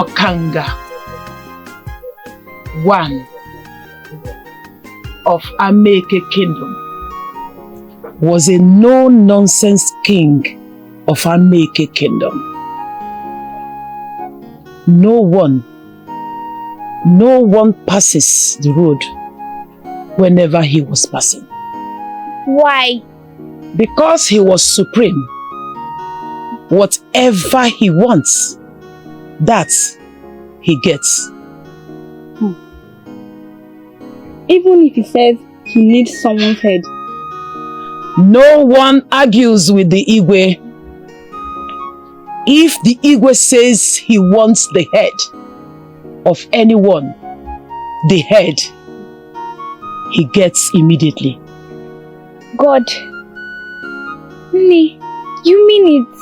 Okanga, one of Ameke Kingdom, was a no-nonsense king of Ameke Kingdom. No one passes the road whenever he was passing. Why? Because he was supreme. Whatever he wants, that he gets. Even if he says he needs someone's head. No one argues with the Igwe. If the Igwe says he wants the head of anyone, the head he gets immediately. God, Nne, you mean it?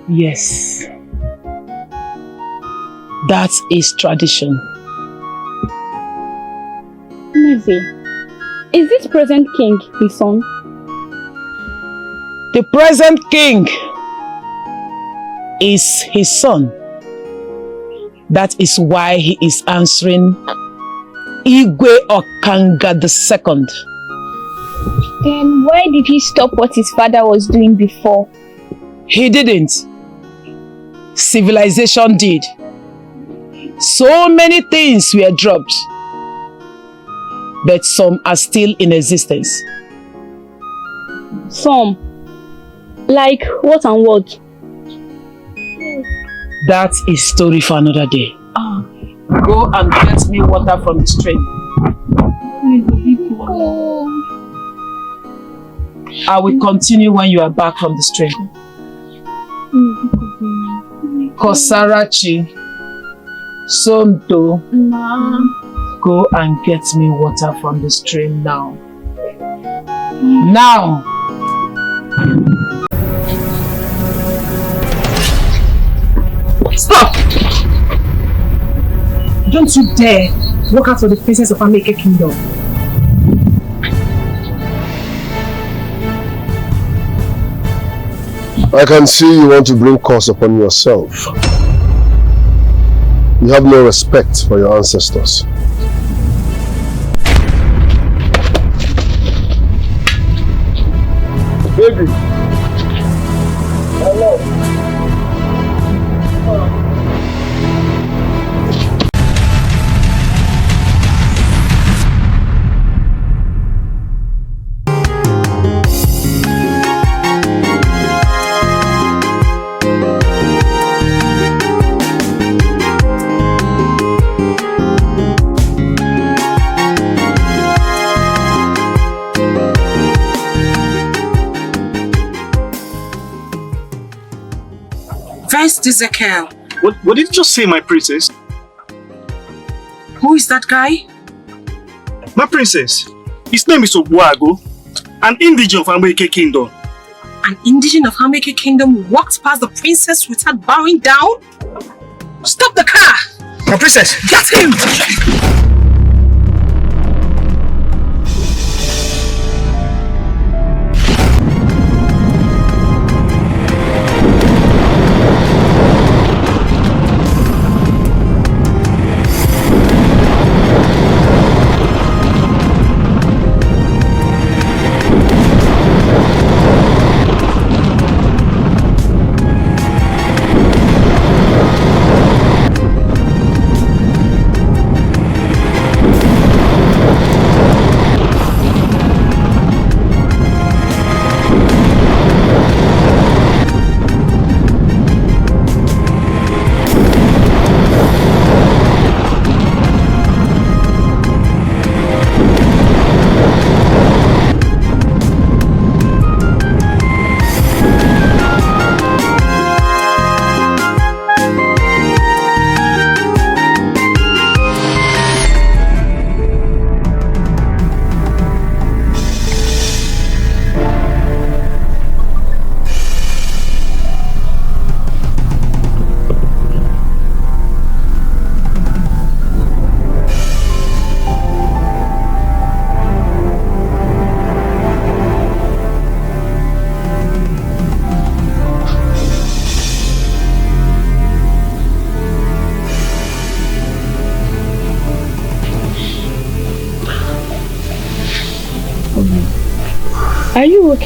Yes. That is tradition. Neve, is this present king his son? The present king is his son. That is why he is answering Igwe Okanga II. Then why did he stop what his father was doing before? He didn't. Civilization did. So many things were dropped, but some are still in existence. Some? Like what and what? That is story for another day. Go and get me water from the stream. I will continue when you are back from the stream. Kosarachi, SOMTO, go and get me water from the stream now. Now! Stop! Don't you dare walk out of the princess of Ameke Kingdom. I can see you want to bring curse upon yourself. You have no respect for your ancestors. Baby. Hello. First Ezekiel. What did you just say, my princess? Who is that guy? My princess, his name is Obuago, an indigene of Ameke Kingdom. An indigene of Ameke Kingdom walked past the princess without bowing down? Stop the car! My princess! Get him!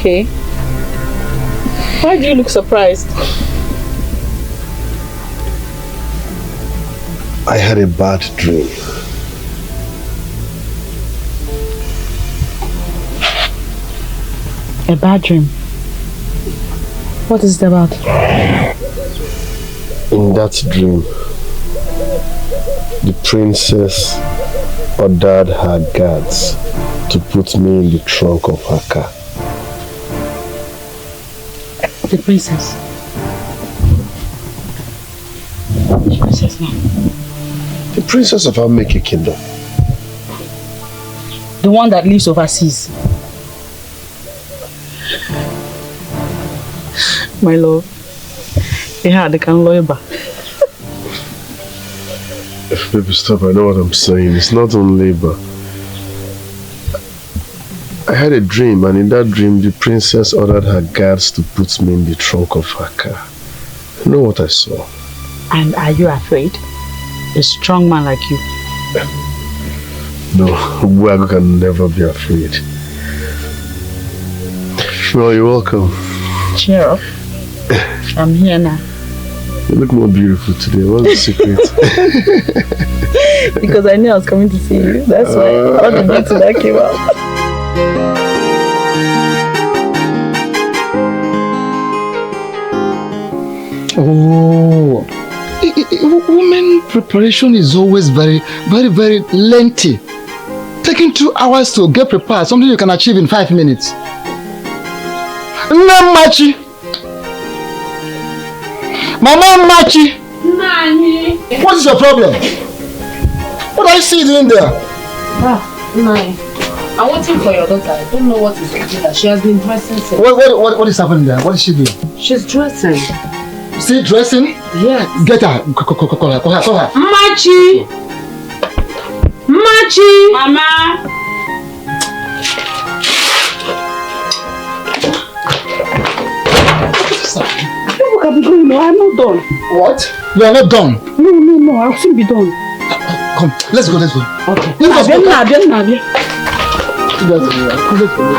okay. Why do you look surprised? I had a bad dream. A bad dream? What is it about? In that dream, the princess ordered her guards to put me in the trunk of her car. The princess? Which princess now? The princess of Ameke Kingdom. The one that lives overseas? My love. Yeah, they can lawyer back. Baby, stop. I know what I'm saying. It's not on labor. I had a dream, and in that dream, the princess ordered her guards to put me in the trunk of her car. You know what I saw? And are you afraid? A strong man like you. No, Buago can never be afraid. Well, you're welcome. Cheer up. I'm here now. You look more beautiful today. What's the secret? Because I knew I was coming to see you. That's why all the beauty that came out. Oh, women preparation is always very lengthy. Taking 2 hours to get prepared, something you can achieve in 5 minutes. Machi! Mama Machi! Nani? What is your problem? What are you still doing there? Nani. I'm waiting for your daughter. I don't know what is doing her. She has been dressing since. What is happening there? What is she doing? She's dressing. Still dressing? Yes. Get her. Call her. Machi! Machi! Mama! Look, I'll be going. No, I'm not done. What? You are not done? No. I'll soon be done. Come, let's go. Okay. Let's go. Let's go.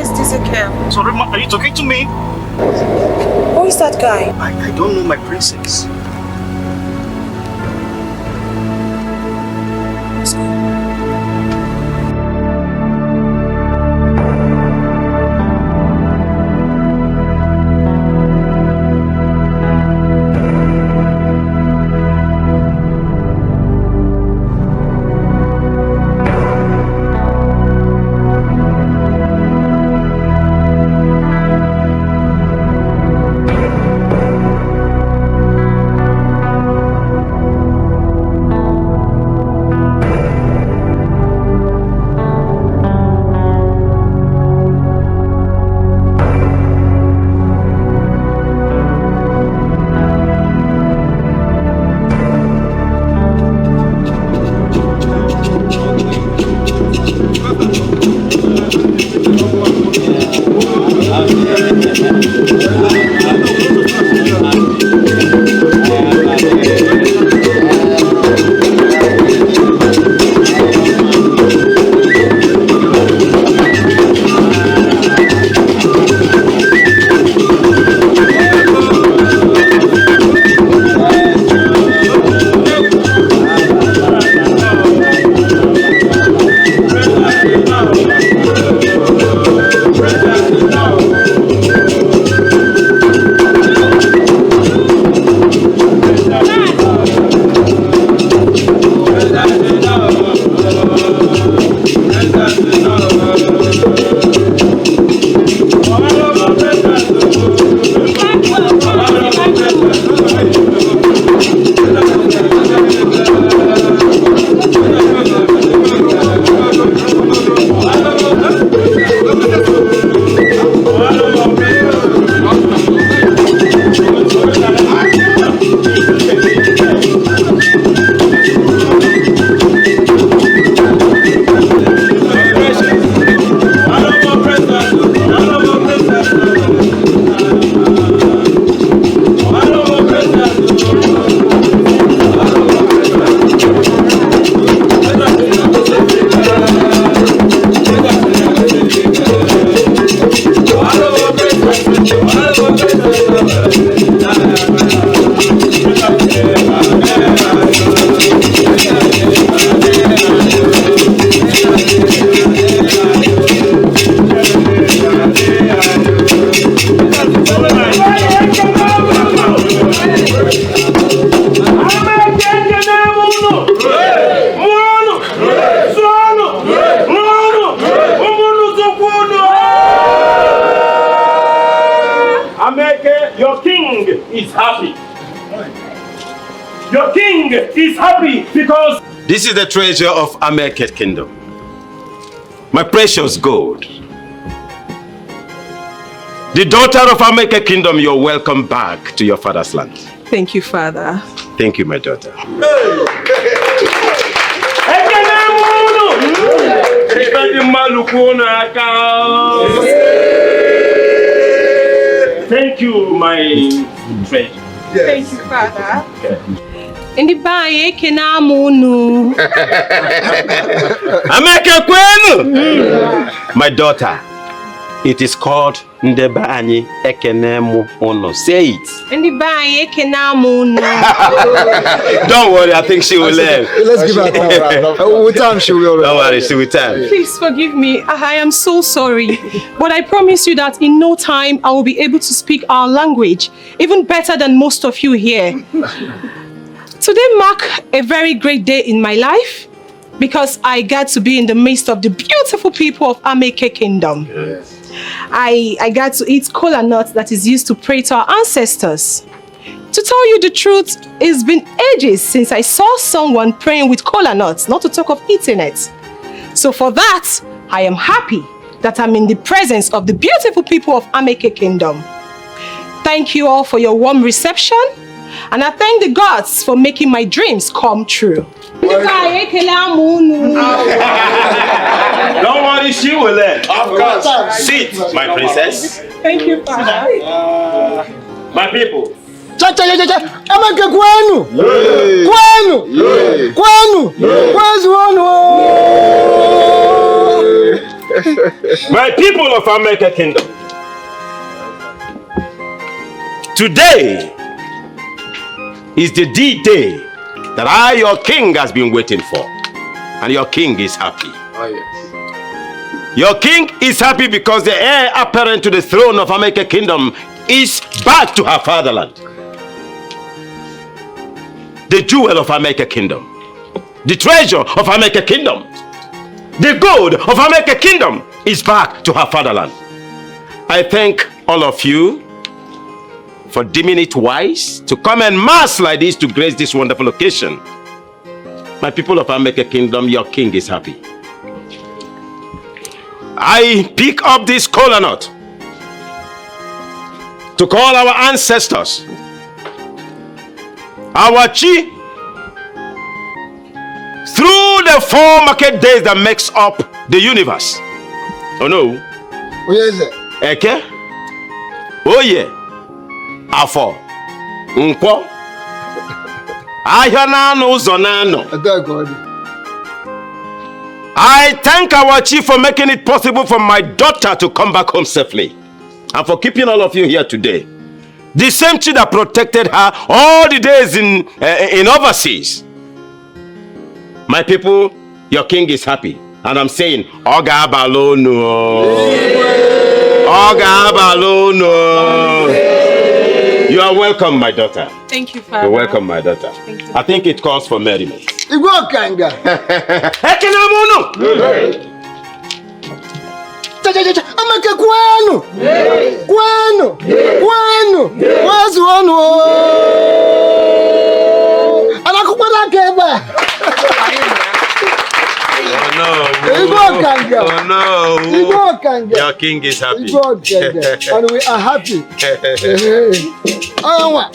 is this again? Sorry, are you talking to me? Who is that guy? I don't know, my princess. Let's go. Your king is happy because this is the treasure of Ameket Kingdom. My precious gold. The daughter of Ameket Kingdom, you're welcome back to your father's land. Thank you, Father. Thank you, my daughter. Thank you, my treasure. Thank you, Father. Ndibaye kenamunu. Ameke kwenu. My daughter, it is called Ndebani Ekenemu Ono. Say it. Ndibaye kenamunu. Don't worry, I think she will learn. Let's give her time. With time, she will. Don't worry, she will time. Please forgive me. I am so sorry. But I promise you that in no time I will be able to speak our language, even better than most of you here. Today marks a very great day in my life because I got to be in the midst of the beautiful people of Ameke Kingdom. Yes. I got to eat kola nuts that is used to pray to our ancestors. To tell you the truth, it's been ages since I saw someone praying with kola nuts, not to talk of eating it. So for that, I am happy that I'm in the presence of the beautiful people of Ameke Kingdom. Thank you all for your warm reception. And I thank the gods for making my dreams come true. Don't worry, she will learn. Of course. Sit, my princess. Thank you, Father. My people. Chacha, Ameke kwenu. Kwenu. Kwenu. Kwenu. My people of America Kingdom, today is the D-Day that I, your king, has been waiting for. And your king is happy. Oh, yes. Your king is happy because the heir apparent to the throne of America Kingdom is back to her fatherland. The jewel of America Kingdom, the treasure of America Kingdom, the gold of America Kingdom is back to her fatherland. I thank all of you for deeming it wise to come and mass like this to grace this wonderful occasion. My people of America Kingdom, your king is happy. I pick up this kola nut to call our ancestors, our chi, through the 4 market days that makes up the universe. Oh no. Where is it? Eke, Oye, Afo, Nkwo, Ahyanano, Zonano. I thank our chief for making it possible for my daughter to come back home safely and for keeping all of you here today. The same chief that protected her all the days in overseas. My people, your king is happy. And I'm saying, Oga Balono. Oga Balono. You are welcome, my daughter. Thank you, Father. You're welcome, my daughter. Thank you. I think it calls for merriment. Igbo Kanga. Ekinamono. Cha. Amaka kwanu. Kwanu. Wazu onu. Anakukwala keba. Oh no. Igbo Kanga. Oh no. Igbo Kanga. Your king is happy. Igbo Kanga. And we are happy. Awa.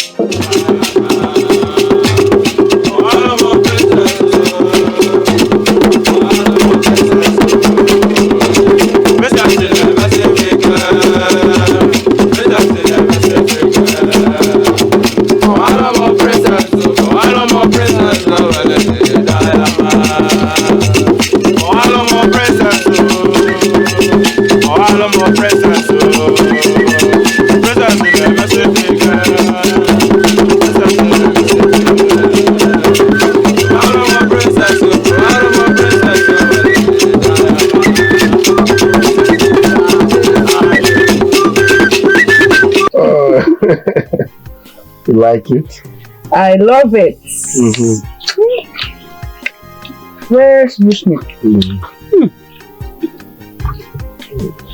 You like it? I love it. Fresh meat.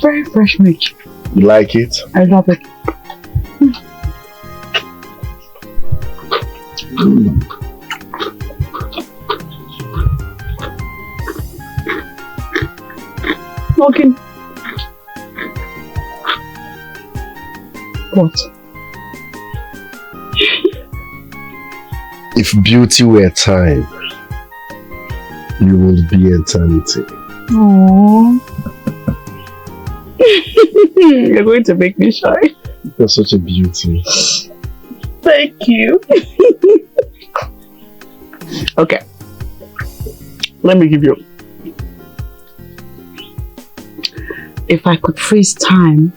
Very fresh meat. You like it? I love it. Okay. What? If beauty were time, you would be eternity. Aww. You're going to make me shy. You're such a beauty. Thank you. Okay. Let me give you. If I could freeze time,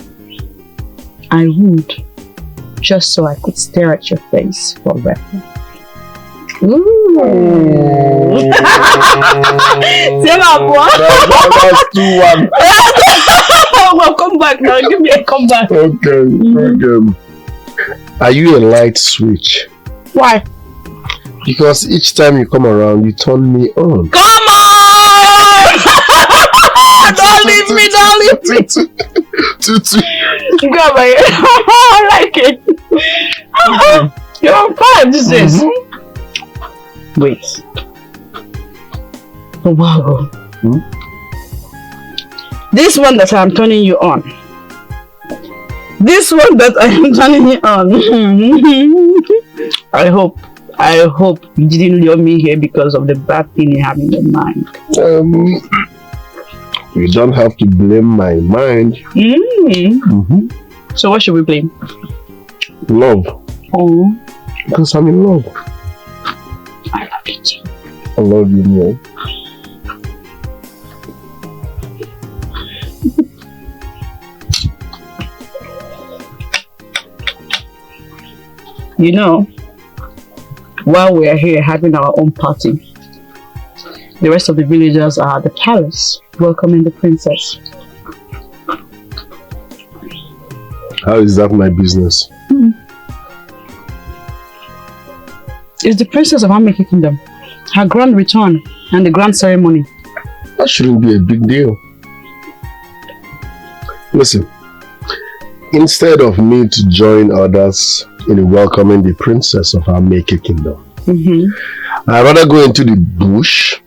I would. Just so I could stare at your face forever. Ooh. That's 2-1. Well, come back now. Give me a comeback. Okay. Are you a light switch? Why? Because each time you come around, you turn me on. Come on! Don't leave me. Tutu. Go away. I like it. You're on fire, this is. Wait. Oh, wow. This one that I'm turning you on. This one that I am turning you on. I hope you didn't lure me here because of the bad thing you have in your mind. You don't have to blame my mind. So what should we blame? Love. Oh. Because I'm in love. I love you too. I love you more. You know, while we are here having our own party, the rest of the villagers are at the palace welcoming the princess. How is that my business? It's the princess of Ameke Kingdom, her grand return and the grand ceremony. That shouldn't be a big deal. Listen, instead of me to join others in welcoming the princess of Ameke Kingdom, I'd rather go into the bush,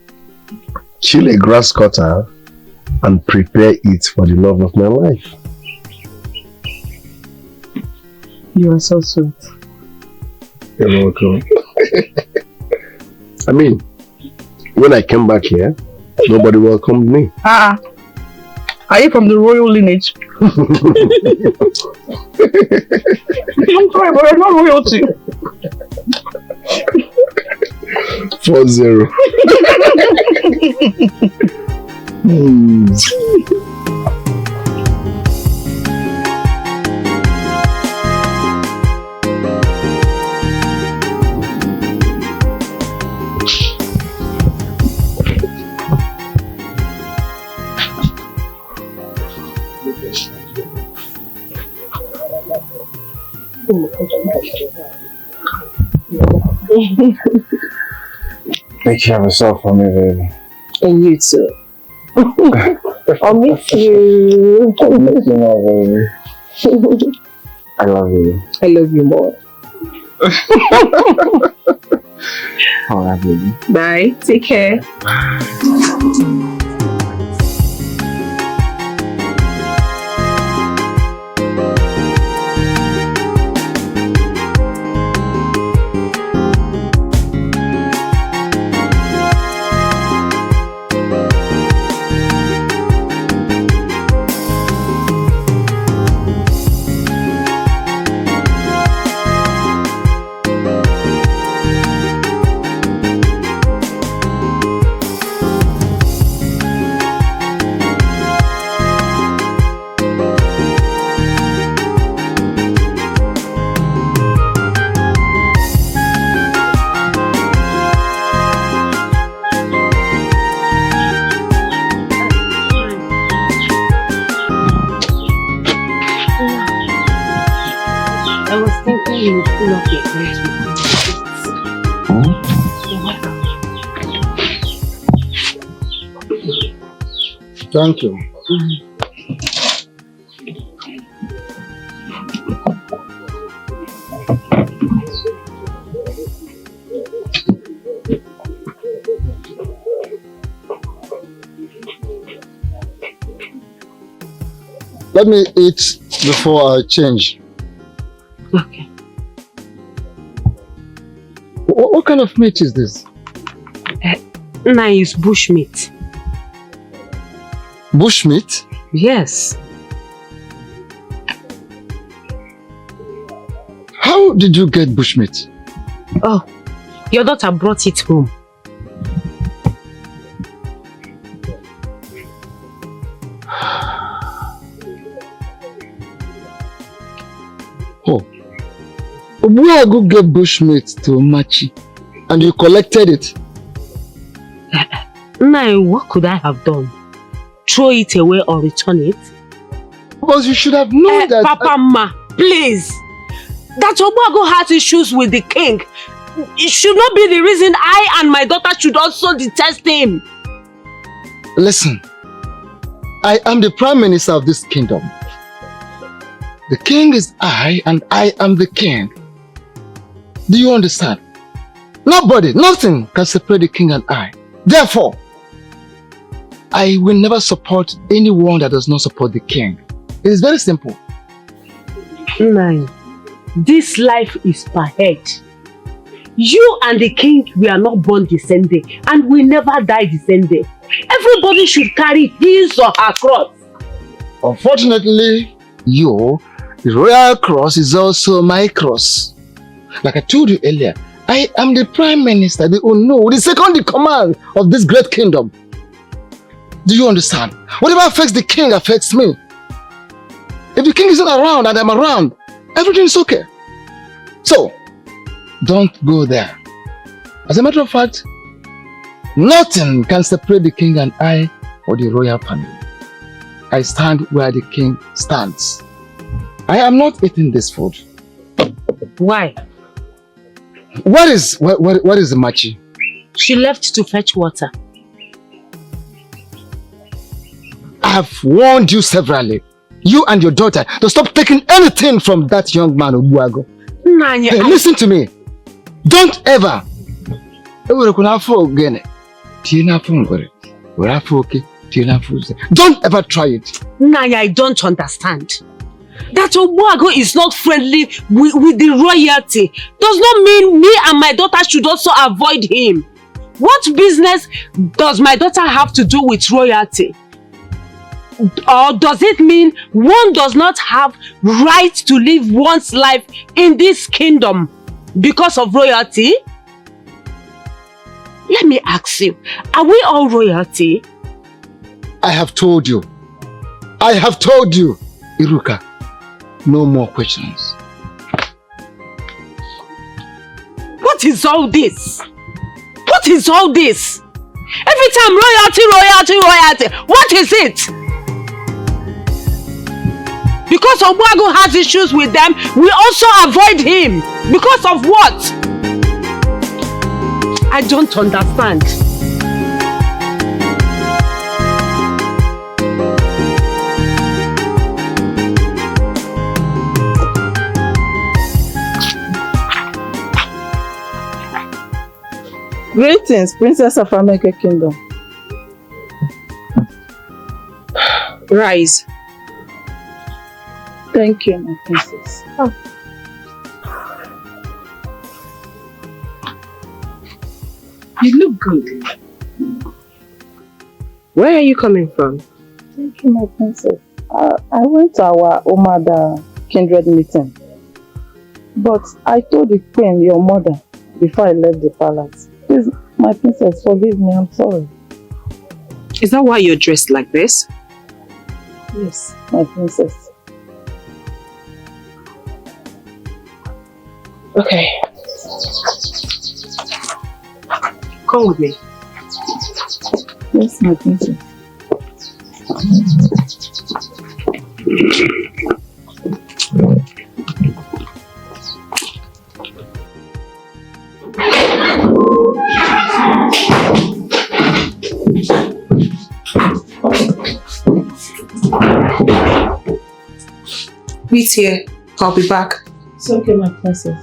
kill a grass cutter, and prepare it for the love of my life. You are so sweet. You're welcome. I mean, when I came back here, nobody welcomed me. Are you from the royal lineage? I'm sorry, but I'm not royalty. 4-0. Take care of yourself for me, baby. And you too. I'll miss you. I'll miss you more, baby. I love you. I love you more. Alright, baby. Bye. Take care. Thank you. Let me eat before I change. Okay. What kind of meat is this? Nice bush meat. Bush meat? Yes. How did you get bush meat? Oh, your daughter brought it home. Oh. Obuagu gave bush meat to Machi and you collected it? Now, what could I have done? Throw it away or return it? Because you should have known that... Papa, Ma, please. That Obuagu has issues with the king. It should not be the reason I and my daughter should also detest him. Listen, I am the prime minister of this kingdom. The king is I and I am the king. Do you understand? Nobody, nothing can separate the king and I. Therefore, I will never support anyone that does not support the king. It is very simple. Nine. This life is per head. You and the king were not born the same day and we never die the same day. Everybody should carry his or her cross. Unfortunately, the royal cross is also my cross. Like I told you earlier, I am the prime minister, the Uno, the second in command of this great kingdom. Do you understand? Whatever affects the king affects me. If the king is not around and I'm around, everything is okay. So, Don't go there. As a matter of fact, nothing can separate the king and I or the royal family. I stand where the king stands. I am not eating this food. Why? What is the Machi? She left to fetch water. I have warned you severally, you and your daughter, to stop taking anything from that young man, Obuago. Hey, listen to me. Don't ever. Don't ever try it. Nanya, I don't understand. That Obuago is not friendly with the royalty does not mean me and my daughter should also avoid him. What business does my daughter have to do with royalty? Or does it mean one does not have right to live one's life in this kingdom because of royalty? Let me ask you, are we all royalty? I have told you. I have told you, Iruka. No more questions. What is all this? What is all this? Every time royalty, royalty, royalty. What is it? Because Obuago has issues with them, we also avoid him. Because of what? I don't understand. Greetings, Princess of America Kingdom. Rise. Thank you, my princess. Oh. You look good. Where are you coming from? Thank you, my princess. I went to our Omada kindred meeting. But I told the queen, your mother, before I left the palace. Please, my princess, forgive me, I'm sorry. Is that why you're dressed like this? Yes, my princess. Okay. Come with me. Yes, my princess. Wait here. I'll be back. It's okay, my princess.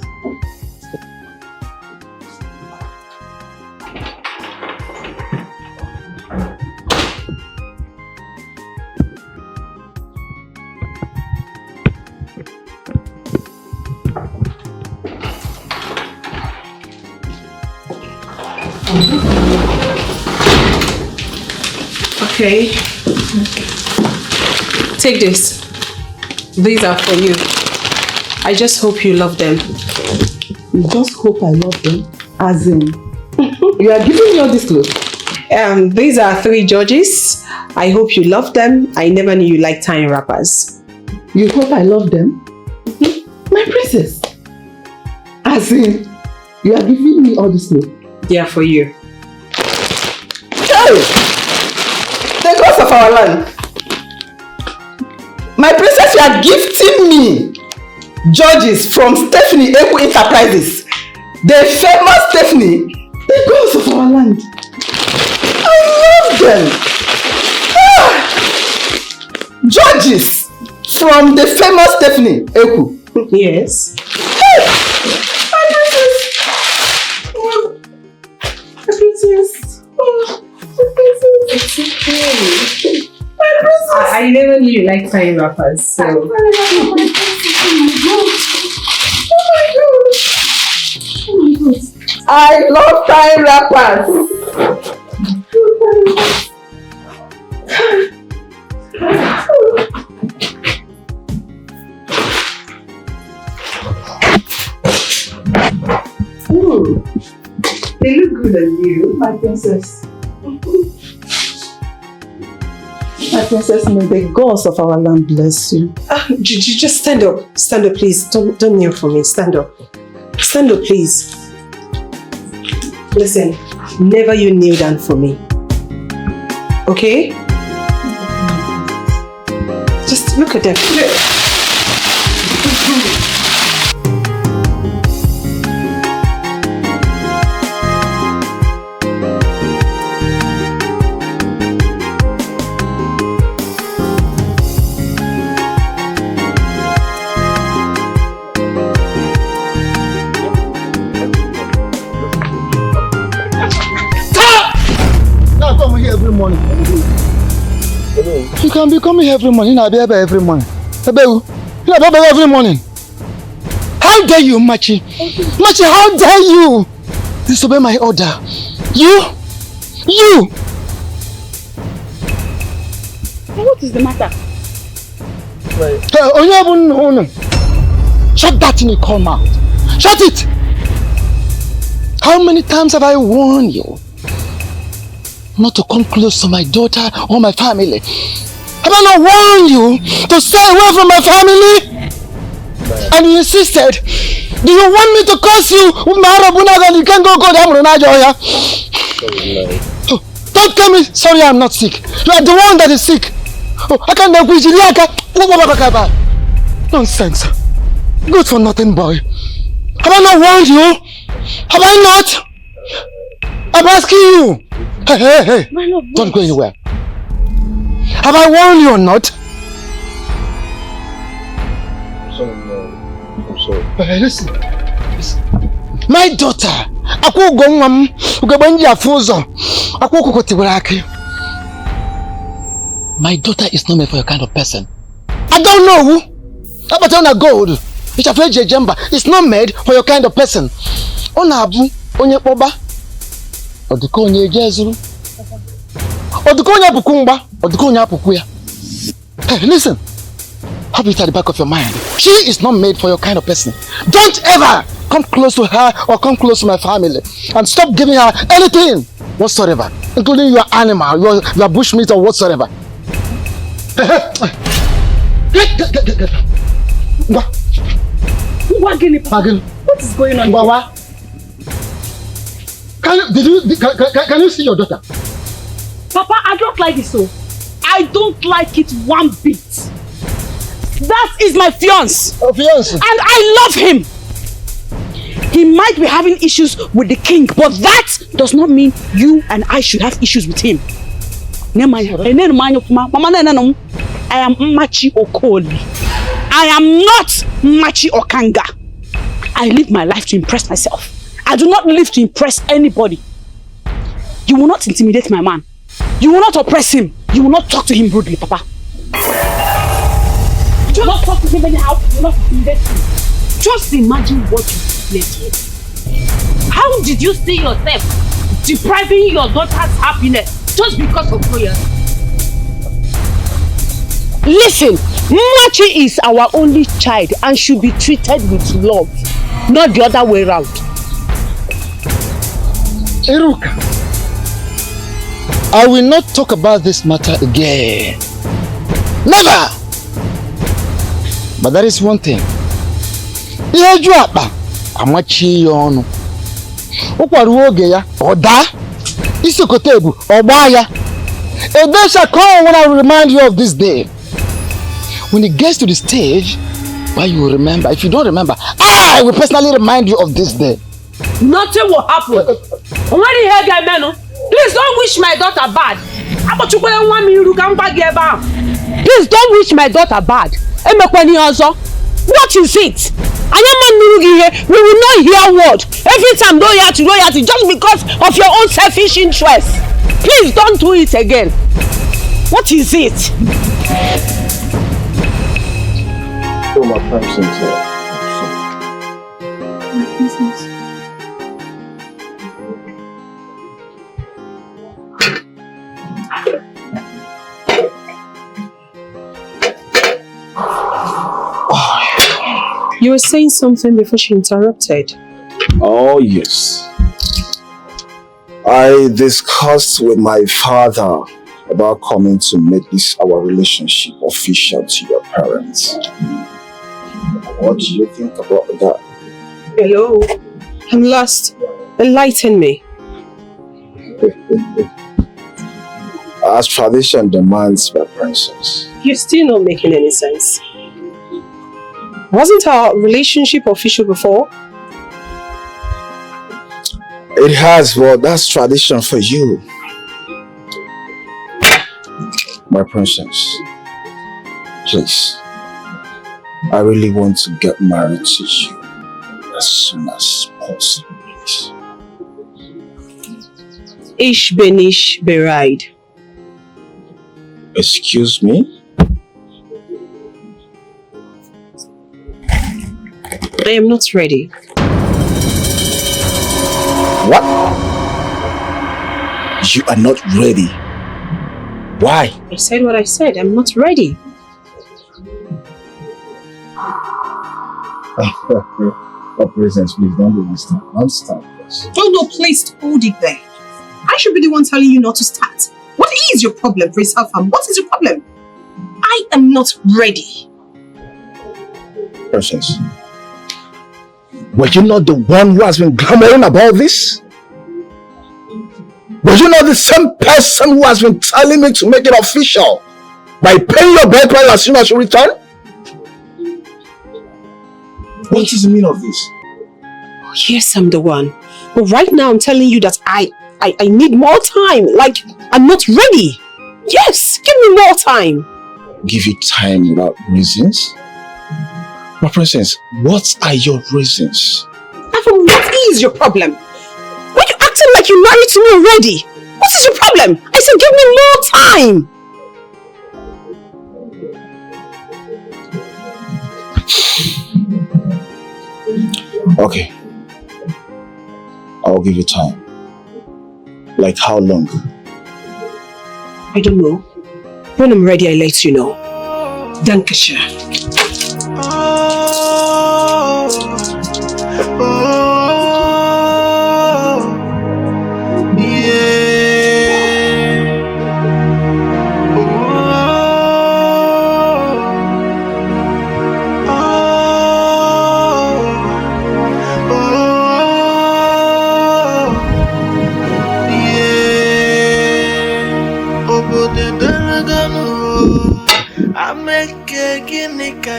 Okay. Take this. These are for you. I just hope you love them. You just hope I love them? As in, you are giving me all this clothes? These are 3 judges. I hope you love them. I never knew you liked tying wrappers. You hope I love them? My princess. As in, you are giving me all this clothes? They are for you. Hey! The gods of our land. My princess, you are gifting me judges from Stephanie Ekwu Enterprises. The famous Stephanie. The gods of our land. I love them. Judges from the famous Stephanie Ekwu. Yes. Hey! My princess. My princess. My princess. It's okay. My princess. I never knew you liked tying wrappers, so. Oh my God. I love tying wrappers. Ooh, they look good on you, my princess. My princess, may the gods of our land bless you. Just stand up. Stand up, please. Don't kneel for me. Stand up. Stand up, please. Listen, never you kneel down for me. Okay? Just look at them. Every morning. You can be coming every morning. I'll be every morning. Every morning. How dare you, Machi? Machi, how dare you disobey my order? You! What is the matter? Shut that in your call mouth. Shut it! How many times have I warned you not to come close to my daughter or my family? Have I not warned you to stay away from my family? And you insisted. Do you want me to curse you? You can't go there. Don't tell me, sorry, I'm not sick. You are the one that is sick. I can't nonsense. Good for nothing, boy. Have I not warned you? Have I not? I'm asking you. Hey. Don't go anywhere. Have I warned you or not? I'm sorry. Hey, listen. My daughter. My daughter is not made for your kind of person. I don't know who. How about on a gold? It's not made for your kind of person. Onabu, onye poba. Oduko onye jezuru. Oduko onye pukumba. Oduko onye pukuya. Hey, listen. Have it at the back of your mind. She is not made for your kind of person. Don't ever come close to her or come close to my family. And stop giving her anything whatsoever. Including your animal, your bushmeat or whatsoever. Get. What is going on? Wawa. Can you see your daughter? Papa, I don't like it so. I don't like it one bit. That is my fiance. Fiance. And I love him. He might be having issues with the king, but that does not mean you and I should have issues with him. I am Machi Okoli. I am not Machi Okanga. I live my life to impress myself. I do not live to impress anybody. You will not intimidate my man. You will not oppress him. You will not talk to him rudely, Papa. You will not talk to him anyhow. You will not intimidate him. Just imagine what you displayed here. How did you see yourself depriving your daughter's happiness just because of prayer? Listen, Machi is our only child and should be treated with love, not the other way around. Eruka, I will not talk about this matter again. Never! But that is one thing. Amachi yono. Ukwaruoge ya oda. Isokotebu obaya. A day shall come when I will remind you of this day. When it gets to the stage where you will remember. If you don't remember, I will personally remind you of this day. Nothing will happen. Already heard that man. Please don't wish my daughter bad. Please don't wish my daughter bad. What is it? We will not hear word. Every time loyalty, just because of your own selfish interest. Please don't do it again. What is it? Oh, my princess. My princess. You were saying something before she interrupted. Oh, yes. I discussed with my father about coming to make this our relationship official to your parents. What do you think about that? Hello. I'm lost. Enlighten me. As tradition demands, my princess. You're still not making any sense. Wasn't our relationship official before? It has, but that's tradition for you. My princess, please. I really want to get married to you as soon as possible. Please. Ish benish beride. Excuse me? I am not ready. What? You are not ready? Why? I said what I said. I'm not ready. Oh, princess, please don't do this now. Don't start this. Oh no, please hold it there. I should be the one telling you not to start. What is your problem, Prince Alpham? What is your problem? I am not ready. Princess, were you not the one who has been clamoring about this? Were you not the same person who has been telling me to make it official by paying your bride price as soon as you return? What is the meaning of this? Oh, yes, I'm the one. But right now I'm telling you that I need more time. Like, I'm not ready. Yes, give me more time. Give you time without reasons? My princess, what are your reasons? Alpham, what is your problem? Why are you acting like you're married to me already? What is your problem? I said give me more time. Okay. I'll give you time. Like how long? I don't know. When I'm ready, I'll let you know. Dankeschön.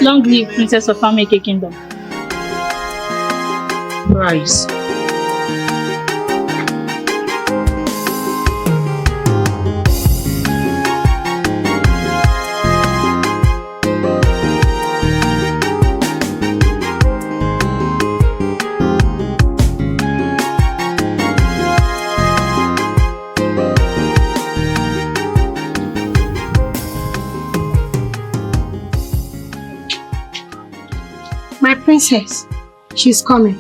Long live Princess of Ameke Kingdom. Rise. My princess, she's coming.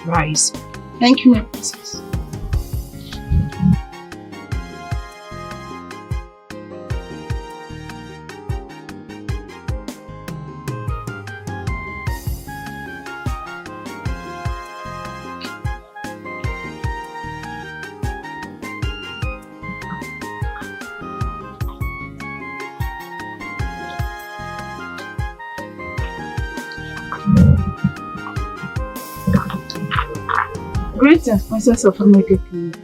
Rise. Thank you, my princess. Greetings, Princess of Ameke Kingdom.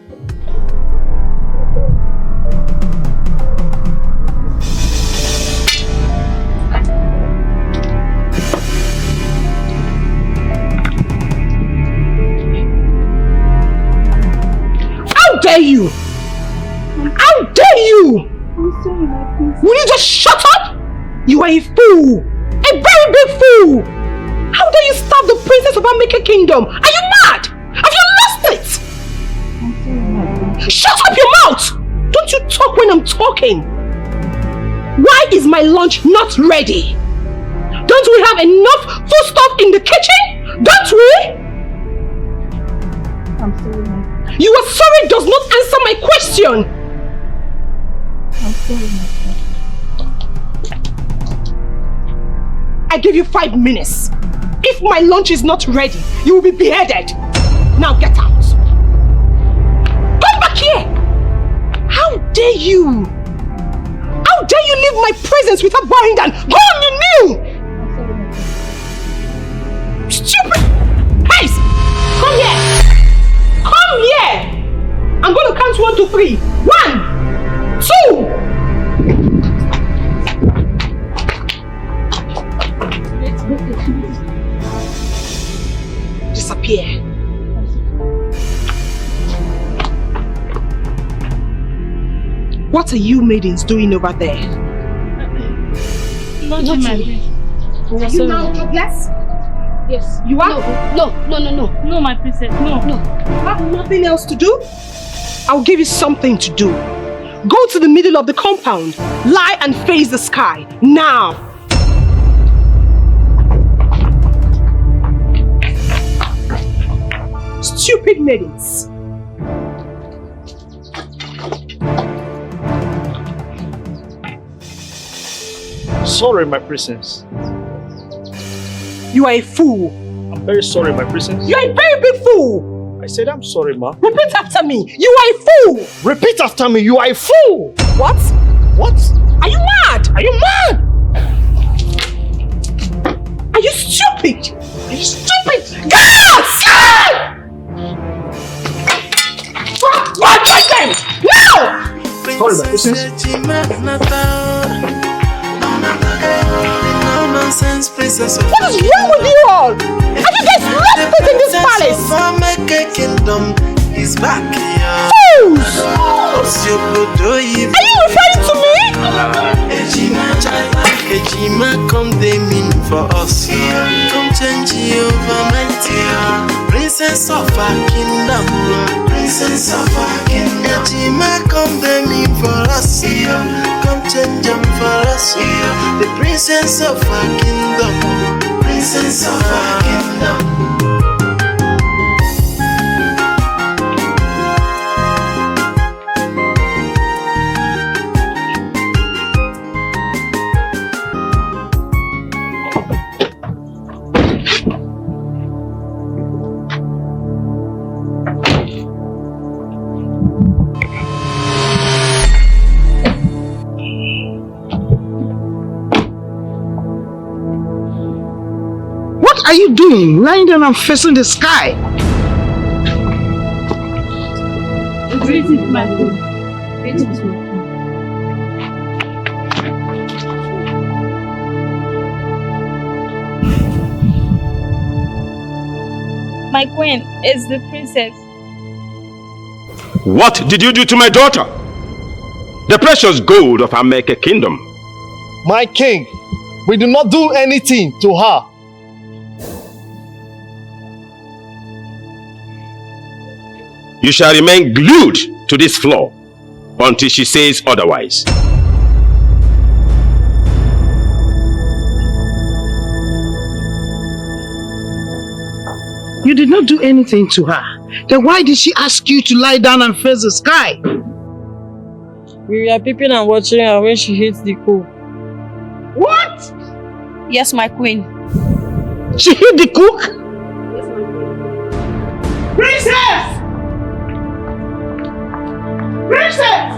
How dare you? How dare you? I'm sorry, my princess. Will you just shut up? You are a fool. A very big fool. How dare you stab the Princess of Ameke Kingdom? Are you mad? Have you lost it? I'm sorry, my princess. Shut up your mouth! Don't you talk when I'm talking. Why is my lunch not ready? Don't we have enough food stuff in the kitchen? Don't we? I'm sorry, my princess. You are sorry does not answer my question. I'm sorry, my princess. I give you 5 minutes. If my lunch is not ready, you will be beheaded. Now get out. Come back here. How dare you? How dare you leave my presence without bowing down? Go on, you knew. stupid! Hey! Come here! Come here! I'm going to count 1, 2, 3. 1, 2! Disappear. What are you maidens doing over there? Nothing, my prince. Are you now jobless? Yes. You are? No, no, my princess, no. You have nothing else to do? I'll give you something to do. Go to the middle of the compound. Lie and face the sky. Now! Stupid maidens. Sorry, my princess. You are a fool. I'm very sorry, my princess. You are a very big fool. I said I'm sorry, ma. Repeat after me. You are a fool. Repeat after me. You are a fool. What? What? Are you mad? Are you mad? Are you stupid? Are you stupid? Gas! What? Fight them! Now! Sorry, my princess. What is wrong with you all? Are you guys lost in this palace? He's back here. Fools! Are you referring to me? Ejima, come they mean for us here. Come change over my dear. Princess of our kingdom. Princess of our kingdom. Ejima, come they mean for us here. Come change them for us here. The princess of our kingdom. Princess of our kingdom. What are you doing? Lying down and facing the sky. Greetings, my queen. Greetings, my queen. My queen is the princess. What did you do to my daughter? The precious gold of Ameke Kingdom. My king, we do not do anything to her. You shall remain glued to this floor until she says otherwise. You did not do anything to her. Then why did she ask you to lie down and face the sky? We were peeping and watching her when she hit the coal. What? Yes, my queen. She hit the cook? Yes, my queen. Princess! Princess!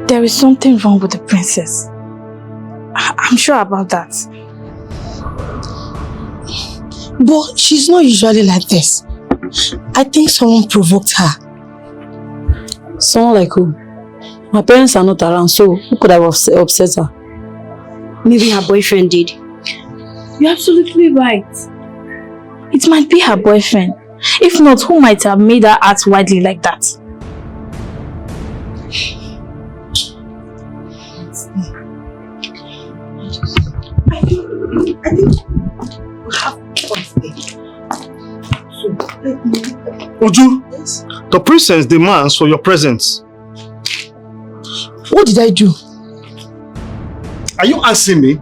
There is something wrong with the princess. I'm sure about that. But she's not usually like this. I think someone provoked her. Someone like who? My parents are not around, so who could have upset her? Maybe her boyfriend did. You're absolutely right. It might be her boyfriend. If not, who might have made her act wildly like that? I think we have something. So let me Uju, yes? The princess demands for your presence. What did I do? Are you asking me?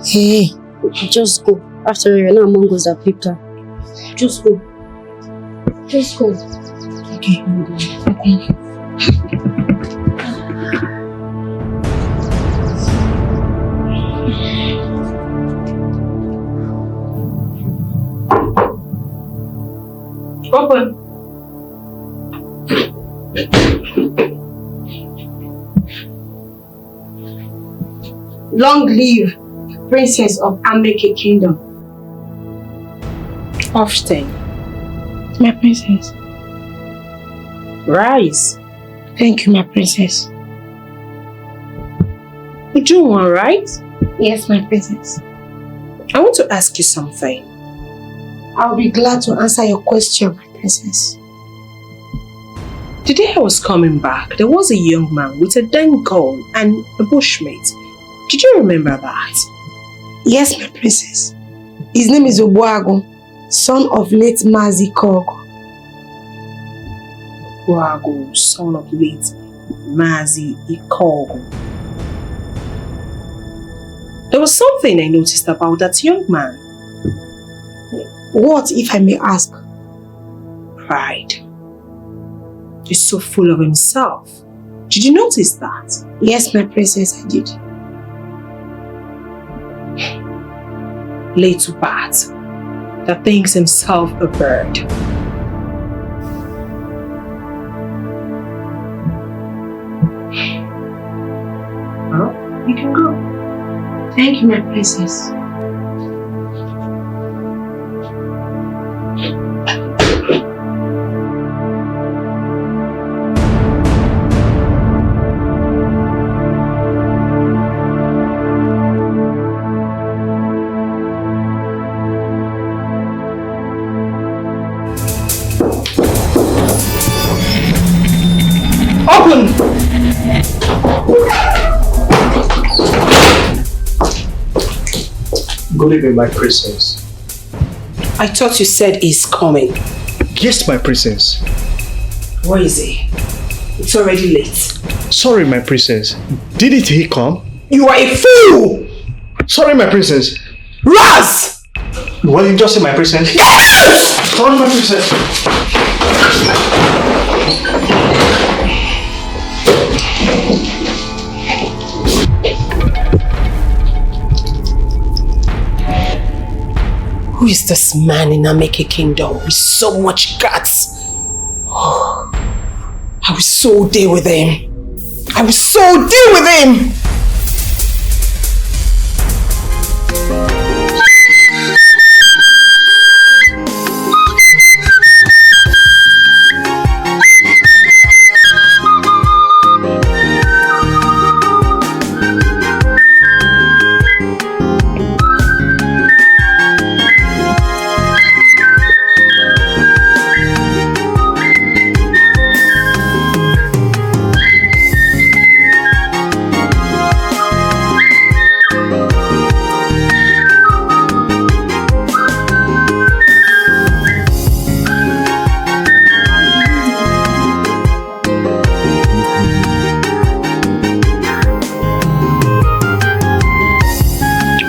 Hey, Just go. After all, you're not among us that picked her. Just go. Just go. Okay. Okay. Open. Long live Princess of Ameke Kingdom. Often. My princess. Rise. Thank you, my princess. You do one, right? Yes, my princess. I want to ask you something. I'll be glad to answer your question, my princess. The day I was coming back, there was a young man with a dang gun and a bushmate. Did you remember that? Yes, my princess. His name is Obuago, son of late Mazi Kogo. Obuago, son of late Mazi Ikogo. There was something I noticed about that young man. What, if I may ask? Pride. He's so full of himself. Did you notice that? Yes, my princess, I did. Little bat that thinks himself a bird. Well, you can go. Thank you, my princess. Open! Good evening, my princess. I thought you said he's coming. Yes, my princess. Where is he? It's already late. Sorry, my princess. Didn't he come? You are a fool! Sorry, my princess. Raz! What did you just say, my princess? Yes! Sorry, my princess. Who is this man in Ameke Kingdom with so much guts? Oh, I will so deal with him. I will so deal with him!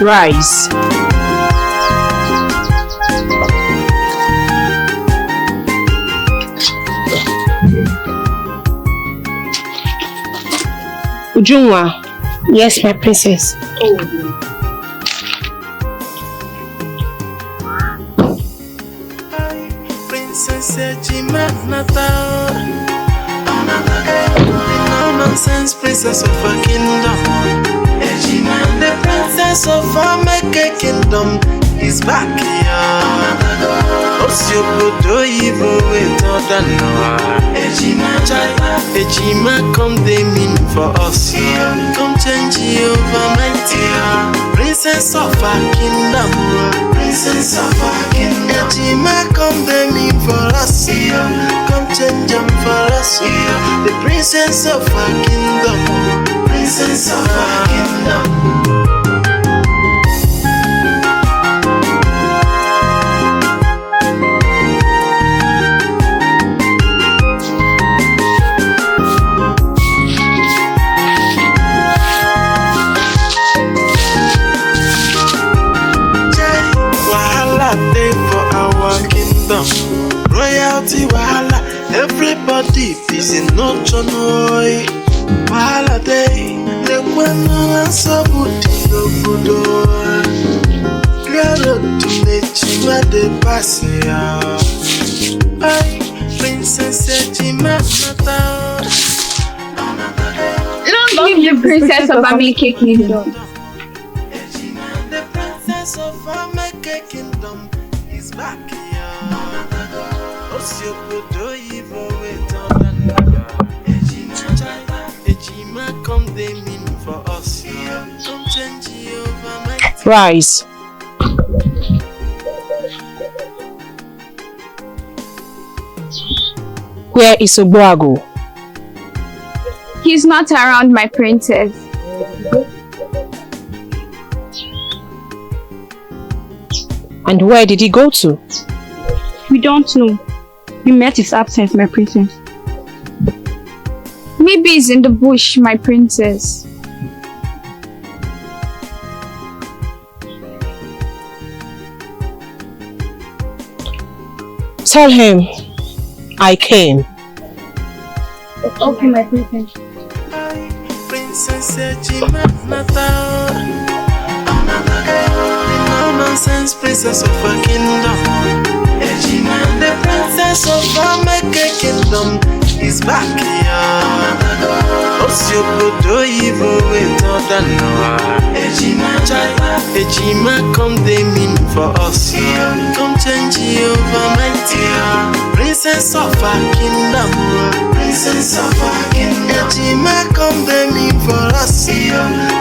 Rise. Ujunwa. Yes, my princess. Princess Ejima Nata. No nonsense princess of a kingdom. The princess of Ameke Kingdom is back here. Osyobodo Ibo wetoda noa. Ejima come they mean for us. Come change over mighty. Princess of our kingdom. Princess of our kingdom. Ejima come they mean for us. Come change them for us. The princess of our kingdom. Princess of our kingdom. party wahala. Everybody busy no joy. Wahala day. The kwano answer booty no food. Clear road to Nechima de pass ya. Ay, Princess Ejima Nata. Long live the princess of Amike Kingdom. The princess of Amike Kingdom is back here. Osyobodo Ivo wait on Ejima come they mean for us. Come change over my Rise. Where is Ogbuagu? He's not around, my princess. And where did he go to? We don't know. We met his absence, my princess. Maybe he's in the bush, my princess. Tell him I came. Okay, my princess. Princess Ejima Nata. No nonsense princess of a kingdom. Ejima, the princess of Amike Kingdom is back here. Osyobodo Ivo wait on the Noah. Ejima come they mean for us. Come change over my dear. Princess of a kingdom. Princess of a kingdom. Ejima come they mean for us.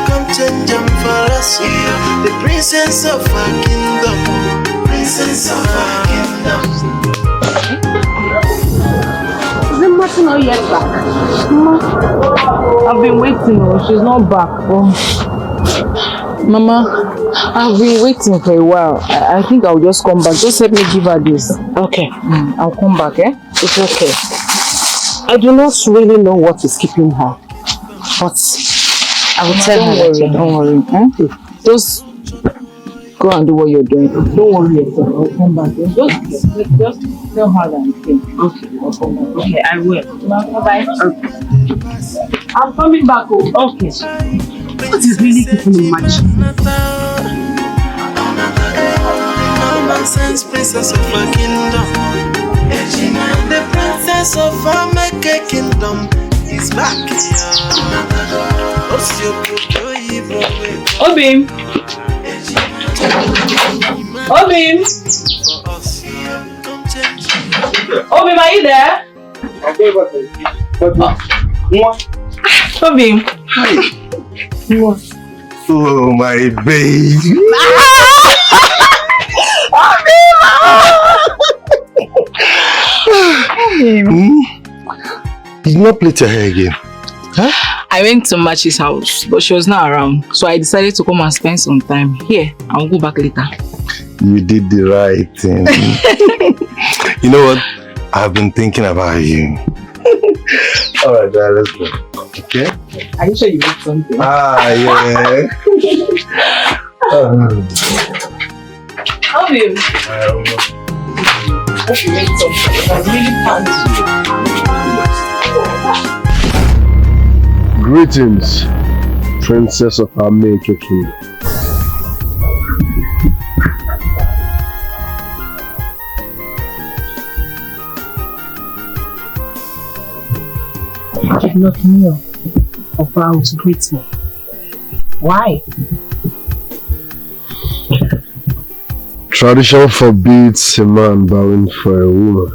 Come change them for us. The princess of a kingdom. Princess of a kingdom. Is the mother not yet back? I've been waiting, she's not back. Mama, I've been waiting for a while. I think I'll just come back. Just let me give her this. Okay. I'll come back, eh? It's okay. I do not really know what is keeping her. But I will tell her. Don't worry. Eh? Just go and do what you're doing. Don't worry yourself. I'll come back. Just tell her that I'm here. Okay, I'll come back. Okay, I will. Bye-bye. Okay. I'm coming back. Okay. What is really keeping him much? No nonsense princess of a kingdom. Ejima, the princess of Amike Kingdom is back here. Osyobodo Ivo wait. Obim! Obim! Obim, are you there? Obim! Hi. Oh, my baby. You did not plait your hair again. Huh? I went to Machi's house, but she was not around. So I decided to come and spend some time here. I'll go back later. You did the right thing. You know what? I've been thinking about you. Alright, let's go. Okay? Are you sure you need something? Ah, yeah. How you? Hope you made something. I really can't. Greetings, Princess of Amike Kingdom. You did not kneel or bow to greet me. Why? Tradition forbids a man bowing for a woman.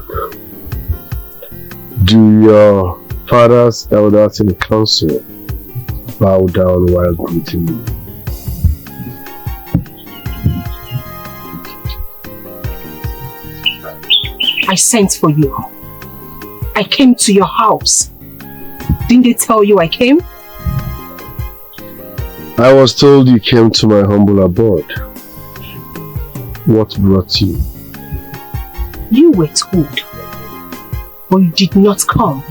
Do your fathers, elders in council bow down while greeting you? I sent for you. I came to your house. Didn't they tell you I came? I was told you came to my humble abode. What brought you? You were told, but you did not come.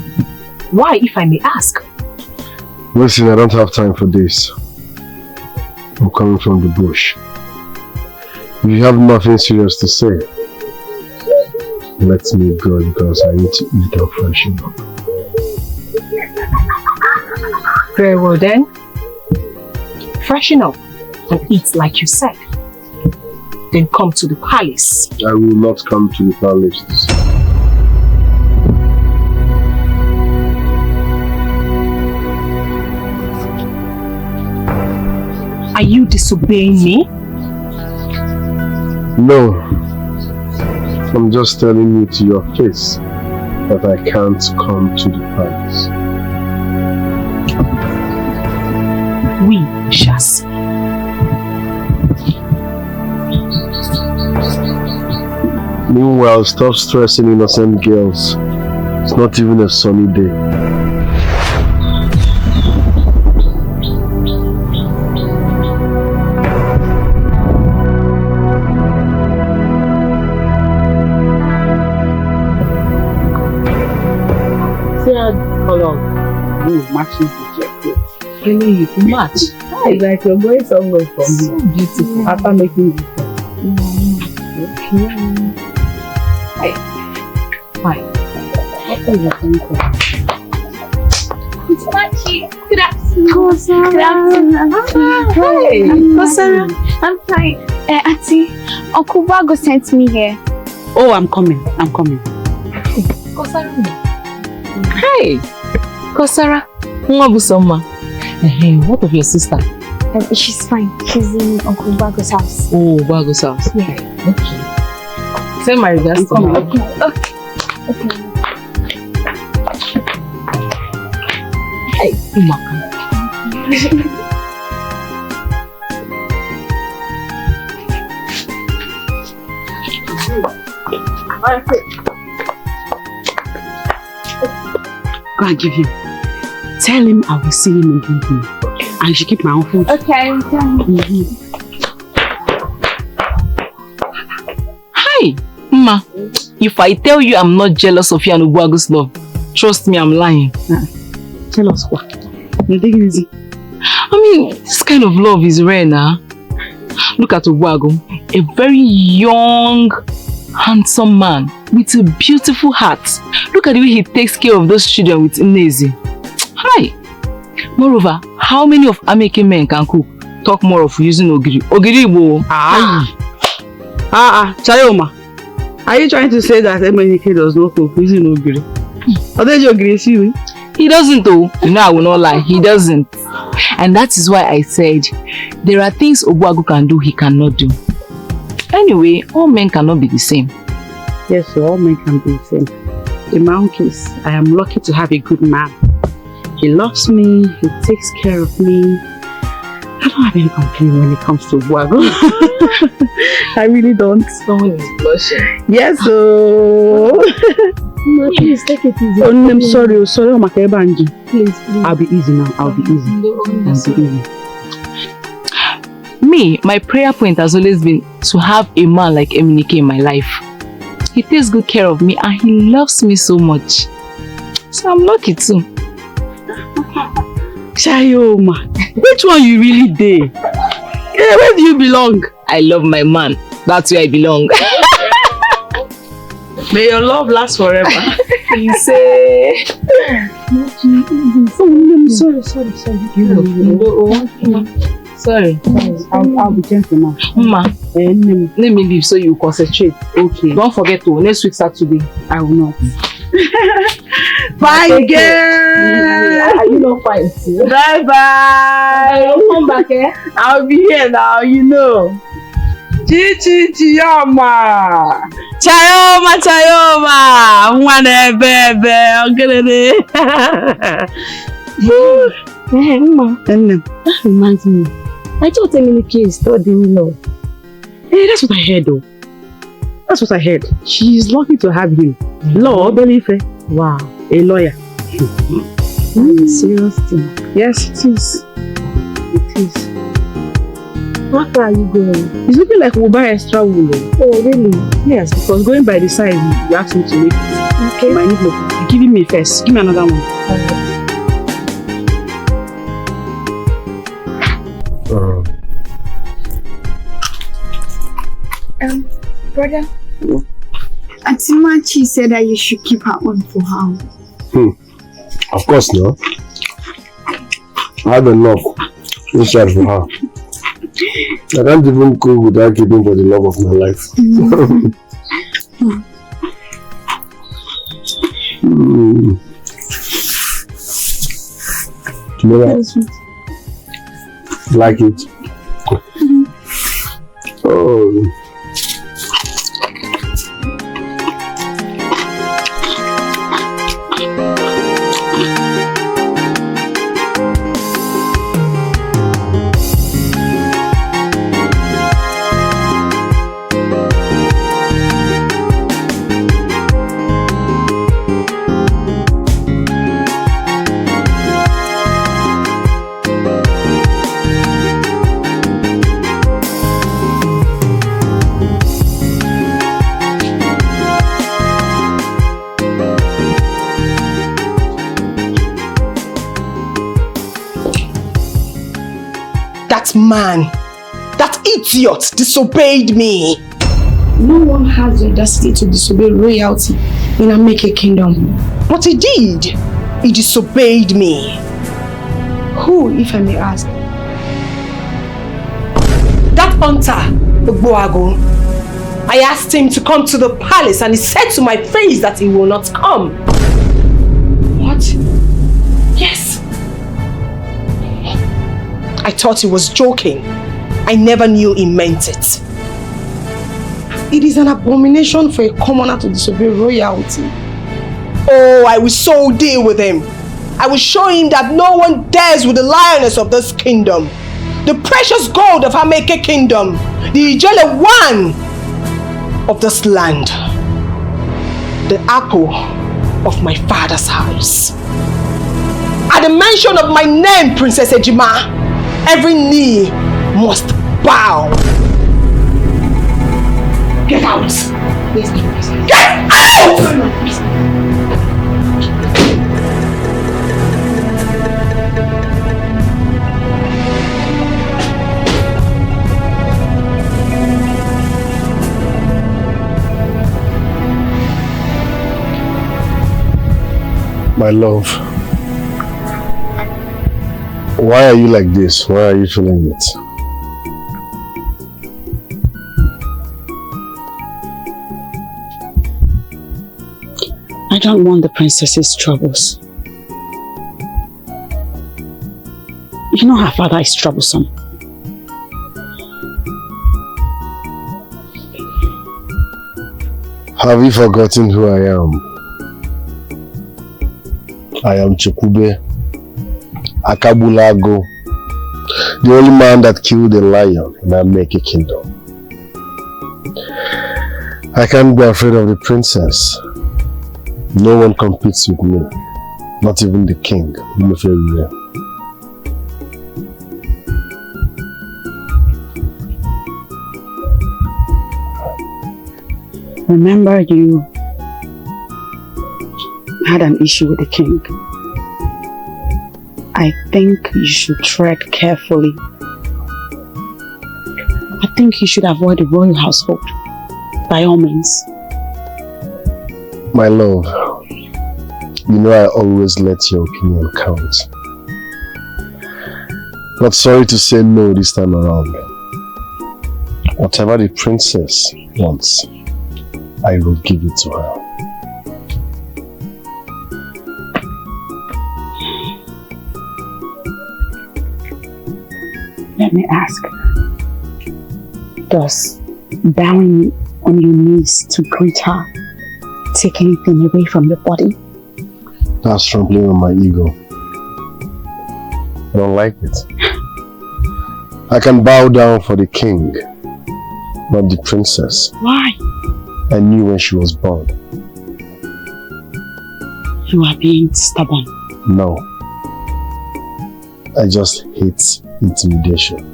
Why, if I may ask? Listen, I don't have time for this. I'm coming from the bush. If you have nothing serious to say, let me go because I need to eat or freshen up. Very well then. Freshen up and eat like you said. Then come to the palace. I will not come to the palace. Are you disobeying me? No. I'm just telling you to your face that I can't come to the palace. We shall see. Meanwhile, stop stressing innocent girls. It's not even a sunny day. Matches the jacket. Really, you can match. It's like you're going somewhere from me. So beautiful. After making this. Hi. What is your phone call? It's Machi. Good afternoon. Kosara. Good afternoon. Hi. Kosara. I'm fine. Auntie, Uncle Bago sent me here. Oh, I'm coming. Kosara. Hi. Kosara. What of your sister? She's fine. She's in Uncle Bago's house. Oh, Bago's house. Yeah. Okay. Send my regards to her. Okay. Hey, Umaka. Go and give him. Tell him I will see him in the evening. And you should keep my own food. Okay, I'm coming. Hi, Ma. If I tell you I'm not jealous of you and Ubuago's love, trust me, I'm lying. Tell us what? You take it easy. I mean, this kind of love is rare now. Look at Ubuago, a very young, handsome man with a beautiful heart. Look at the way he takes care of those children with Inezi. Hi. Moreover, how many of Ameke men can cook? Talk more of using Ogiri. Ogiri bo. Chayoma. Are you trying to say that Ameke does not cook using Ogiri? Or did you agree with you? He doesn't though. You know, I will not lie. He doesn't. And that is why I said, there are things Ubuago can do, he cannot do. Anyway, all men cannot be the same. Yes, so all men can be the same. In my own case, I am lucky to have a good man. He loves me, he takes care of me. I don't have any complaint when it comes to Ubuago. I really don't. Someone is blushing. Yes, so... Please take it easy. Oh, I'm sorry, Makaebanji. Please. I'll be easy now. I'll be easy. Me, my prayer point has always been to have a man like Eminike in my life. He takes good care of me and he loves me so much. So I'm lucky too. Chayoma, which one you really did? Yeah, where do you belong? I love my man. That's where I belong. May your love last forever. He say. Sorry. I'll be gentle now. Ma, let me leave so you concentrate. Okay. Don't forget to next week Saturday. I will not. Bye, girl. Are you not fine? Bye bye. I'll come back, eh? I'll be here now, you know. Chayoma. Mwana bebe. That reminds me. I thought Eminike is studying law. Hey, that's what I heard though. That's what I heard. She's lucky to have him. Law, believe it. Wow. A lawyer. That's a serious thing. Yes, it is. It is. How far are you going? It's looking like we'll buy extra wool. Oh, really? Yes, because going by the size, you asked me to make it. Okay. I need more. You're giving me first. Give me another one. Brother, Atimachi said that you should keep her on for her. Of course, no. I have enough inside for her. I can't even cook without keeping for the love of my life. Like it? Oh. Man, that idiot disobeyed me. No one has the audacity to disobey royalty in a Ameke kingdom. But he did. He disobeyed me. Who, if I may ask? That hunter, Ogbuagu. I asked him to come to the palace and he said to my face that he will not come. What? Yes. I thought he was joking. I never knew he meant it. It is an abomination for a commoner to disobey royalty. Oh, I will so deal with him. I will show him that no one dares with the lioness of this kingdom. The precious gold of Ameke kingdom. The Ijele one of this land. The apple of my father's house. At the mention of my name, Princess Ejima, every knee must bow. Get out! Yes, please. Get out! My love, why are you like this? Why are you feeling it? I don't want the princess's troubles. You know her father is troublesome. Have you forgotten who I am? I am Chukube Akabulago, the only man that killed a lion in Ameke kingdom. I can't be afraid of the princess. No one competes with me, not even the king, Muferiwe. Remember, you had an issue with the king. I think you should tread carefully. I think you should avoid the royal household, by all means. My love, you know I always let your opinion count. But sorry to say no this time around. Whatever the princess wants, I will give it to her. Let me ask, does bowing on your knees to greet her take anything away from your body? That's trampling on my ego. I don't like it. I can bow down for the king, not the princess. Why? I knew when she was born. You are being stubborn. No. I just hate intimidation.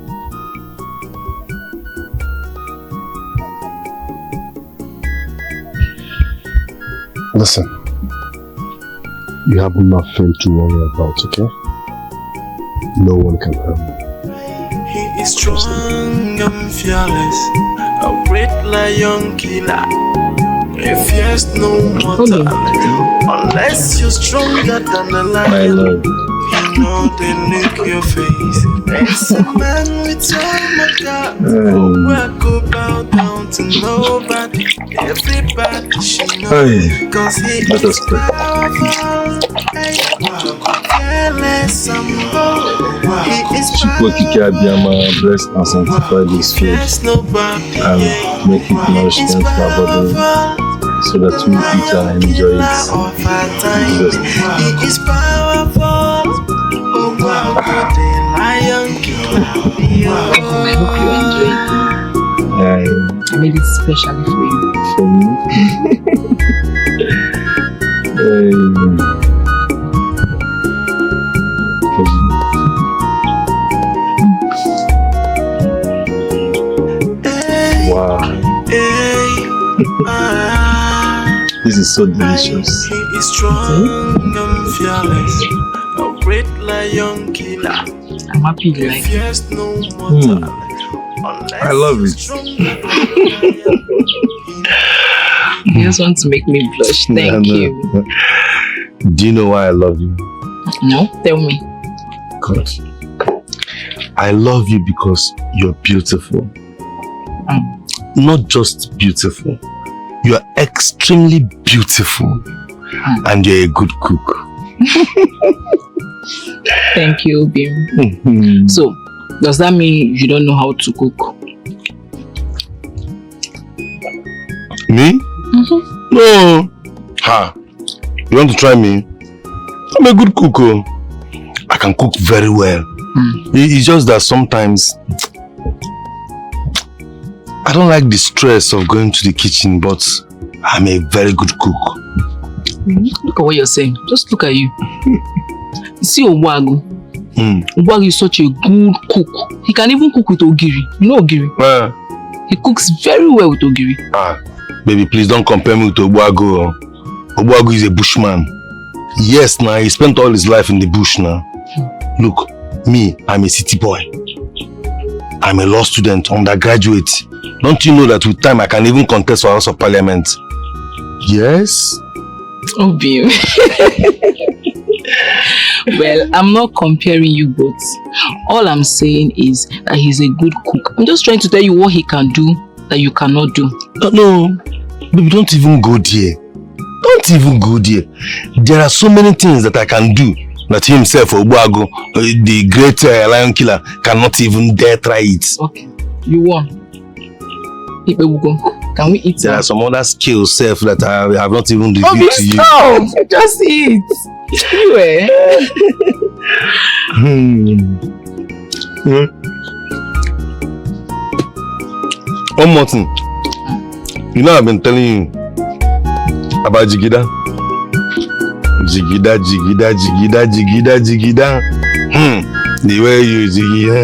Listen, you have nothing to worry about, okay? No one can harm you. He is strong and fearless, a great lion killer. Me fears no mortal, unless you're stronger than the lion. My love. You know they look your face. There's a man with so much God. Who I go bow down to nobody. Everybody should know. Cause he is powerful. Careless somehow. He is powerful. Bless and sanctify this food and make it nourishment for our body so that we eat and enjoy it. He is powerful. Oh wow, the lion king. I hope you enjoy it. I made it specially for you. For me? Wow. This is so delicious. He is strong and fearless. A great lion killer. I'm happy you like it. No mortal, I love it. You just want to make me blush. Thank you. Do you know why I love you? No, tell me. God. I love you because you're beautiful. Not just beautiful. You are extremely beautiful. And you're a good cook. Thank you, Bim. So, does that mean you don't know how to cook? Me? No. Ha. You want to try me? I'm a good cook. I can cook very well. It's just that sometimes I don't like the stress of going to the kitchen, but I'm a very good cook. Look at what you're saying. Just look at you. You see Obuagu? Obuagu is such a good cook. He can even cook with ogiri. You know ogiri? He cooks very well with ogiri. Baby, please don't compare me with Obuagu. Obuagu is a bushman. Yes, now he spent all his life in the bush now. Look, me, I'm a city boy. I'm a law student, undergraduate. Don't you know that with time I can even contest for House of Parliament? Yes. Oh, Bim. Well, I'm not comparing you both. All I'm saying is that he's a good cook. I'm just trying to tell you what he can do that you cannot do. No, baby, don't even go there. Don't even go there. There are so many things that I can do that he himself, Obuagu, the great lion killer, cannot even dare try it. Okay, you won. Can we eat? There are some other skills, self, that I have not even revealed to you. Stop! Just eat. Anyway. One more thing. You know I've been telling you about Jigida. Jigida. The way you Jigida.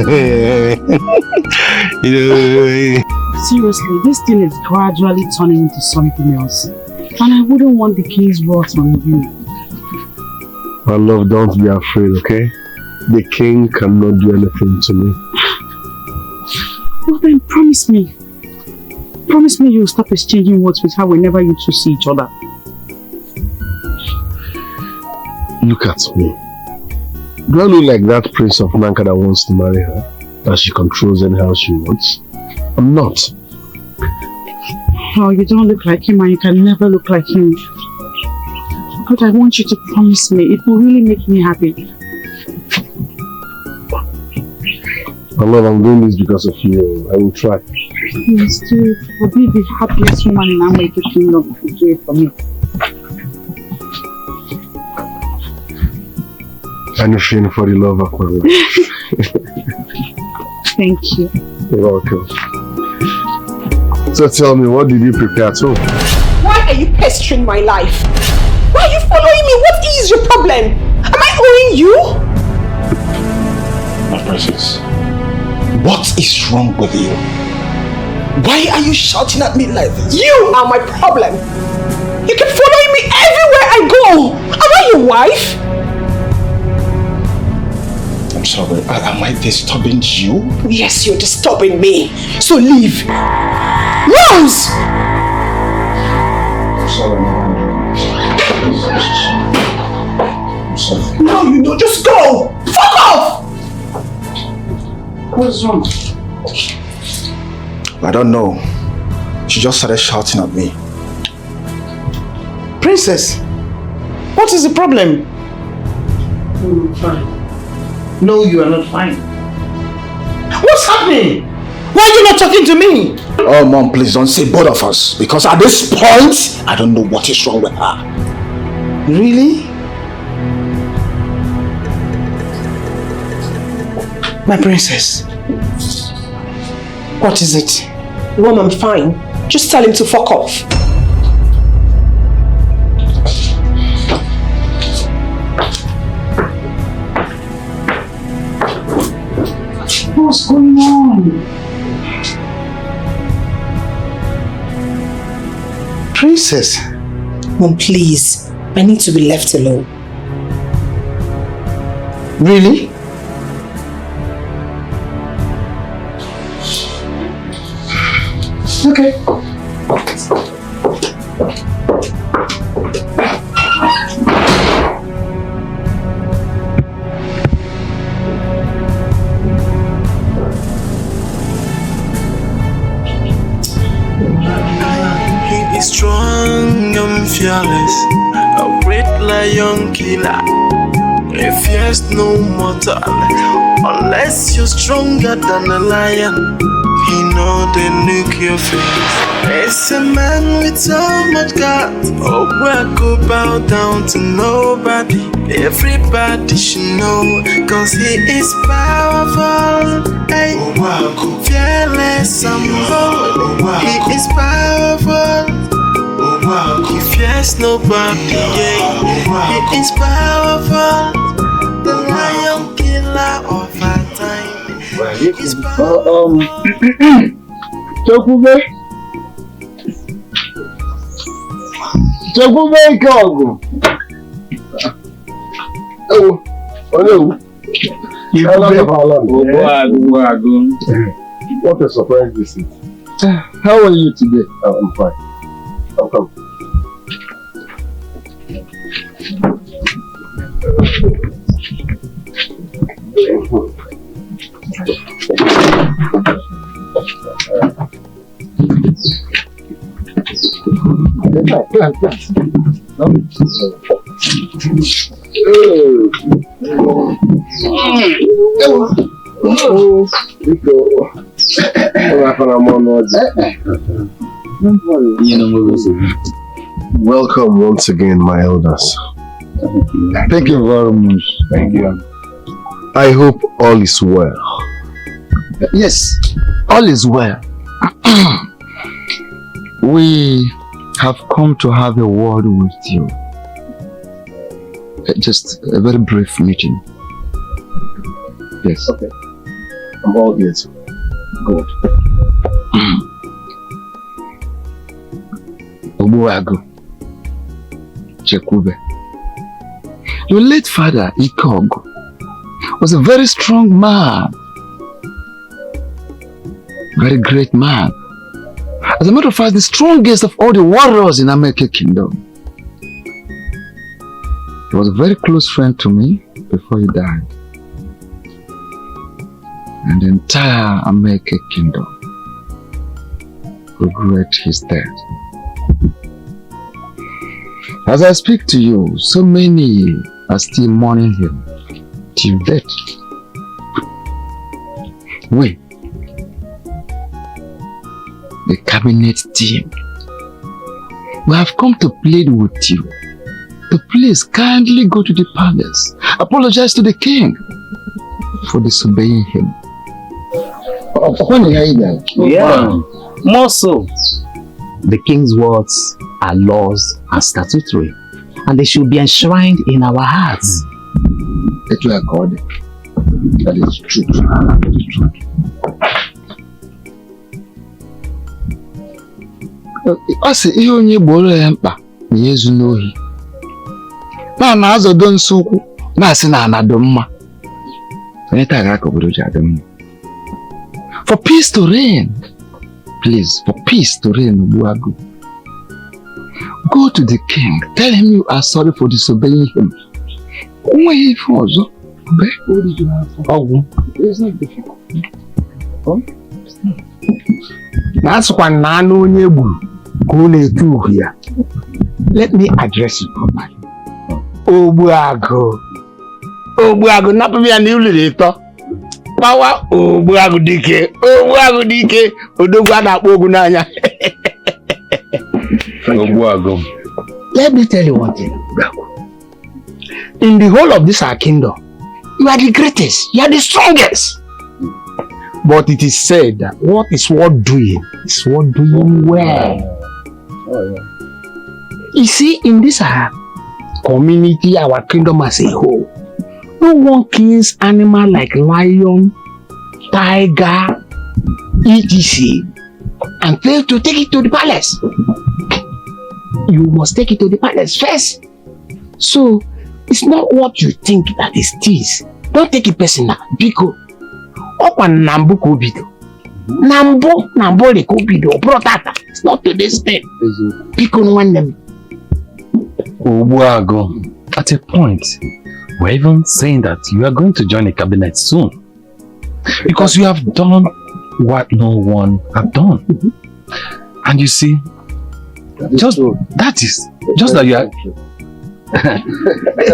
Seriously, this thing is gradually turning into something else. And I wouldn't want the king's wrath on you. My love, don't be afraid, okay? The king cannot do anything to me. Well then, promise me. Promise me you'll stop exchanging words with her whenever you two see each other. Look at me. Do I look like that prince of Nanka that wants to marry her? That she controls anyhow she wants? I'm not. Oh, you don't look like him and you can never look like him. But I want you to promise me. It will really make me happy. My love, I'm doing this because of you. I will try. Yes, do it. I'll be the happiest woman in America Kingdom if you do it for me. Anything for the love of my life. Thank you. You're welcome. So tell me, what did you prepare at home? Why are you pestering my life? Why are you following me? What is your problem? Am I owing you? My princess, what is wrong with you? Why are you shouting at me like this? You are my problem. You keep following me everywhere I go. Am I your wife? I'm sorry, am I disturbing you? Yes, you're disturbing me. So leave. Rose! sorry. I'm sorry. No, you don't. Just go. Fuck off. What's wrong? I don't know. She just started shouting at me. Princess, what is the problem? I'm fine. No, you are not fine. What's happening? Why are you not talking to me? Oh, Mom, please don't say both of us. Because at this point, I don't know what is wrong with her. Really? My princess. What is it? Mom, I'm fine. Just tell him to fuck off. What's going on? Princess. Mom, please. I need to be left alone. Really? Okay. He is strong and fearless, a great lion killer. He fears no mortal, unless you're stronger than a lion. He know they look your face. It's a man with so much guts. Oh, I go bow down to nobody. Everybody should know, cause he is powerful. Hey, fearless and bold. He is powerful. He fears nobody. Yeah. He is powerful. The lion killer of our time. Chekube Ikogu. Oh, no. What a surprise visit. How are you today? Oh, I'm fine. I'm coming. Welcome once again, my elders. Thank you very much. Thank you. I hope all is well. Yes, all is well. We have come to have a word with you. Just a very brief meeting. Yes. Okay. I'm all ears. Good. Obuagu, Chekube. Your late father, Ikogu, was a very strong man. Very great man. As a matter of fact, the strongest of all the warriors in Ameke Kingdom. He was a very close friend to me before he died. And the entire Ameke Kingdom regret his death. As I speak to you, so many are still mourning him till death. We, the cabinet team, we have come to plead with you to please kindly go to the palace, apologize to the king for disobeying him. Yeah, more so. The king's words are laws and statutory, and they should be enshrined in our hearts. That you are God. That is true. I say, you only borrow empa, yezu nohi. Na azodo nsuku, na asi na anadoma. For peace to reign, please, for peace to reign, Obuagu, Go to the king. Tell him you are sorry for disobeying him. Wait for us. What did you have for? It's not difficult. That's one nano nebu. Go to here. Let me address you properly. Obuago. Obuago, not to be a new later. Power, Obuago dike. Obuago dike. Odogwana Ogunanya. Obuago. Let me tell you one thing, Obuago. In the whole of this our kingdom, you are the greatest. You are the strongest. But it is said that what is worth doing is worth doing well. Oh, yeah. You see, in this community, our kingdom as a whole, no one kills animal like lion, tiger, etc. and fail to take it to the palace. You must take it to the palace first. So, it's not what you think that it is. Don't take it personal. Because Open Nambu Kobido. Nambo le Kobido. Protata. It's not to this thing. Because no one them. Obuago, at a point, we're even saying that you are going to join a cabinet soon. Because you have done what no one have done. And you see, just that you are.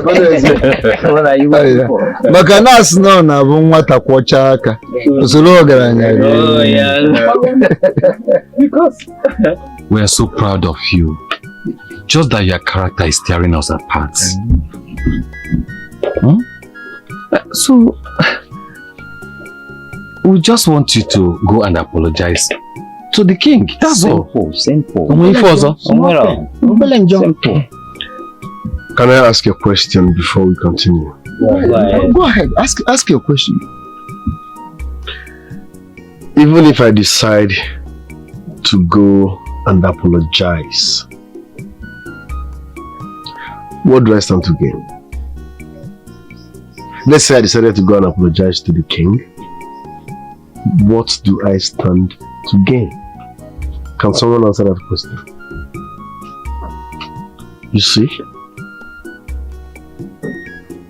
What are you waiting for? Makanas no na bunwata kwa Chacha. Oh yeah. Because we are so proud of you. Just that your character is tearing us apart. So we just want you to go and apologize to the king. That's all. Simple. Can I ask a question before we continue? Go ahead. Ask your question. Even if I decide to go and apologize, what do I stand to gain? Let's say I decided to go and apologize to the king. What do I stand to gain? Can someone answer that question? You see?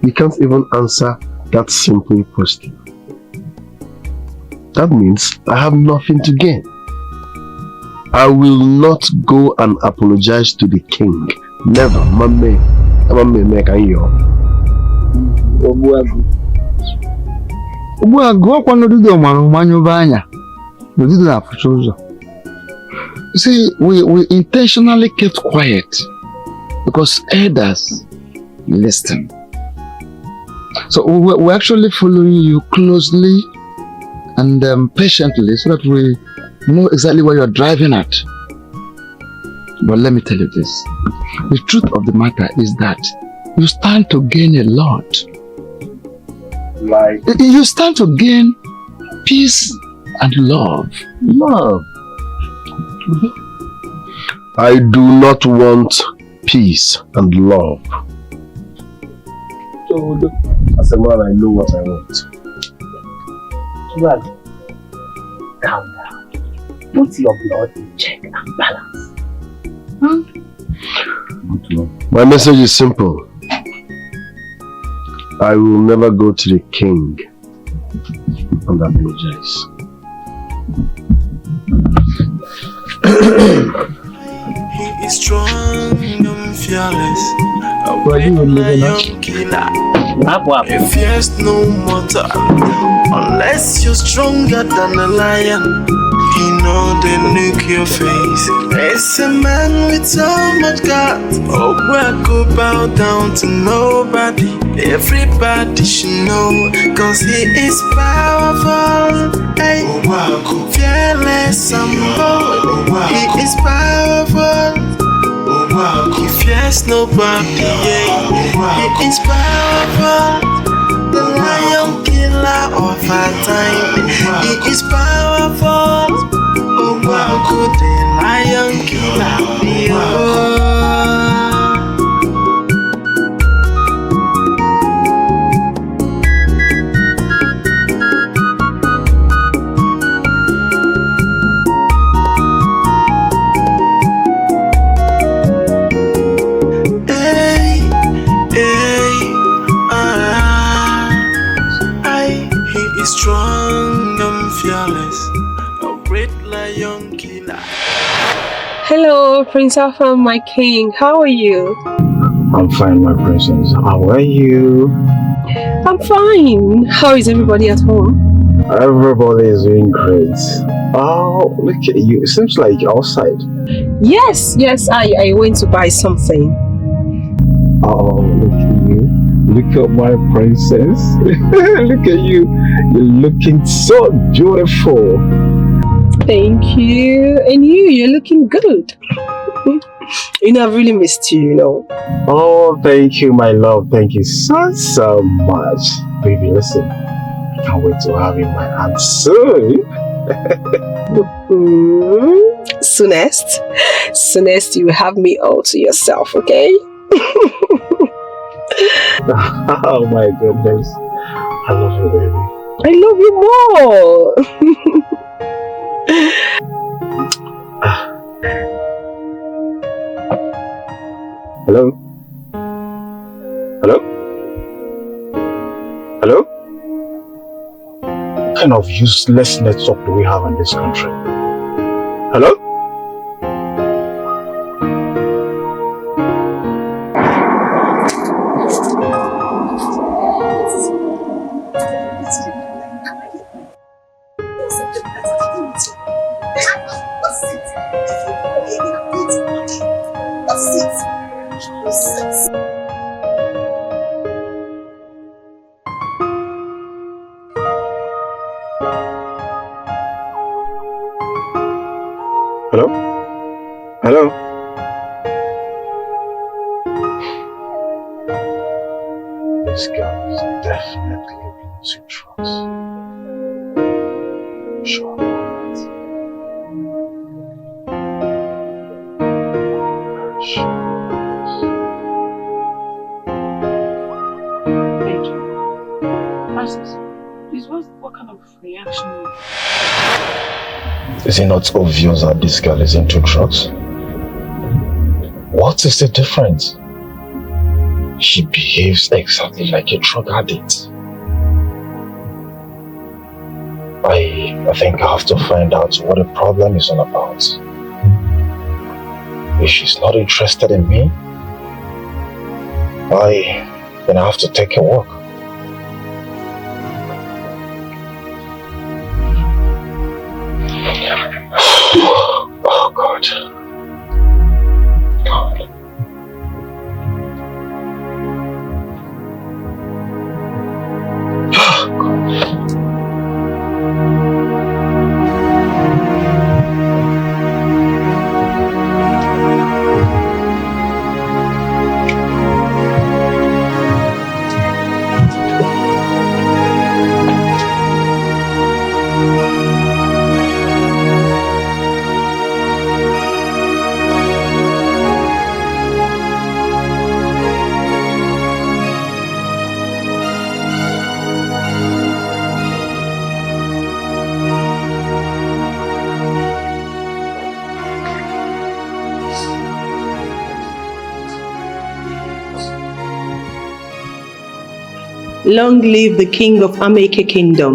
You can't even answer that simple question. That means I have nothing to gain. I will not go and apologize to the king. Never. Mame can you? See, we intentionally kept quiet because elders listen. So we're actually following you closely and patiently so that we know exactly what you're driving at. But let me tell you this. The truth of the matter is that you stand to gain a lot. Like? You stand to gain peace and love. Love. I do not want peace and love. As a man, I know what I want. Well, calm down. Put your blood in check and balance. My message is simple. I will never go to the king and apologize. He is strong and fearless. A lion killer. He fears no mortal unless you're stronger than a lion. He know they look your face. It's a man with so much guts. Oh, I go bow down to nobody. Everybody should know, cause he is powerful. Hey, fearless and bold. He is powerful. He fears nobody. He is powerful. The lion killer of our time. He is powerful. Oh, wow, could the lion killer be? lion killer. Hello, Prince Afam, my king. How are you? I'm fine, my princess. How are you? I'm fine. How is everybody at home? Everybody is doing great. Oh, look at you. It seems like you're outside. Yes, I went to buy something. Oh, look at you. Look at my princess. Look at you. You're looking so beautiful. Thank you. And you're looking good. I've really missed you, Oh, thank you, my love. Thank you so much. Baby, listen. I can't wait to have you in my hands soon. Soonest you have me all to yourself, okay? Oh my goodness. I love you, baby. I love you more. Hello? Hello? Hello? What kind of useless network do we have in this country? Hello? Hello? Hello? This girl is definitely looking to trust. Sure about that. Very sure. Please, what kind of reaction? Is it not obvious that this girl is into drugs? What is the difference? She behaves exactly like a drug addict. I think I have to find out what the problem is all about. If she's not interested in me, then I have to take a walk. Oh God. God. Long live the king of Ameke Kingdom.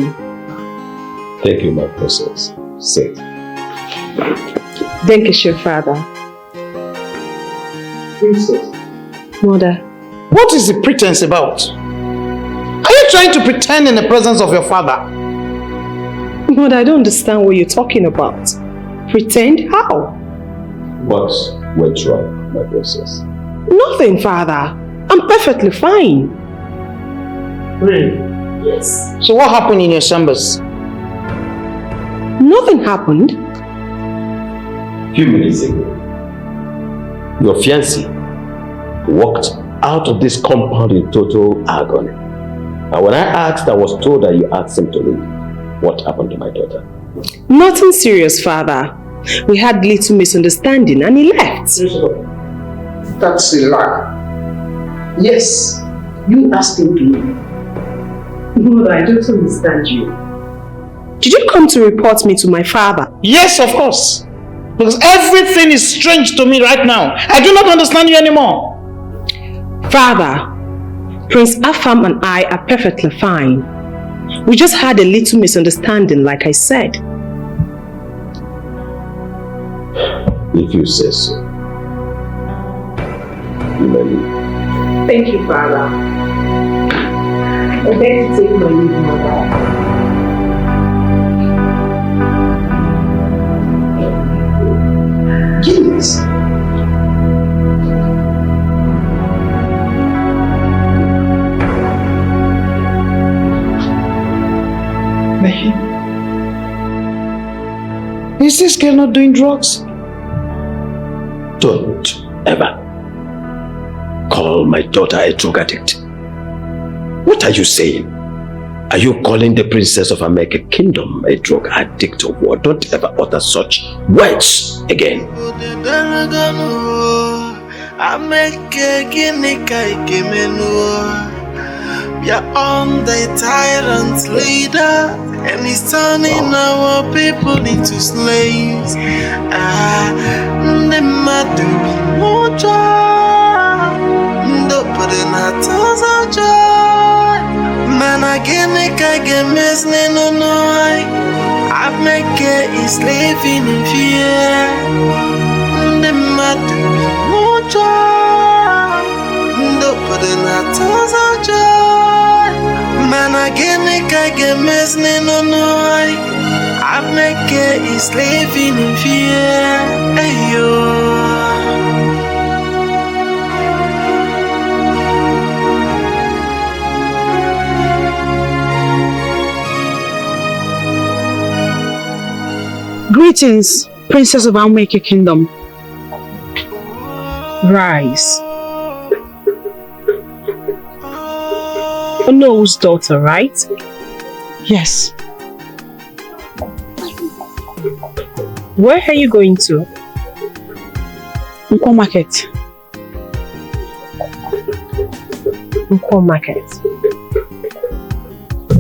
Thank you, my princess. Sit. Thank you, father. Princess. Mother. What is the pretense about? Are you trying to pretend in the presence of your father? Mother, I don't understand what you're talking about. Pretend? How? What went wrong, my princess? Nothing, father. I'm perfectly fine. Really? Yes. So what happened in your chambers? Nothing happened. Few minutes ago, your fiancé walked out of this compound in total agony. And when I asked, I was told that you asked him to leave. What happened to my daughter? Nothing serious, father. We had little misunderstanding and he left. That's a lie. Yes, you asked him to leave. Mother, I don't understand you. Did you come to report me to my father? Yes, of course. Because everything is strange to me right now. I do not understand you anymore. Father, Prince Afam and I are perfectly fine. We just had a little misunderstanding, like I said. If you say so. You may leave. Thank you, Father. I beg to take my leave, Mother. Yes. Is this girl not doing drugs? Don't ever call my daughter a drug addict. What are you saying? Are you calling the princess of America Kingdom a drug addict or what? Don't ever utter such words again. We are on the tyrant leader, and he's turning our people into slaves. The madu moja, nobody not tells our joy. Man, again, I get messing no noy. I make it living in fear. The madu moja, nobody not tells our joy. Man, again, I get messing no noy. I make it living in fear. Ayo. Greetings, Princess of Almaker Kingdom. Rise. Ono's daughter, right? Yes. Where are you going to? Ekwu Market. Ekwu Market.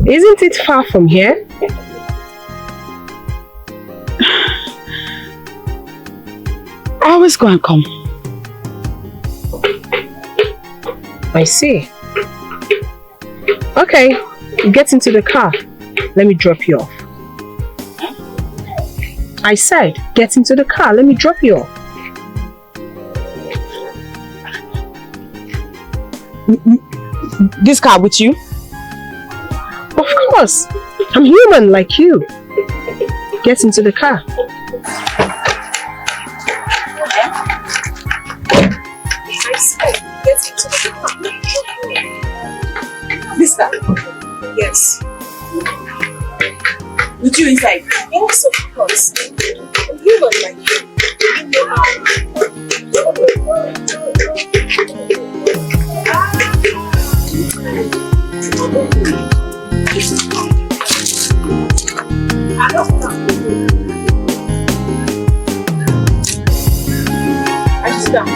Isn't it far from here? I always go and come. I see. Okay, get into the car. Let me drop you off. I said, get into the car. Let me drop you off. This car with you? Of course. I'm human like you. Get into the car. This car? Yes. With you inside? Yes, of course. I'm human like you. I just got.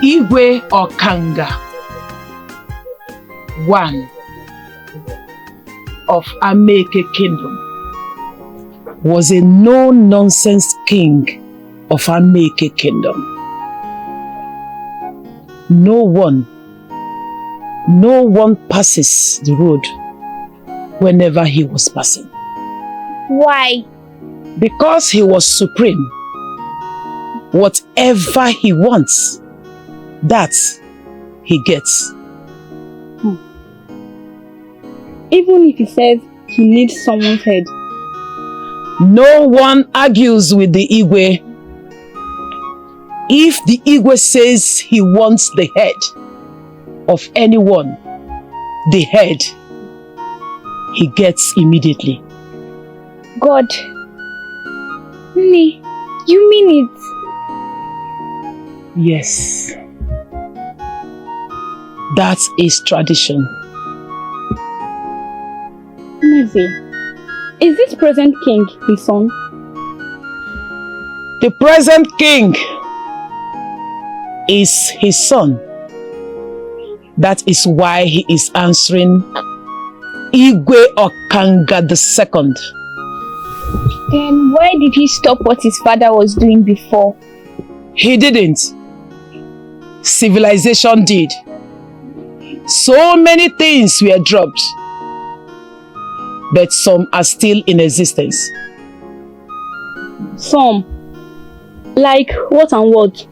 Igwe Okanga, one of Ameke Kingdom, was a no-nonsense king of Ameke Kingdom. No one passes the road whenever he was passing. Why? Because he was supreme. Whatever he wants, that he gets. Even if he says he needs someone's head. No one argues with the Igwe. If the Igwe says he wants the head of anyone, the head he gets immediately. God. Nne, you mean it? Yes. That is tradition. Eze, is this present king his son? The present king is his son. That is why he is answering Igwe Okanga II. Then why did he stop what his father was doing before? He didn't. Civilization did. So many things were dropped, but some are still in existence. Some? Like what and what?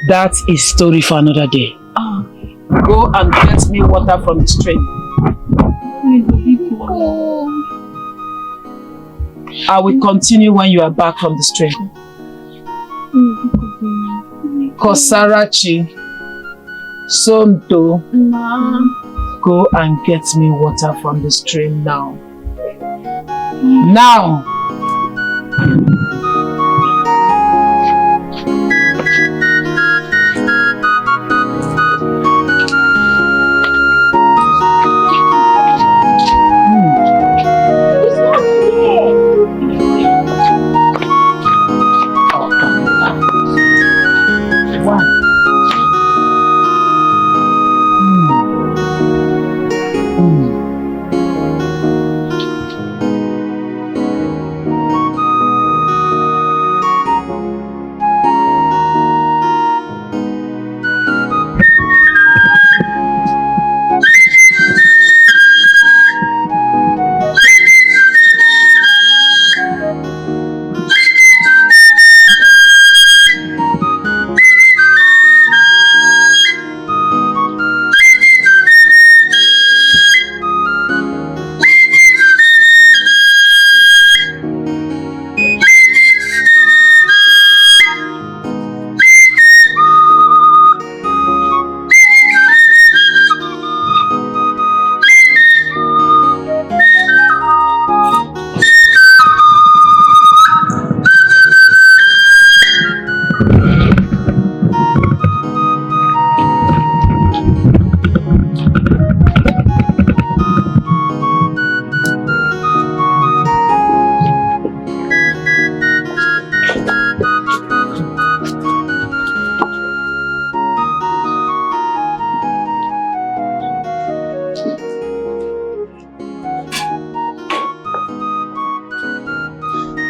That is story for another day. Go and get me water from the stream. I will continue when you are back from the stream. Kosarachi, SOMTO, go and get me water from the stream now. Now!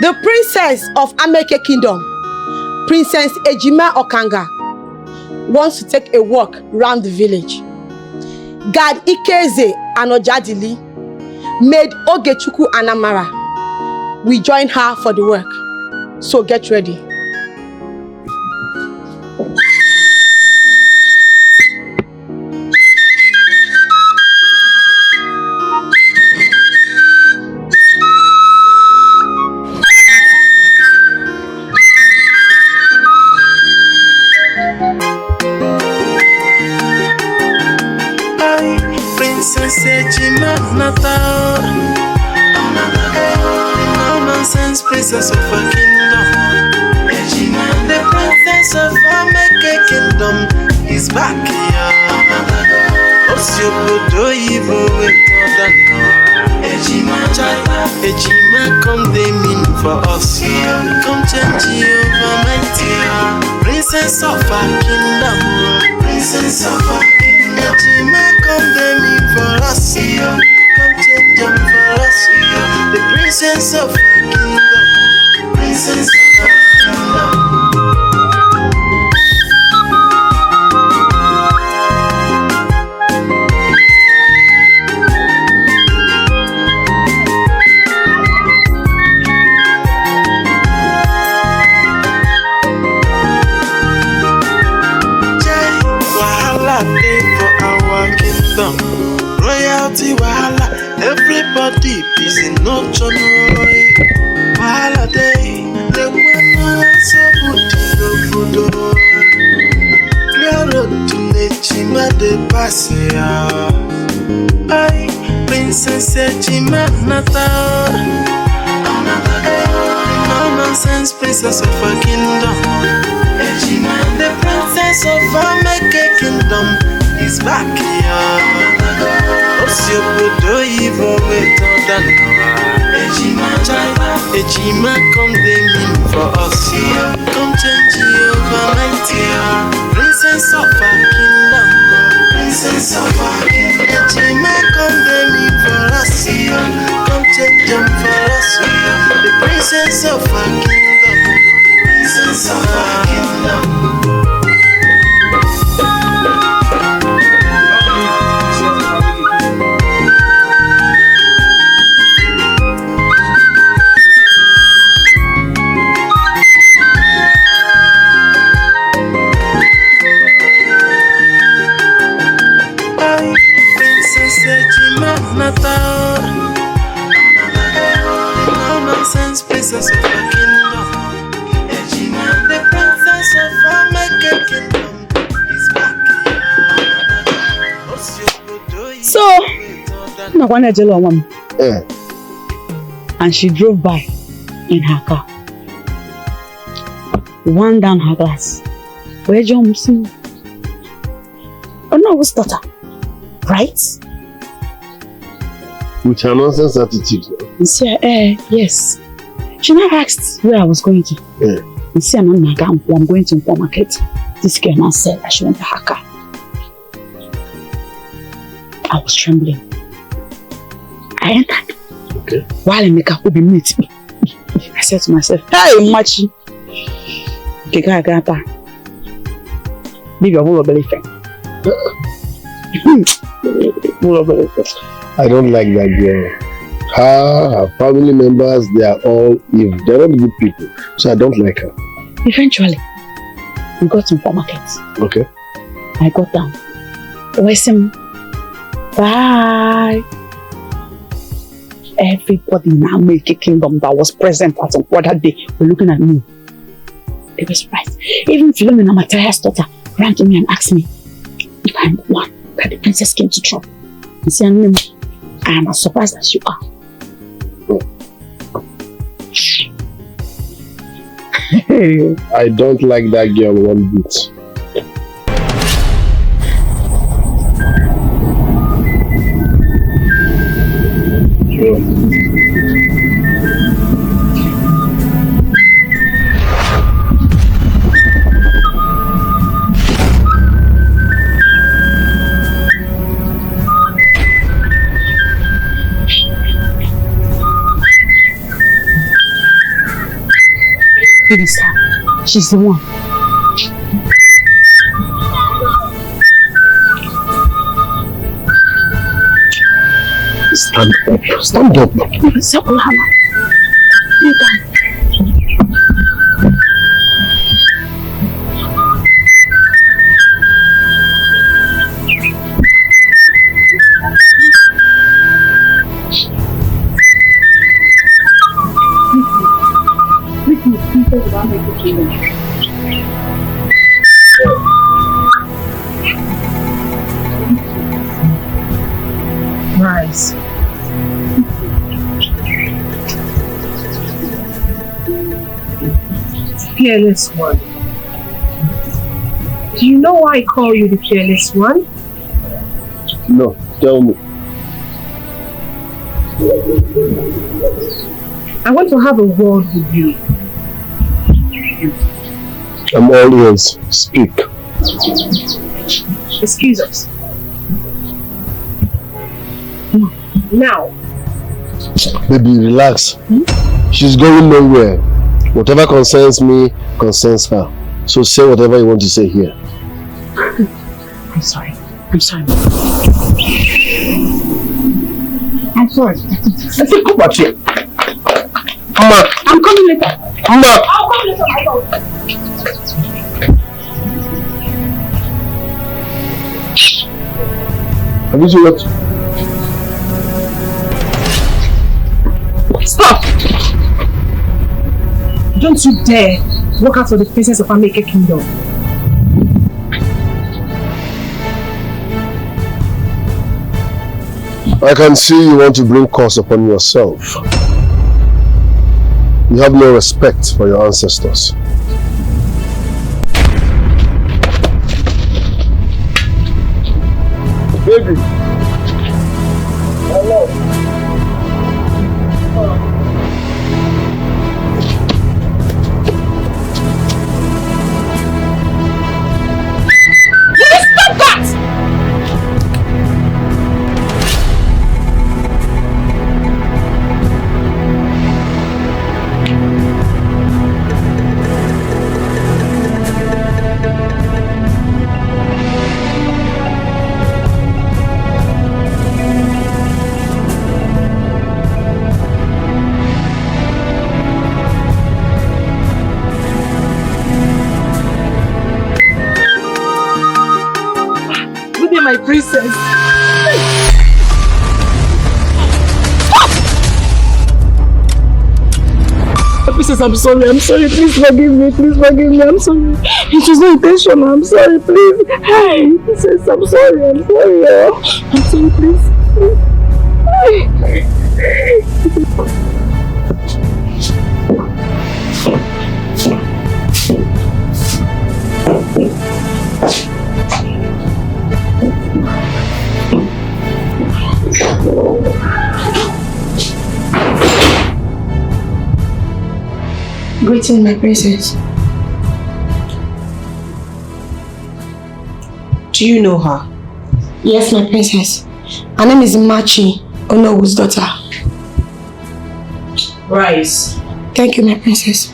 The princess of Ameke Kingdom, Princess Ejima Okanga, wants to take a walk round the village. Guard Ikeze and Ojadili made Ogechuku and Amara. We join her for the work. So get ready. Princess Ejima Nata, no nonsense princess of a kingdom. Ejima, the princess of Ameke Kingdom, is back here. Osyobodo Ibo Etodan. Ejima, Ejima, come they mean for us. Come change you over my tear. Princess of a kingdom, princess of a kingdom. Ejima, come they mean for us. Come change them for us. The princess of a kingdom, princess of a kingdom. Royalty wahala, everybody busy no chonoy. Wahala day, the women so good to go. Clear to Ejima de Pasea. Ay, Princess Ejima Nata. No nonsense princess of a kingdom. Ejima, the princess of Ameke Kingdom, is back here. Ejima, come they mean for us. Come change over my dear. Princess of our kingdom. Princess of our kingdom. Ejima, come they mean for us. Come change them for us. The princess of our kingdom. Princess of our kingdom. No nonsense, princess of a kingdom. Ejima, the princess of a kingdom is back. So, and she drove by in her car. Wound down her glass. Where John see? Oh no, what's daughter? Right? With her nonsense attitude. Yes. She now asked where I was going to. And see, I'm going to Nkwo market. This girl now said that she went to her car. I was trembling. I entered. Okay. While Emeka could be meet me, I said to myself, "Hey, Machi, leave your whole belly friend." I don't like that girl. Her family members, they are all evil. They're not good people. So I don't like her. Eventually, we got to Nkwo market. Okay. I got down. Listen, bye. Everybody in Ameke Kingdom that was present at Nkwo that day were looking at me. They were surprised. Even Philomena, Matthias' daughter, ran to me and asked me if I'm the one that the princess came to trouble. You see, I am as surprised as you are. I don't like that girl one bit. It is her. She's the one. Stand up. Stand up. Rise. Fearless one. Do you know why I call you the fearless one? No, tell me. I want to have a word with you. I'm all ears. Speak. Excuse us. Now. Baby, relax. She's going nowhere. Whatever concerns me, concerns her. So say whatever you want to say here. I'm sorry. I'm sorry. I'm sorry. Come back here. Mama. I'm coming later. Mama. I'll come later. I go. Have you seen what? Stop! Don't you dare walk out of the princess of Ameke Kingdom. I can see you want to bring curse upon yourself. You have no respect for your ancestors. Baby, Stop that! My princess. Princess, I'm sorry, please forgive me, I'm sorry. It was not intentional, I'm sorry, please. Hey, princess, I'm sorry, I'm sorry, please. Greeting, my princess. Do you know her? Yes, my princess. Her name is Machi, Onogu's daughter. Rise. Thank you, my princess.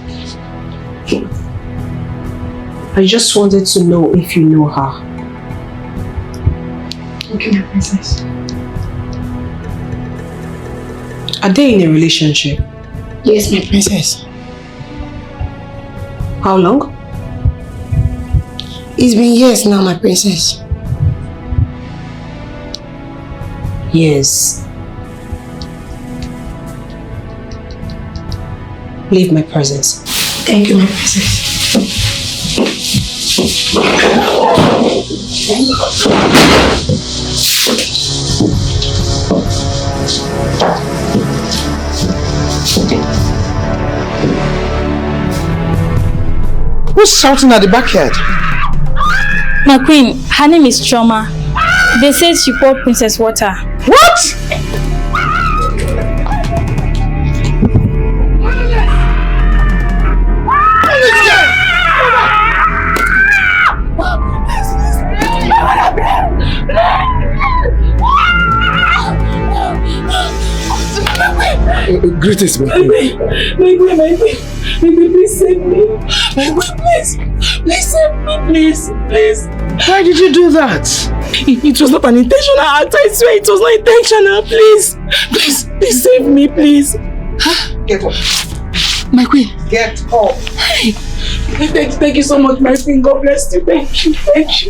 I just wanted to know if you know her. Thank you, my princess. Are they in a relationship? Yes, my princess. How long? It's been years now, my princess. Years. Leave my presence. Thank you, my princess. Who's shouting at the backyard? My queen, her name is Choma. They said she poured princess water. What? Greetings, my queen. My queen, please save me. My queen, please save me, please. Why did you do that? It was not an intentional act. I swear it was not intentional. Please save me, please. Get up. My queen. Get up. Hey. Thank you so much, my queen. God bless you. Thank you.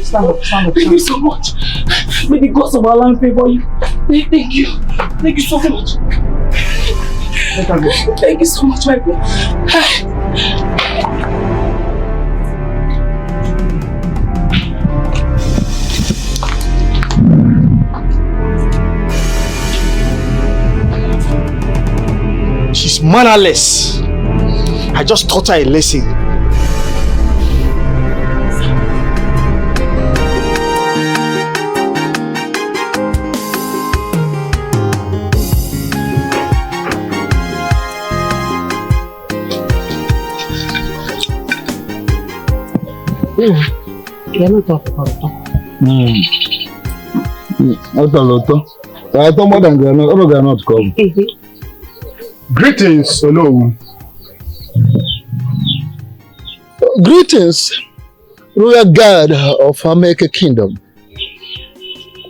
Stand up. Thank you so much. May the gods of our land favor you. Thank you. Thank you so much. Thank you so much, my queen. She's mannerless. I just taught her a lesson. Cannot talk about it. Not a lot. I thought more than granite come. Greetings, hello. Greetings, royal guard of Hameke Kingdom.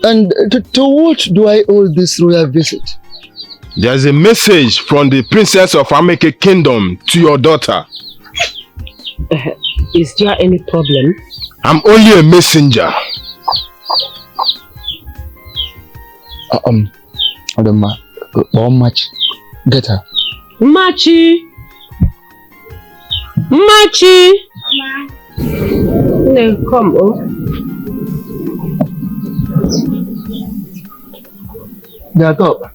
And to what do I owe this royal visit? There's a message from the princess of Hameke Kingdom to your daughter. Is there any problem? I'm only a messenger. How much? Get her. Machi! No, come, Get up.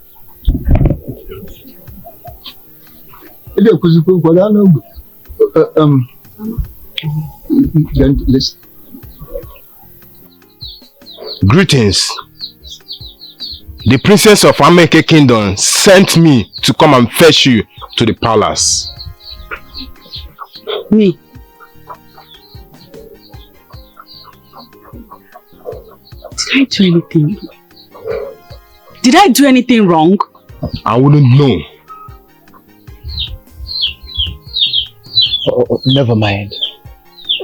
Greetings. The princess of Ameke Kingdom sent me to come and fetch you to the palace. Me? Did I do anything? Did I do anything wrong? I wouldn't know. Oh, never mind.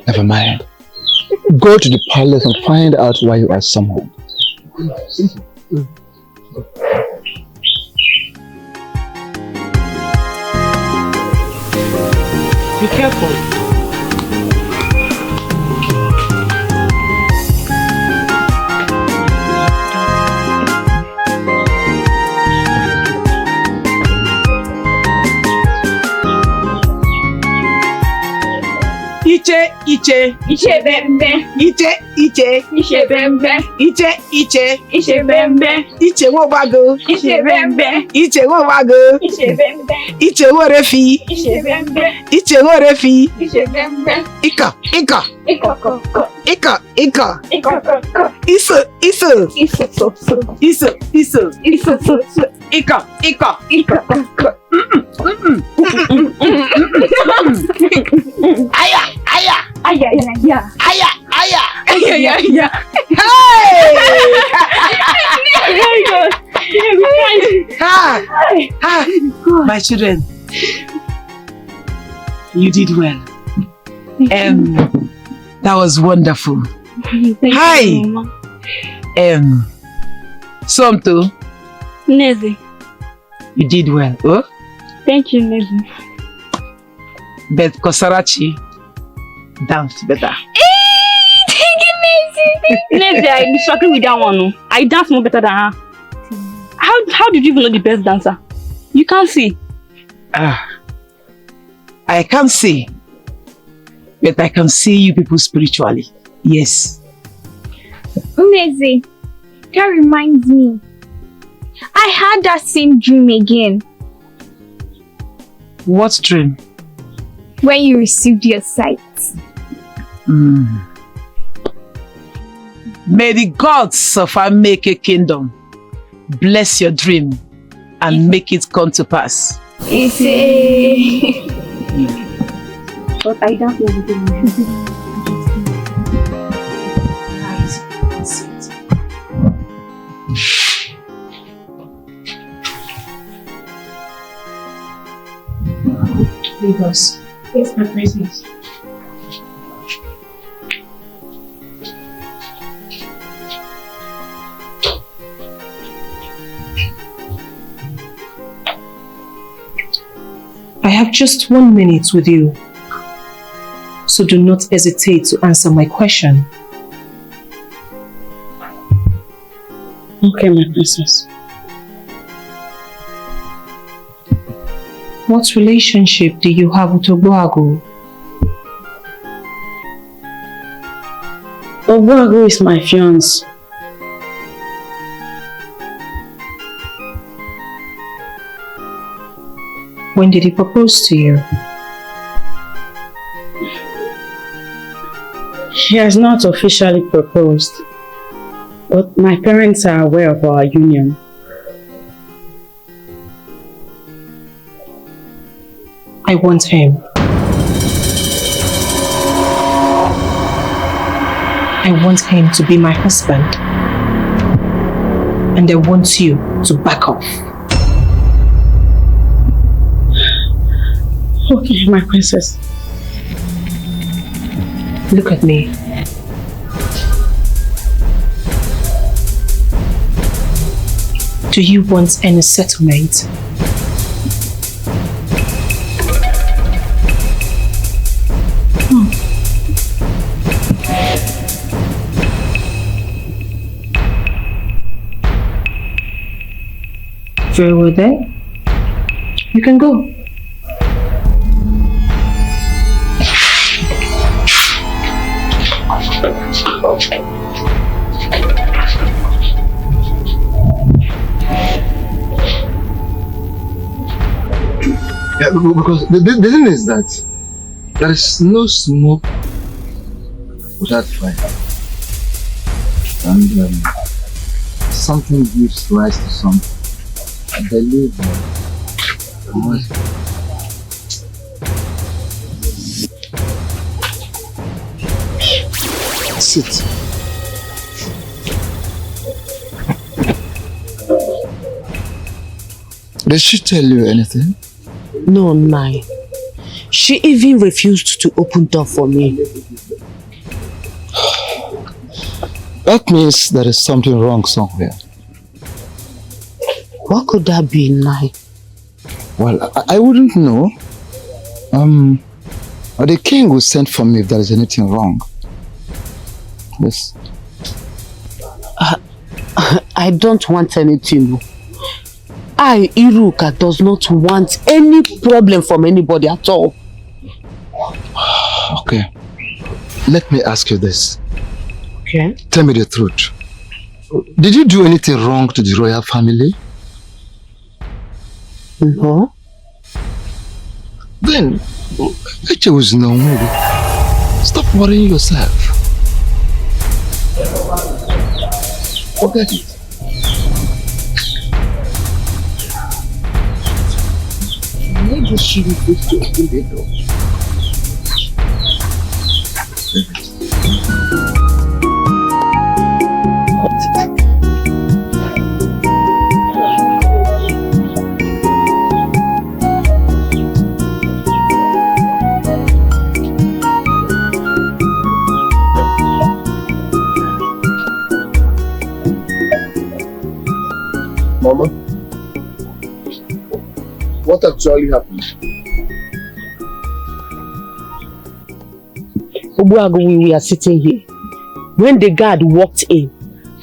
Never mind. Go to the palace and find out why you are summoned. Be careful. Iche bembe. Iche bembe. Iche bembe. Iche wobago. Iche bembe. Iche wobago. Iche bembe. Iche worefi. Iche bembe. Iche worefi. Iche bembe. Ika. Iko. Iso. Ika. Aya. Hey! My children, you did well. That was wonderful. Hi. SOMTO. Nezi. You did well. Oh? Thank you, Nezi. But Kosarachi danced better. Thank you, Nezi. Nezi, I disagree with that one. I dance more better than her. How did you even know the best dancer? You can't see. I can't see. But I can see you people spiritually. Yes. Nezi, that reminds me. I had that same dream again. What dream? When you received your sight. May the gods of Ameke Kingdom bless your dream and make it come to pass. Ise. But I don't know. Lagos. Yes, my princess. I have just 1 minute with you, so do not hesitate to answer my question. Okay, my princess. What relationship do you have with Ogbuagu? Ogbuagu is my fiancé. When did he propose to you? He has not officially proposed, but my parents are aware of our union. I want him. I want him to be my husband. And I want you to back off. Okay, my princess. Look at me. Do you want any settlement? Very well then. You can go. Yeah, because the thing is that there is no smoke without fire. And something gives rise to something, I believe me. Sit. Did she tell you anything? No, Nai. She even refused to open door for me. That means there is something wrong somewhere. What could that be, Nai? Well, I wouldn't know. The king will send for me if there is anything wrong. Yes. I don't want anything. Iruka, does not want any problem from anybody at all. Okay. Let me ask you this. Okay. Tell me the truth. Did you do anything wrong to the royal family? No. Then, it was no movie. Stop worrying yourself. Forget it. Maybe she refused to open the door. Mama, what actually happened? We were sitting here when the guard walked in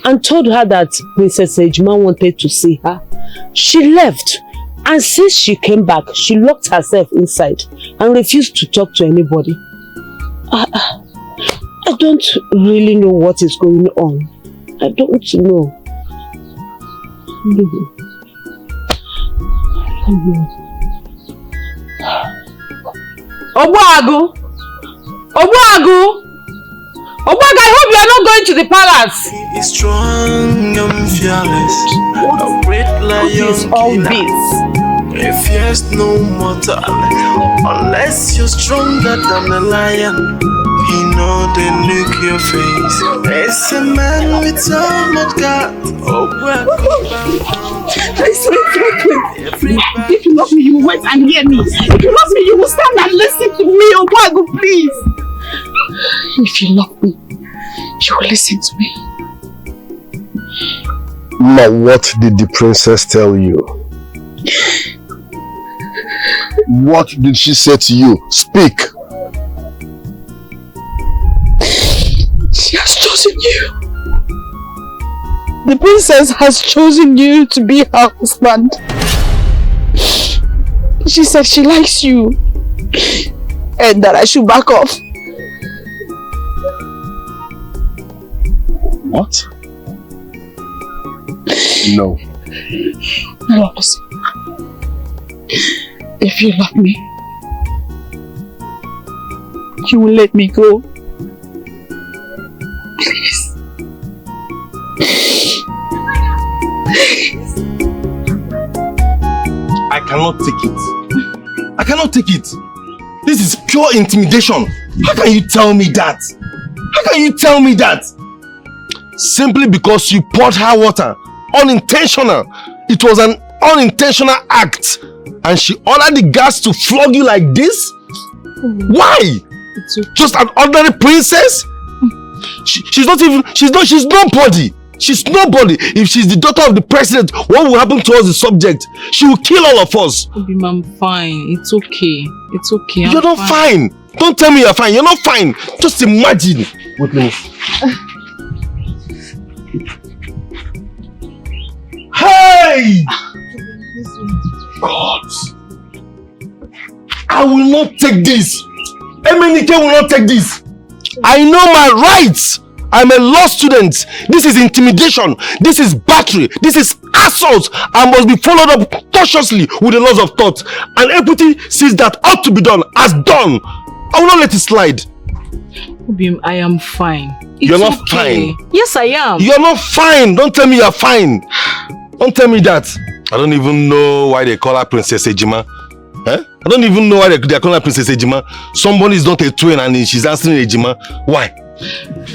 and told her that Princess Ejima wanted to see her. She left, and since she came back, she locked herself inside and refused to talk to anybody. I don't really know what is going on. I don't know. Obuagu! Obuagu! Obuagu, I hope you are not going to the palace. He is strong and fearless. A great lion all killer. He fears no mortal unless you're stronger than a lion. He know they look your face. It's a man with so much God. If you love me, you will wait and hear me. If you love me, you will stand and listen to me. Obuagu, please. If you love me, you will listen to me. Ma, what did the princess tell you? What did she say to you? Speak. She has chosen you. The princess has chosen you to be her husband. She said she likes you and that I should back off. What? No. No, listen. If you love me, you will let me go. Please. I cannot take it. I cannot take it. This is pure intimidation. How can you tell me that? How can you tell me that? Simply because you poured her water. Unintentional. It was an unintentional act. And she ordered the guards to flog you like this? Why? It's okay. Just an ordinary princess? She's nobody. She's nobody. If she's the daughter of the president, what will happen to us, the subject? She will kill all of us. Obi, I'm fine. It's okay. It's okay. You're not fine. Don't tell me you're fine. You're not fine. Just imagine. Wait, me. Hey! God. I will not take this. MNK will not take this. I know my rights. I'm a law student. This is intimidation. This is battery. This is assault. I must be followed up cautiously with the laws of thought. And equity sees that ought to be done as done. I will not let it slide. Obim, I am fine. You're not fine. Yes, I am. You're not fine. Don't tell me you're fine. Don't tell me that. I don't even know why they call her Princess Ejima. Eh? I don't even know why they call her Princess Ejima. Somebody is not a twin and she's answering Ejima. Why?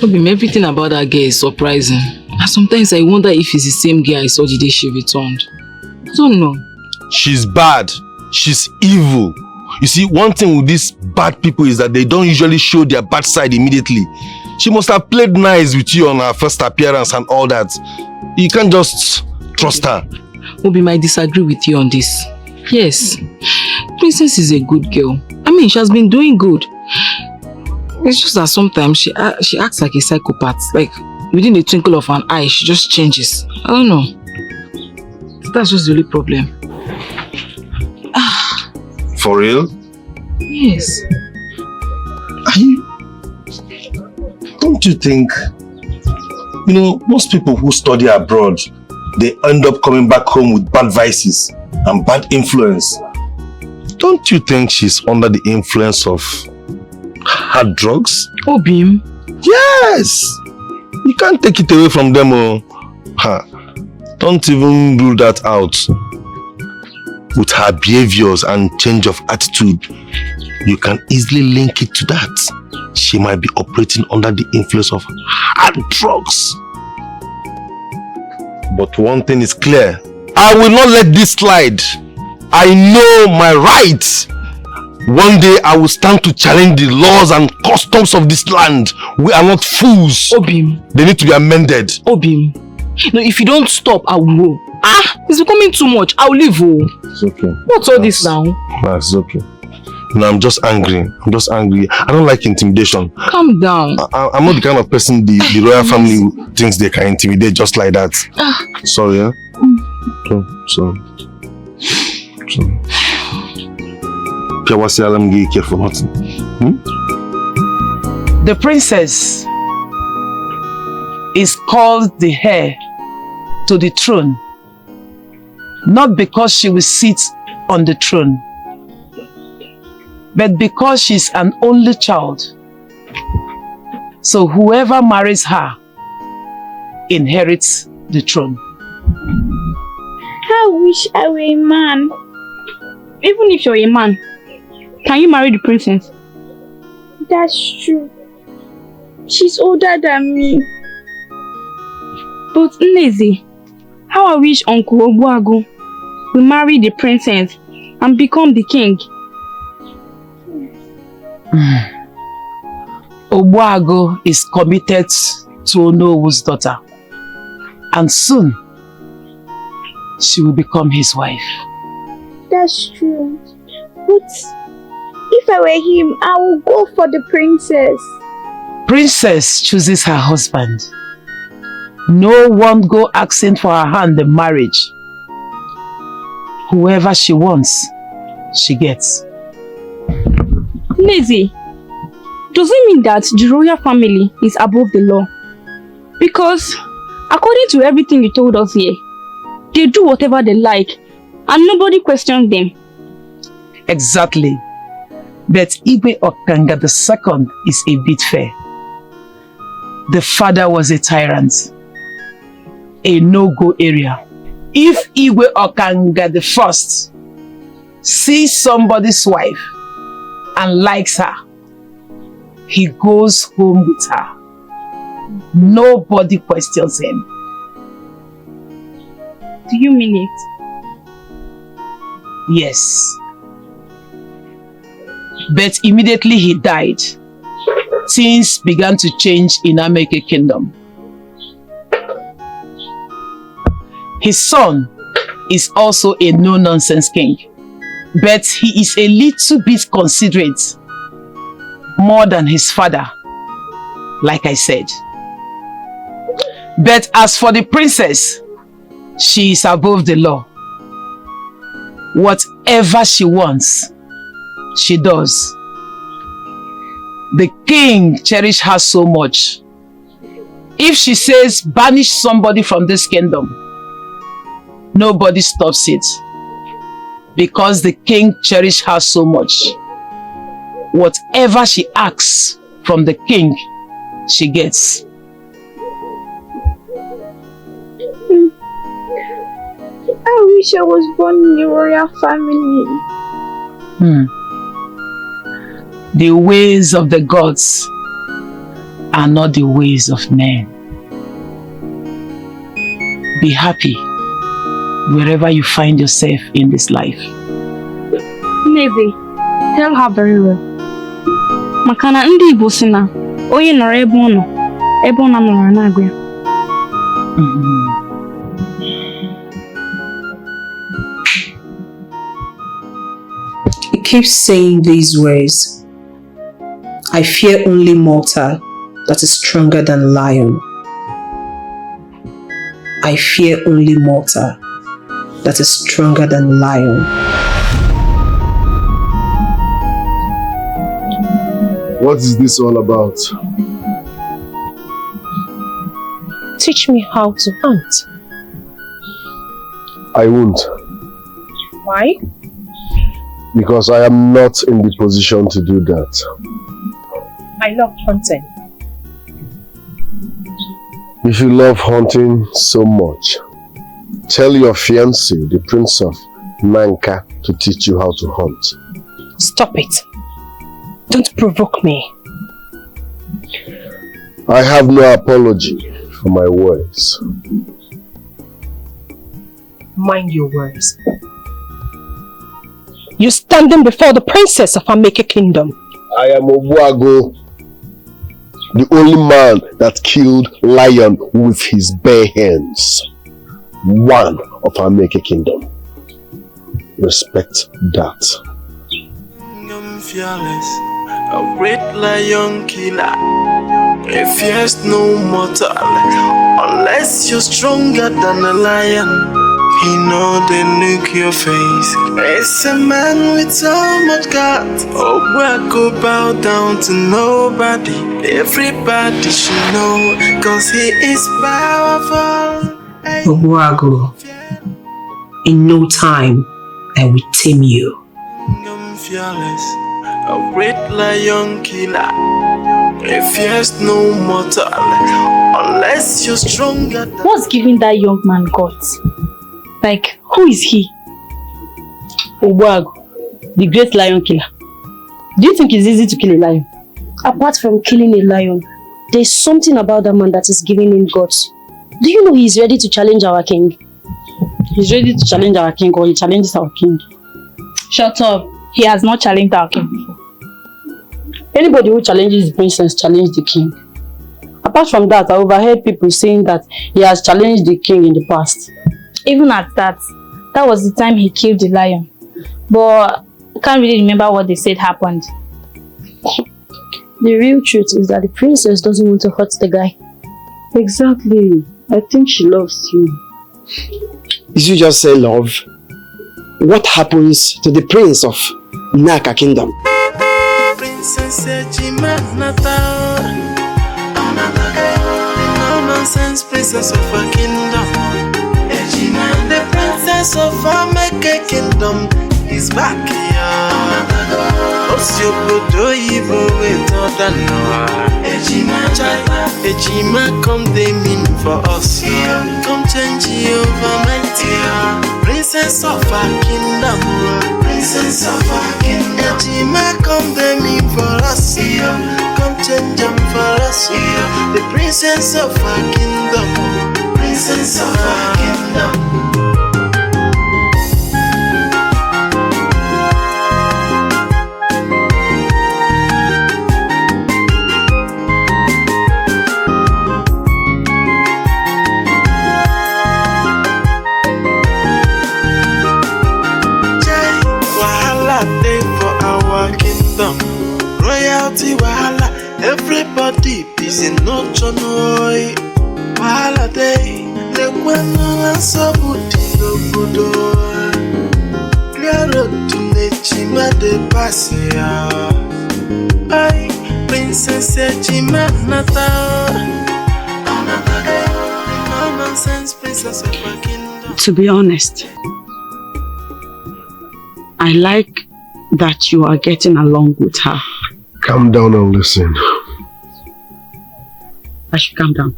Obim, everything about that girl is surprising. And sometimes I wonder if it's the same girl I saw the day she returned. I don't know. She's bad. She's evil. You see, one thing with these bad people is that they don't usually show their bad side immediately. She must have played nice with you on her first appearance and all that. You can't just trust her. Obim, I disagree with you on this. Yes, Princess is a good girl. I mean, she has been doing good. It's just that sometimes she acts like a psychopath. Like, within a twinkle of an eye, she just changes. I don't know. That's just the only problem. For real? Yes. Don't you think, you know, most people who study abroad, they end up coming back home with bad vices and bad influence. Don't you think she's under the influence of hard drugs? Obim? Yes! You can't take it away from them. Don't even rule that out. With her behaviors and change of attitude, you can easily link it to that. She might be operating under the influence of hard drugs. But one thing is clear. I will not let this slide. I know my rights. One day I will stand to challenge the laws and customs of this land. We are not fools. Obim. They need to be amended. Obim. No, if you don't stop, I will go. It's becoming too much. I'll leave. It's okay. What's all this now? It's okay. No, I'm just angry. I don't like intimidation. Calm down. I'm not the kind of person the royal family thinks they can intimidate just like that. Sorry, eh? Sorry. The princess is called the heir to the throne, not because she will sit on the throne, but because she's an only child. So whoever marries her inherits the throne. I wish I were a man. Even if you're a man, can you marry the princess? That's true. She's older than me. But Nnezi, how I wish Uncle Ogbuagu will marry the princess and become the king. Ogbuagu is committed to Onowu's daughter, and soon she will become his wife. That's true. But if I were him, I would go for the princess. Princess chooses her husband. No one go asking for her hand in marriage. Whoever she wants, she gets. Nnezi, does it mean that the royal family is above the law? Because according to everything you told us here, they do whatever they like and nobody questions them. Exactly. But Igwe Okanga II is a bit fair. The father was a tyrant, a no-go area. If Igwe Okanga I sees somebody's wife and likes her, he goes home with her. Nobody questions him. Do you mean it? Yes. But immediately he died, things began to change in Ameke Kingdom. His son is also a no-nonsense king, but he is a little bit considerate, more than his father, like I said. But as for the princess, she is above the law. Whatever she wants, she does. The king cherishes her so much. If she says banish somebody from this kingdom, nobody stops it. Because the king cherishes her so much. Whatever she asks from the king she gets. I wish I was born in the royal family. The ways of the gods are not the ways of men. Be happy wherever you find yourself in this life. Maybe, tell her very well. Makana ndi Igbo si na onye nọrọ ebe ọ nọ, ebe ọ nọrọ na-agụ ya. He keeps saying these words. I fear only mortal that is stronger than lion. I fear only mortal that is stronger than lion. What is this all about? Teach me how to hunt. I won't. Why? Because I am not in the position to do that. I love hunting. If you love hunting so much, tell your fiancé, the Prince of Nanka, to teach you how to hunt. Stop it. Don't provoke me. I have no apology for my words. Mind your words. You're standing before the princess of Ameke Kingdom. I am Obuago, the only man that killed lion with his bare hands. One of Ameke Kingdom. Respect that. I'm fearless, a great lion killer. He fears no mortal unless you're stronger than a lion. He know they look your face. It's a man with so much guts. Oh, I go bow down to nobody. Everybody should know, cause he is powerful. Obuago, in no time, I will tame you. I'm fearless, a great lion killer. He fears no mortal unless you're stronger than... What's giving that young man guts? Like, who is he? Obuago, the great lion killer. Do you think it's easy to kill a lion? Apart from killing a lion, there's something about that man that is giving him guts. Do you know he's ready to challenge our king? He's ready to challenge our king, or he challenges our king? Shut up. He has not challenged our king before. Anybody who challenges the princess challenges the king. Apart from that, I overheard people saying that he has challenged the king in the past. Even at that, that was the time he killed the lion. But I can't really remember what they said happened. The real truth is that the princess doesn't want to hurt the guy. Exactly. I think she loves you. Did you just say love? What happens to the prince of Naka Kingdom? Princess Ejima Nata, no nonsense princess of a kingdom. Ejima, the princess of Ameke Kingdom is back here. Osyobodo Ibo with other Noah. Ejima, come they mean for us here. Come change over my tear. Princess of our kingdom, princess of our kingdom. Ejima, come they mean for us here. Come change them for us here. The princess of our kingdom, princess of our kingdom. Royalty wahala, everybody busy not to know. Wahala day, the kwena sabuti no budo. Clear road to Ejima de Pasia. Ay, Princess Ejima Nata. No nonsense princess of a kingdom. To be honest, I like that you are getting along with her. Calm down and listen. I should calm down.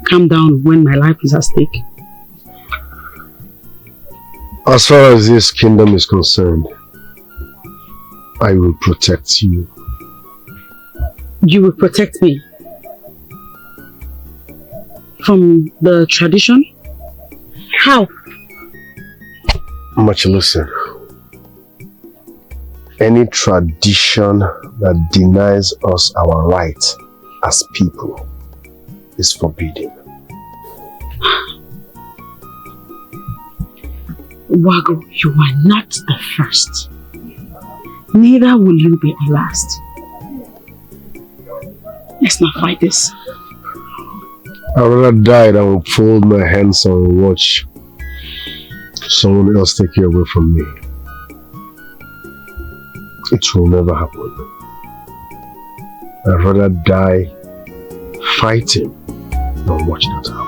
Calm down when my life is at stake. As far as this kingdom is concerned, I will protect you. You will protect me? From the tradition? How? Much listen. Any tradition that denies us our right as people is forbidden. Wago, you are not the first. Neither will you be the last. Let's not fight this. I'd rather die than fold my hands and watch someone else take you away from me. It will never happen. I'd rather die fighting than watch that happen.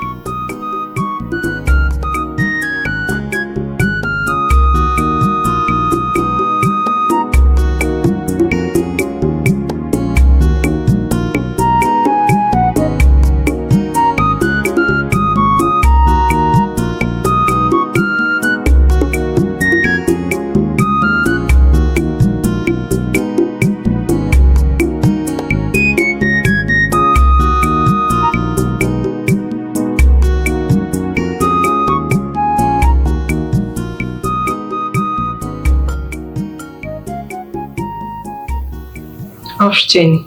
Jenny.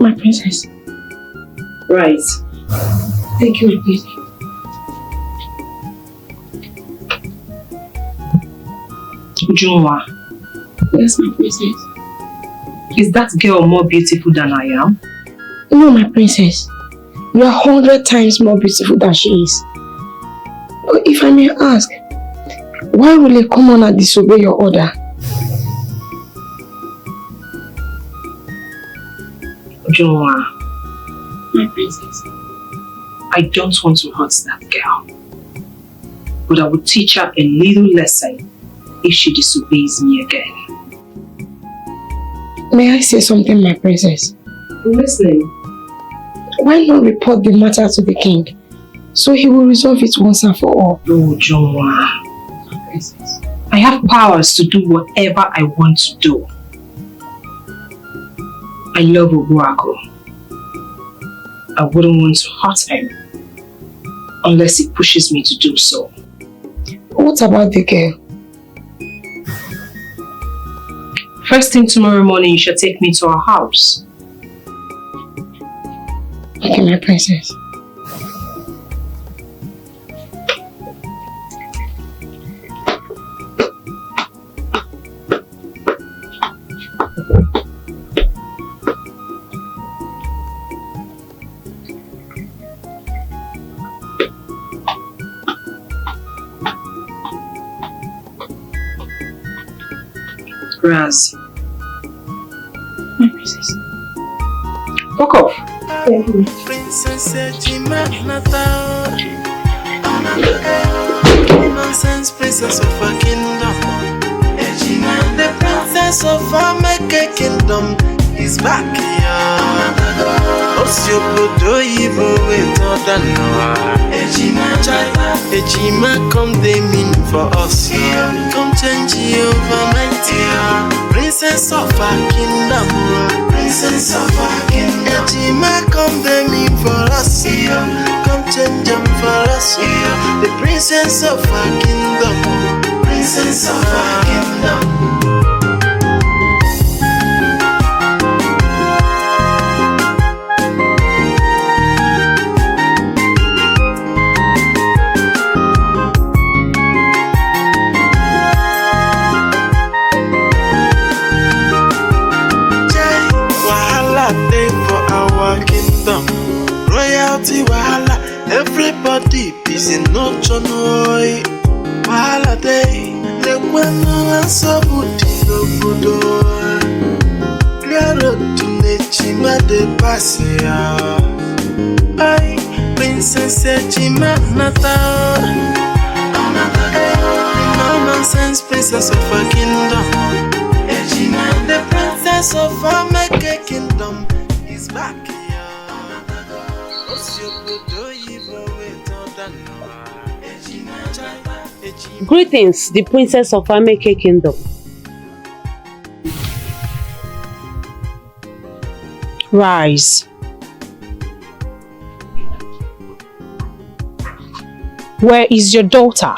My princess. Right. Thank you, my princess. Junwa. Yes, my princess. Is that girl more beautiful than I am? No, my princess. You are 100 times more beautiful than she is. But if I may ask, why will a commoner disobey your order? Junwa. My princess. I don't want to hurt that girl. But I will teach her a little lesson if she disobeys me again. May I say something, my princess? I'm listening. Why not report the matter to the king, so he will resolve it once and for all? Oh, Junwa. My princess. I have powers to do whatever I want to do. I love Obuako. I wouldn't want to hurt him unless he pushes me to do so. What about the girl? First thing tomorrow morning, you shall take me to our house. Okay, my princess. Raz. My princess. Fuck off. Princess Ejima Nata. Nonsense princess of a kingdom. Ejima, the princess of a kingdom, is back here. Osyobodo Ibo Etodanoa. Ejima, come they mean for us here. Come change over my tear. Princess of a kingdom. Princess of a kingdom. Ejima, come they mean for us here. Come change them for us here. The princess of a kingdom. Princess of a kingdom. Royalty wahala, everybody busy no chonoy. Wahala day, le kwano ansabu dino budo. Claro tu nechima de pasea. Ay, princess Ejima Nata. No nonsense princess of a kingdom. Ejima, the princess of a kingdom. is back. Greetings, the princess of Ameke Kingdom. Rise. Where is your daughter?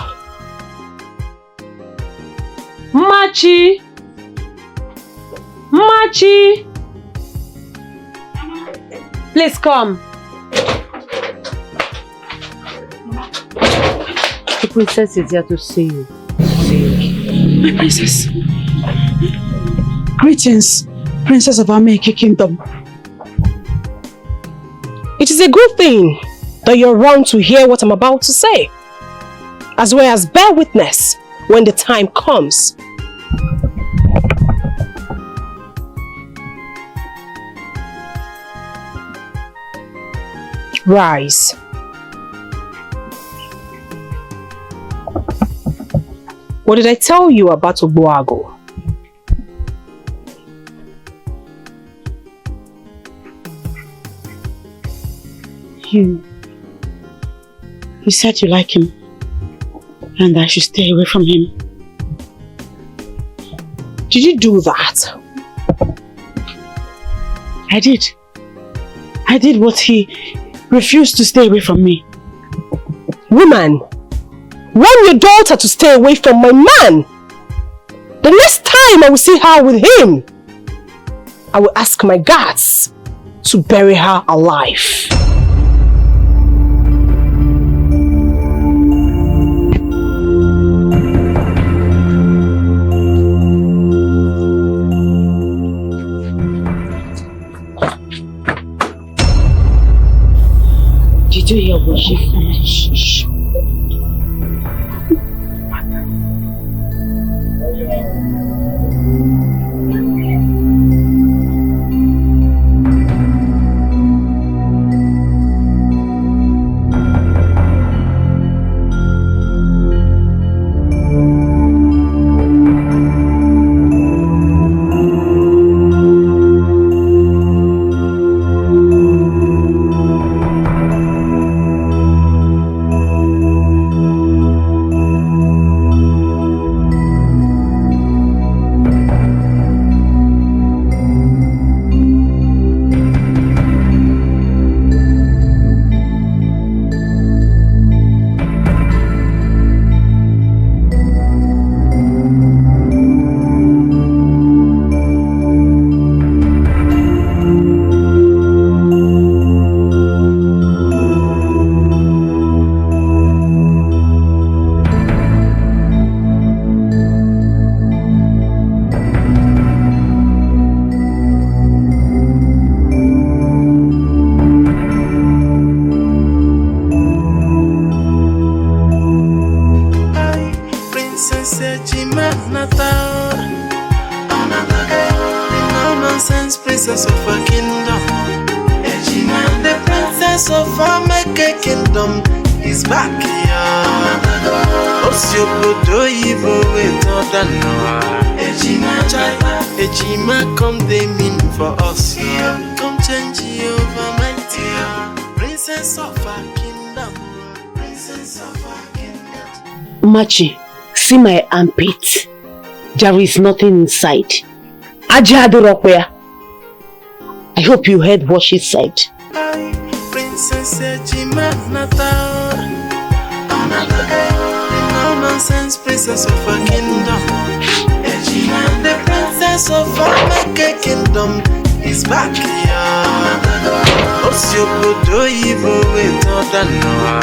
Machi! Machi! Please come. The princess is here to see you. My princess. Greetings, princess of Ameke Kingdom. It is a good thing that you're around to hear what I'm about to say, as well as bear witness when the time comes. Rise. What did I tell you about Ogbuago? You said you like him and I should stay away from him. Did you do that? I did. I did what he refused to stay away from me. Woman, warn your daughter to stay away from my man. The next time I will see her with him, I will ask my guards to bury her alive. Did you hear what she finished? princess of a kingdom. The princess of Ameke kingdom is back here. Osyobodo Ibo Etodanoa. Ejima come they mean for us here. Come change over my dear. Princess of a kingdom. Princess of a kingdom. Machi, see my armpit. There is nothing inside. Ajadorokwea. I hope you heard what she said. Princess Ejima Natal. No nonsense princess of a kingdom. Ejima, the princess of Ameke kingdom is back here. Osyobodo Ibo Etodanoa.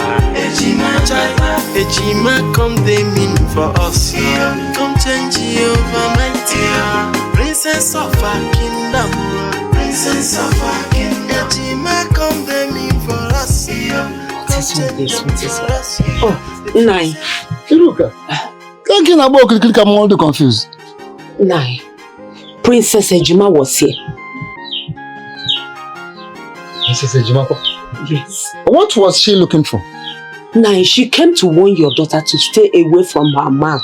Ejima come they mean for us here. Come change over my dear. Princess of a kingdom. Princess of a kingdom. Ejima come they mean for us here. Come change over us here. Oh, Nai. Look, can't get about click I'm all confused. Nai. Princess Ejima was here. Princess Ejima? Yes. What was she looking for? Nai, she came to warn your daughter to stay away from her man.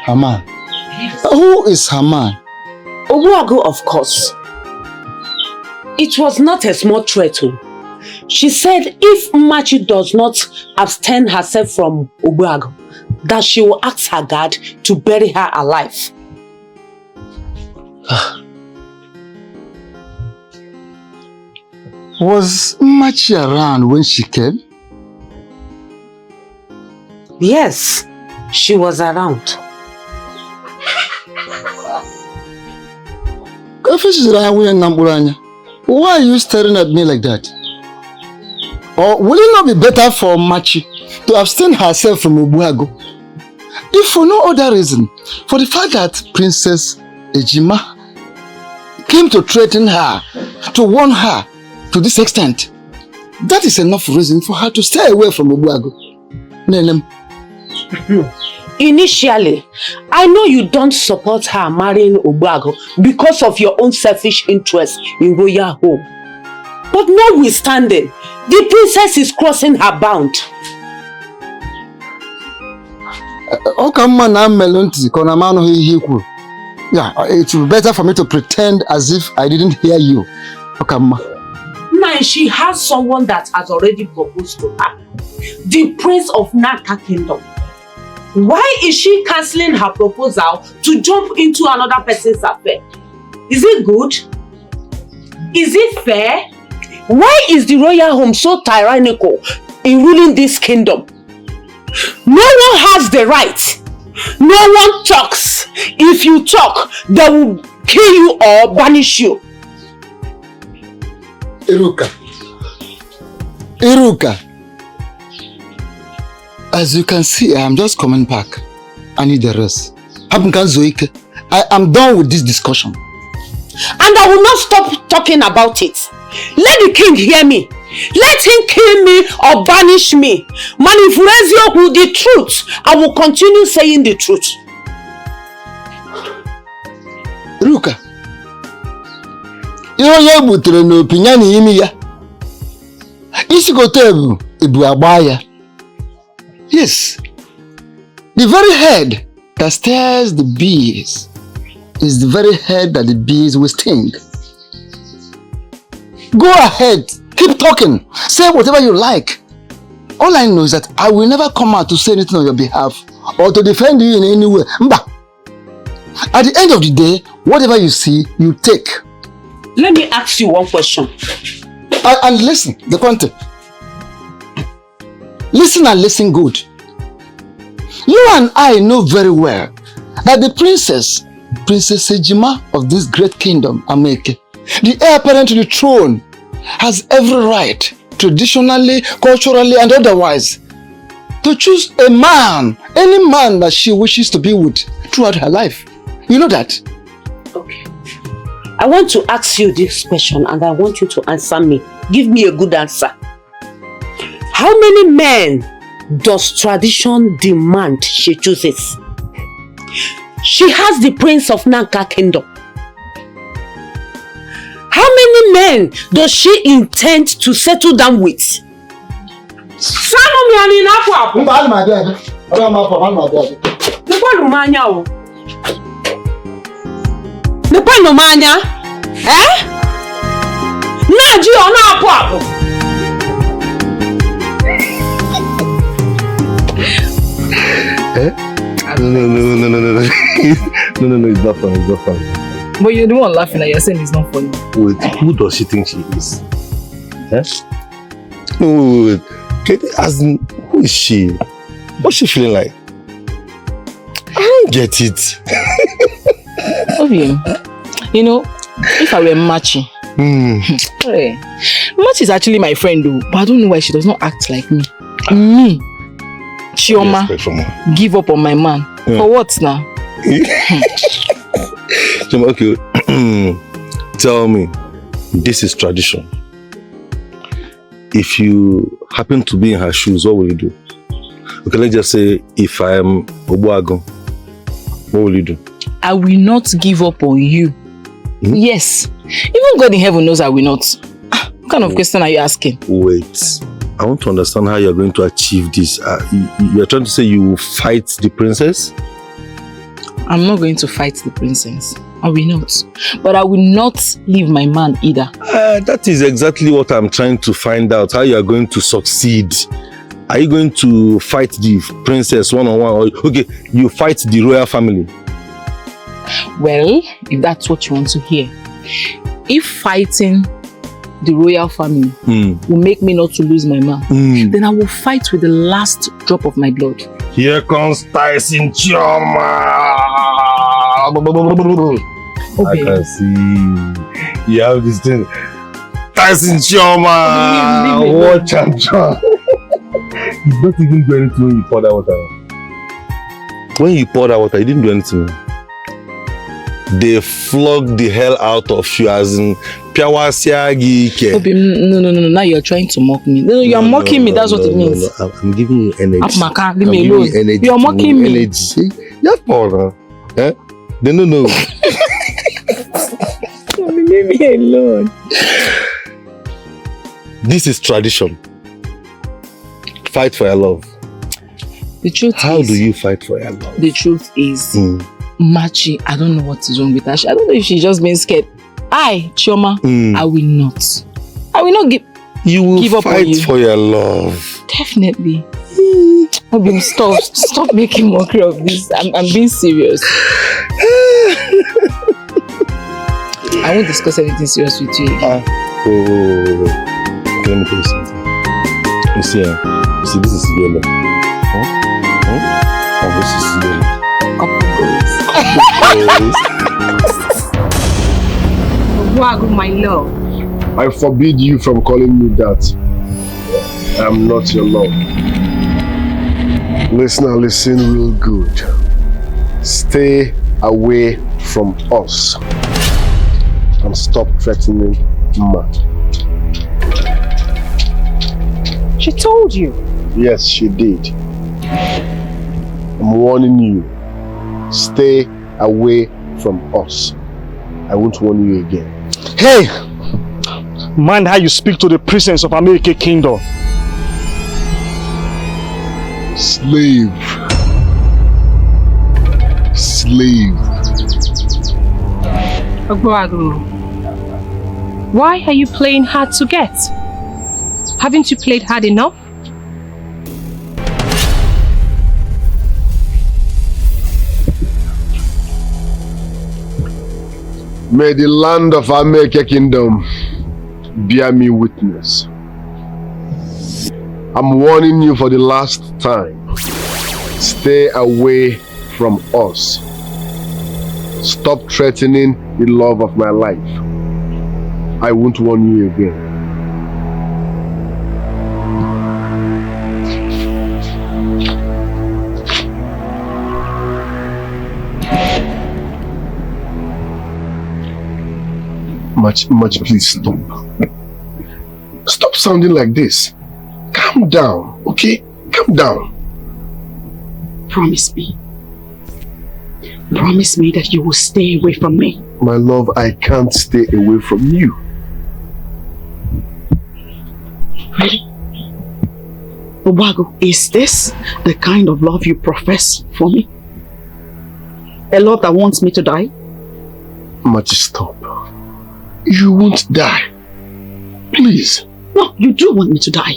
Her man? Yes. Who is her man? Ogbuago, of course. It was not a small threat. She said if Machi does not abstain herself from Ogbuagu, that she will ask her guard to bury her alive. Was Machi around when she came? Yes, she was around. Why are you staring at me like that? Or will it not be better for Machi to abstain herself from Ogbuagu? If for no other reason, for the fact that Princess Ejima came to threaten her, to warn her to this extent, that is enough reason for her to stay away from Ogbuagu. Nenem. Initially, I know you don't support her marrying Ogbuagu because of your own selfish interest in royal home. But notwithstanding, the princess is crossing her bound. Yeah, it would be better for me to pretend as if I didn't hear you. Now she has someone that has already proposed to her, the prince of Naka Kingdom. Why is she cancelling her proposal to jump into another person's affair? Is it good? Is it fair? Why is the royal home so tyrannical in ruling this kingdom? No one has the right. No one talks. If you talk, they will kill you or banish you. Iruka. As you can see, I am just coming back. I need the rest. I am done with this discussion. And I will not stop talking about it. Let the king hear me. Let him kill me or banish me. Manifurezio with the truth. I will continue saying the truth. Iruka. Iyo butere no opinion imi ya. Isi gotebu ibu abaya. Yes, the very head that stirs the bees is the very head that the bees will sting. Go ahead, keep talking, say whatever you like. All I know is that I will never come out to say anything on your behalf or to defend you in any way. Mba. At the end of the day, whatever you see, you take. Let me ask you one question. And listen, the content. Listen and listen good. You and I know very well that the Princess Ejima of this great kingdom, Ameke, the heir apparent to the throne, has every right, traditionally, culturally, and otherwise, to choose a man, any man that she wishes to be with throughout her life. You know that? Okay. I want to ask you this question and I want you to answer me. Give me a good answer. How many men does tradition demand she chooses? She has the prince of Naka Kingdom. How many men does she intend to settle down with? No, it's not funny, it's not funny. But you're the one laughing and you're saying it's not funny. Wait, who does she think she is? No, wait. As in, who is she? What's she feeling like? I don't get it. You know, if I were Machi, hey, Machi is actually my friend though, but I don't know why she does not act like me. Me, Chioma, give up on my man. Yeah. For what now? Okay, tell me, this is tradition. If you happen to be in her shoes, what will you do? Okay, let's just say if I am Ogbuagu, what will you do? I will not give up on you. Yes. Even God in heaven knows I will not. What kind of question are you asking? Wait. I want to understand how you're going to achieve this. You're trying to say you will fight the princess? I'm not going to fight the princess. I will not. But I will not leave my man either. That is exactly what I'm trying to find out. How you are going to succeed. Are you going to fight the princess one-on-one? Or okay, you fight the royal family? Well, if that's what you want to hear. If fighting the royal family will make me not to lose my man, then I will fight with the last drop of my blood. Here comes Tyson Chioma. Okay. I can see you have this thing. Tyson Chioma, what champion? You don't even do anything when you pour that water. When you pour that water, you didn't do anything. They flogged the hell out of you as in Obi, no. Now you're trying to mock me. No, you're mocking me. That's what it means. No. I'm giving you energy. Apmaka, leave me alone. You're mocking me. Energy. Yeah, Paul. Eh? They don't know. Leave me alone. This is tradition. Fight for your love. The truth How do you fight for your love? The truth is, Machi, I don't know what is wrong with her. I don't know if she's just being scared. Chioma, I will not. I will not give up on you. Fight for your love. Definitely. Obi, stop making mockery of this. I'm being serious. I won't discuss anything serious with you. Let me tell you something. You see, this is yellow. And this is yellow. My love. I forbid you from calling me that. I'm not your love. Listen real good. Stay away from us. And stop threatening Ma. She told you. Yes, she did. I'm warning you. Stay away from us. I won't warn you again. Hey! Mind how you speak to the princess of America Kingdom. Slave. Ogboagu, why are you playing hard to get? Haven't you played hard enough? May the land of America Kingdom bear me witness. I'm warning you for the last time. Stay away from us. Stop threatening the love of my life. I won't warn you again. Much, please stop. Stop sounding like this. Calm down, okay? Calm down. Promise me. Promise me that you will stay away from me. My love, I can't stay away from you. Really? Ogboagu, is this the kind of love you profess for me? A love that wants me to die? Much, stop. You won't die. Please. No, you do want me to die.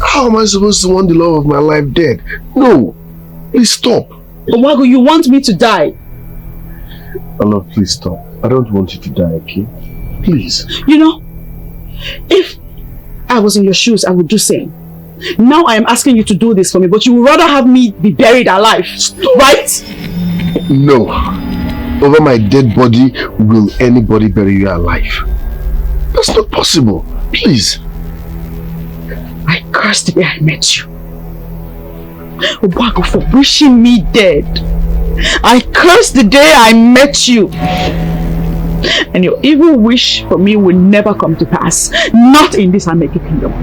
How am I supposed to want the love of my life dead? No. Please stop. Ogboagu, you want me to die? My love, please stop. I don't want you to die, okay? Please. You know, if I was in your shoes, I would do same. Now I am asking you to do this for me, but you would rather have me be buried alive. Stop. Right? No. Over my dead body, will anybody bury you alive? That's not possible. Please. I curse the day I met you. Ogboagu, for wishing me dead. I curse the day I met you. And your evil wish for me will never come to pass. Not in this American Kingdom.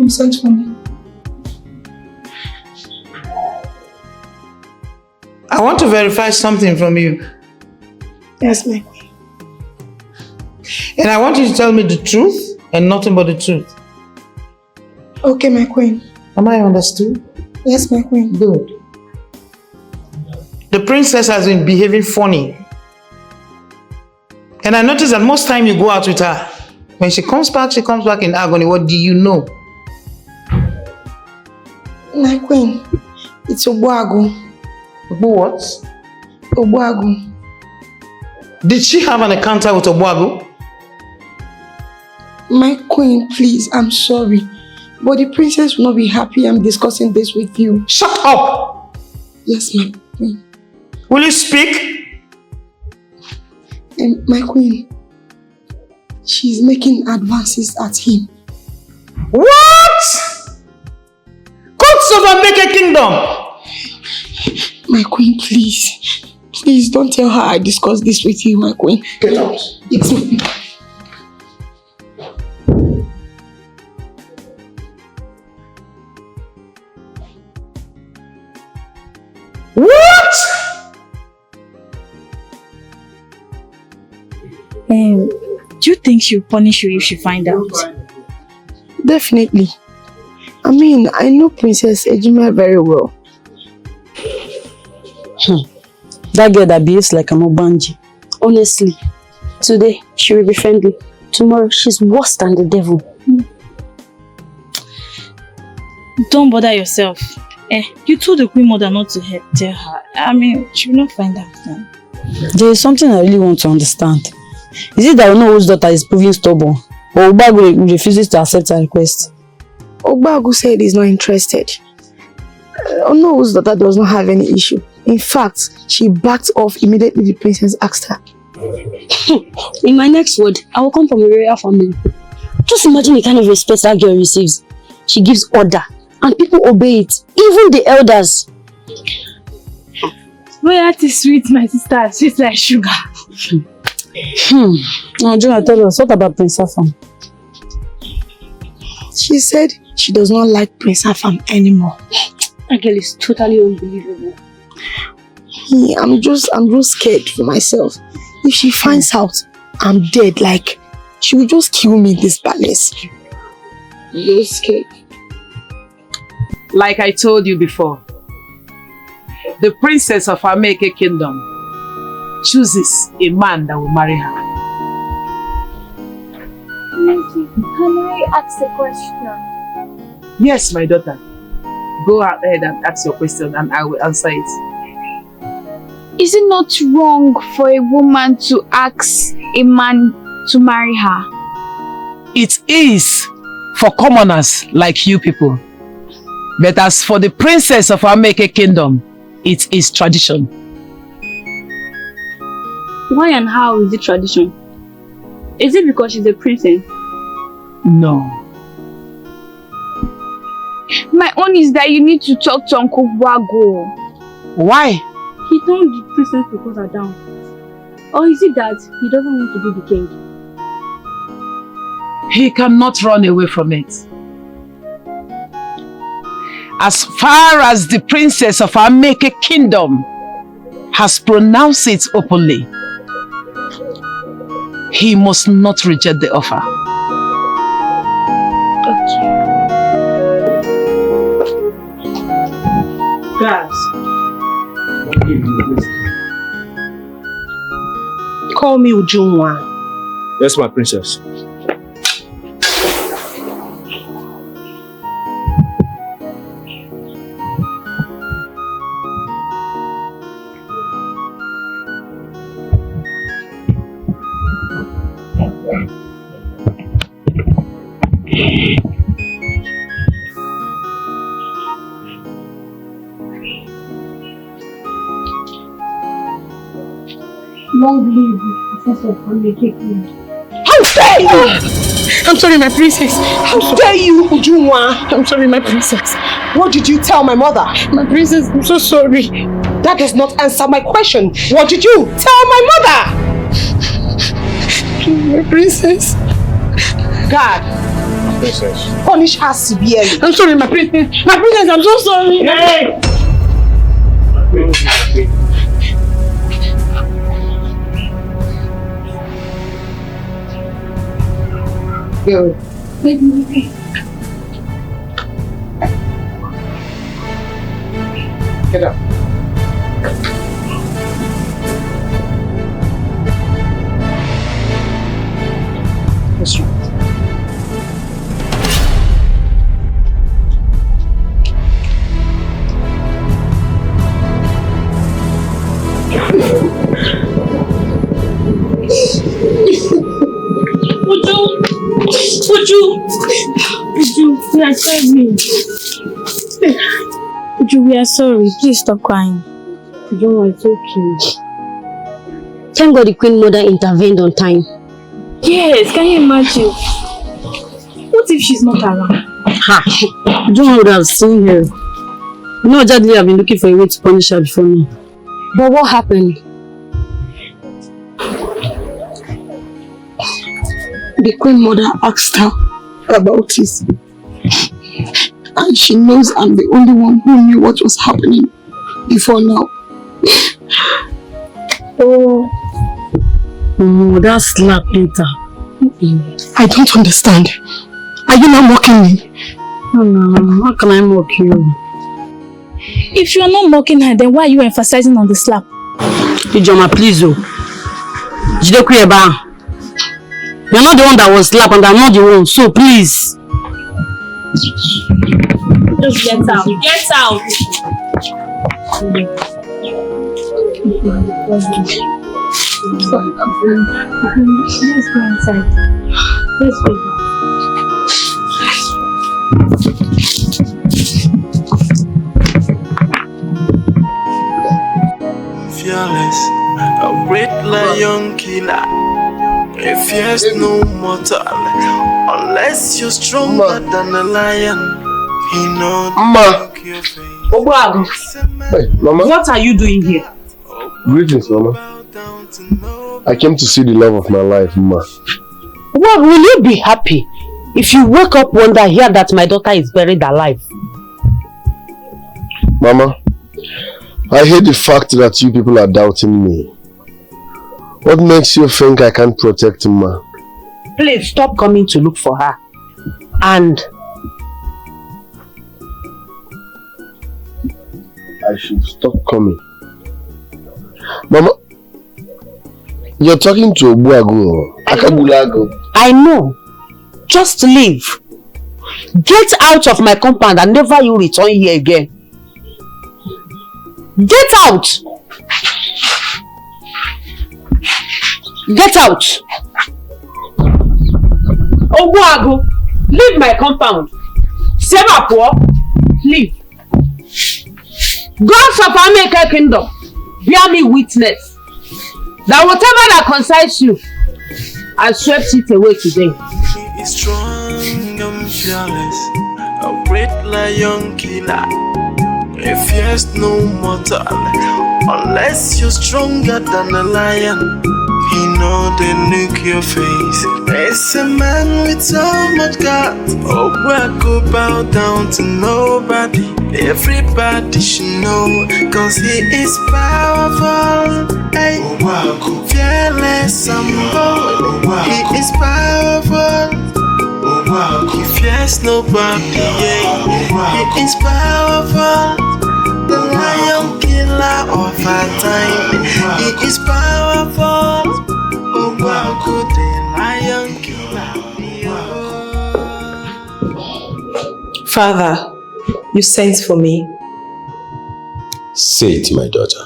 consent for me. I want to verify something from you. Yes, my queen. And I want you to tell me the truth and nothing but the truth. Okay, my queen. Am I understood? Yes, my queen. Good. The princess has been behaving funny. And I noticed that most time you go out with her, when she comes back in agony. What do you know? My queen, it's Obuagu. Obu what? Obuagu. Did she have an encounter with Obuagu? My queen, please, I'm sorry. But the princess will not be happy I'm discussing this with you. Shut up! Yes, my queen. Will you speak? My queen, she's making advances at him. What? Gods of Ameke Kingdom! My queen, please. Please don't tell her I discussed this with you, my queen. Get out. Yes, my queen. What? Do you think she'll punish you if she finds out? Definitely. I mean, I know Princess Ejima very well. That girl that behaves like an Obanji. Honestly, today she will be friendly. Tomorrow she's worse than the devil. Don't bother yourself. You told the queen mother not to tell her. I mean, she will not find out then. There is something I really want to understand. Is it that Onowo's daughter is proving stubborn? Or Obagu refuses to accept her request? Obagu said he's not interested. Onowo's daughter does not have any issue. In fact, she backed off immediately the princess asked her. In my next word, I will come from a royal family. Just imagine the kind of respect that girl receives. She gives order and people obey it, even the elders. Royalty is sweet, my sister. Sweet like sugar. Now, Jonah, tell us, what about Prince Afam? She said she does not like Prince Afam anymore. That girl is totally unbelievable. I'm just scared for myself. If she finds out I'm dead, like, she will just kill me in this palace. I'm just scared. Like I told you before, the princess of Ameke Kingdom chooses a man that will marry her. Can I ask a question? Yes, my daughter. Go ahead and ask your question and I will answer it. Is it not wrong for a woman to ask a man to marry her? It is for commoners like you people. But as for the princess of Ameke Kingdom, it is tradition. Why and how is it tradition? Is it because she's a princess? No. My own is that you need to talk to Uncle Wago. Why? He told the princess to put her down. Or is it that he doesn't want to be the king? He cannot run away from it. As far as the princess of Ameke Kingdom has pronounced it openly, he must not reject the offer. Guys, call me Ujunwa. Yes, my princess. Long live the princess of Ameke Kingdom. How dare you! I'm sorry, my princess. How dare you, Ujunwa? I'm sorry, my princess. What did you tell my mother? My princess, I'm so sorry. That does not answer my question. What did you tell my mother? My princess. God, princess. Punish her severely. I'm sorry, my princess. My princess, I'm so sorry. Hey! Go. Get up. What's wrong? Uju, we are sorry. Uju, we are sorry. Please stop crying. Uju, it's okay. Thank God the Queen Mother intervened on time. Yes, can you imagine? What if she's not around? Ha! Uju would have seen her. You know, Jadli have been looking for a way to punish her before me. But what happened? The Queen Mother asked her about this. And she knows I'm the only one who knew what was happening before now. Oh, that slap later. I don't understand. Are you not mocking me? No, how can I mock you? If you are not mocking her, then why are you emphasizing on the slap? Ijoma, please. Jidekuyeba. You're not the one that was slapped and I'm not the one, so please. Just get out. Get out. Let's go inside. Let's go. Fearless, a great lion killer. A fierce no mortal, unless you're stronger than a lion. He knows your face. Hey, Mama. What are you doing here? Greetings, Mama. I came to see the love of my life, Mama. Well, will you be happy if you wake up one day hear that my daughter is buried alive? Mama, I hate the fact that you people are doubting me. What makes you think I can't protect Ma? Please stop coming to look for her. And I should stop coming. Mama, you're talking to Obuago. Akabulago. I know. Just leave. Get out of my compound and never you return here again. Get out! Get out! Obuago, leave my compound. Semapo, leave. Gods of American Kingdom, bear me witness that whatever that concerns you, I swept it away today. He is strong and fearless, a great lion killer. A fierce no mortal, unless you're stronger than a lion. He know they look your face. There's a man with so much God. Oh, I go bow down to nobody. Everybody should know, cause he is powerful. Hey, fearless and bold. He is powerful. He fears nobody. Yeah. He is powerful. The lion killer of our time. He is powerful. Oh, wow, could the lion killer. Father, you sent for me. Say it, my daughter.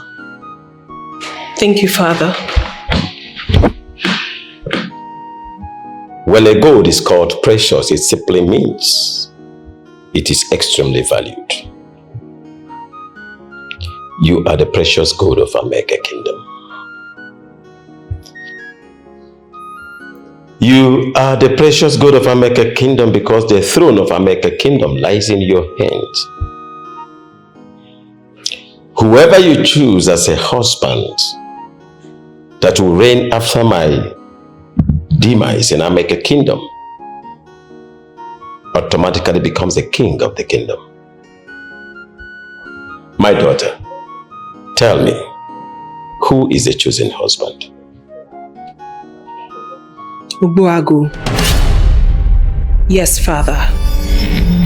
Thank you, Father. When a gold is called precious, it simply means it is extremely valued. You are the precious gold of America Kingdom. You are the precious gold of America Kingdom because the throne of America Kingdom lies in your hands. Whoever you choose as a husband that will reign after my demise in America Kingdom automatically becomes a king of the kingdom. My daughter, tell me, who is the chosen husband? Ogbuagu. Yes, father.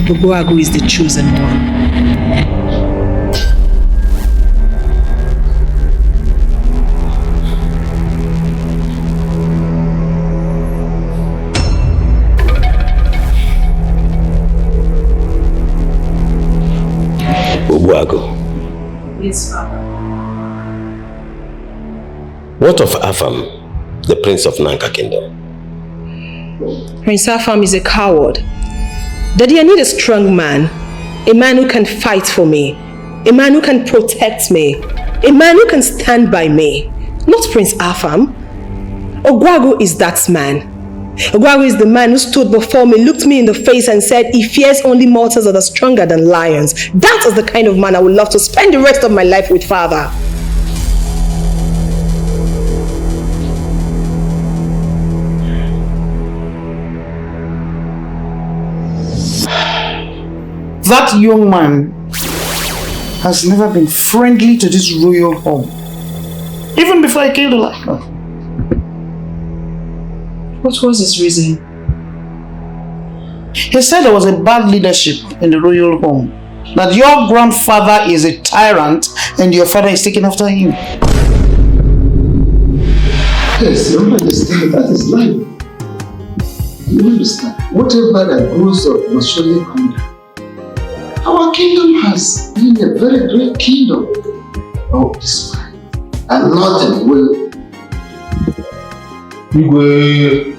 Ogbuagu is the chosen one. Ogbuagu. Yes, father. What of Afam, the prince of Nanka kingdom? Prince Afam is a coward. Daddy, I need a strong man. A man who can fight for me. A man who can protect me. A man who can stand by me. Not Prince Afam. Ogbuagu is that man. Ogbuagu is the man who stood before me, looked me in the face and said, he fears only mortals that are stronger than lions. That is the kind of man I would love to spend the rest of my life with, father. That young man has never been friendly to this royal home. Even before I killed the lion. What was his reason? He said there was a bad leadership in the royal home. That your grandfather is a tyrant and your father is taking after him. Yes, you understand. That is life. You understand. Whatever that grows up must surely come down. Our kingdom has been a very great kingdom. Oh, this one. And nothing will. Igwe,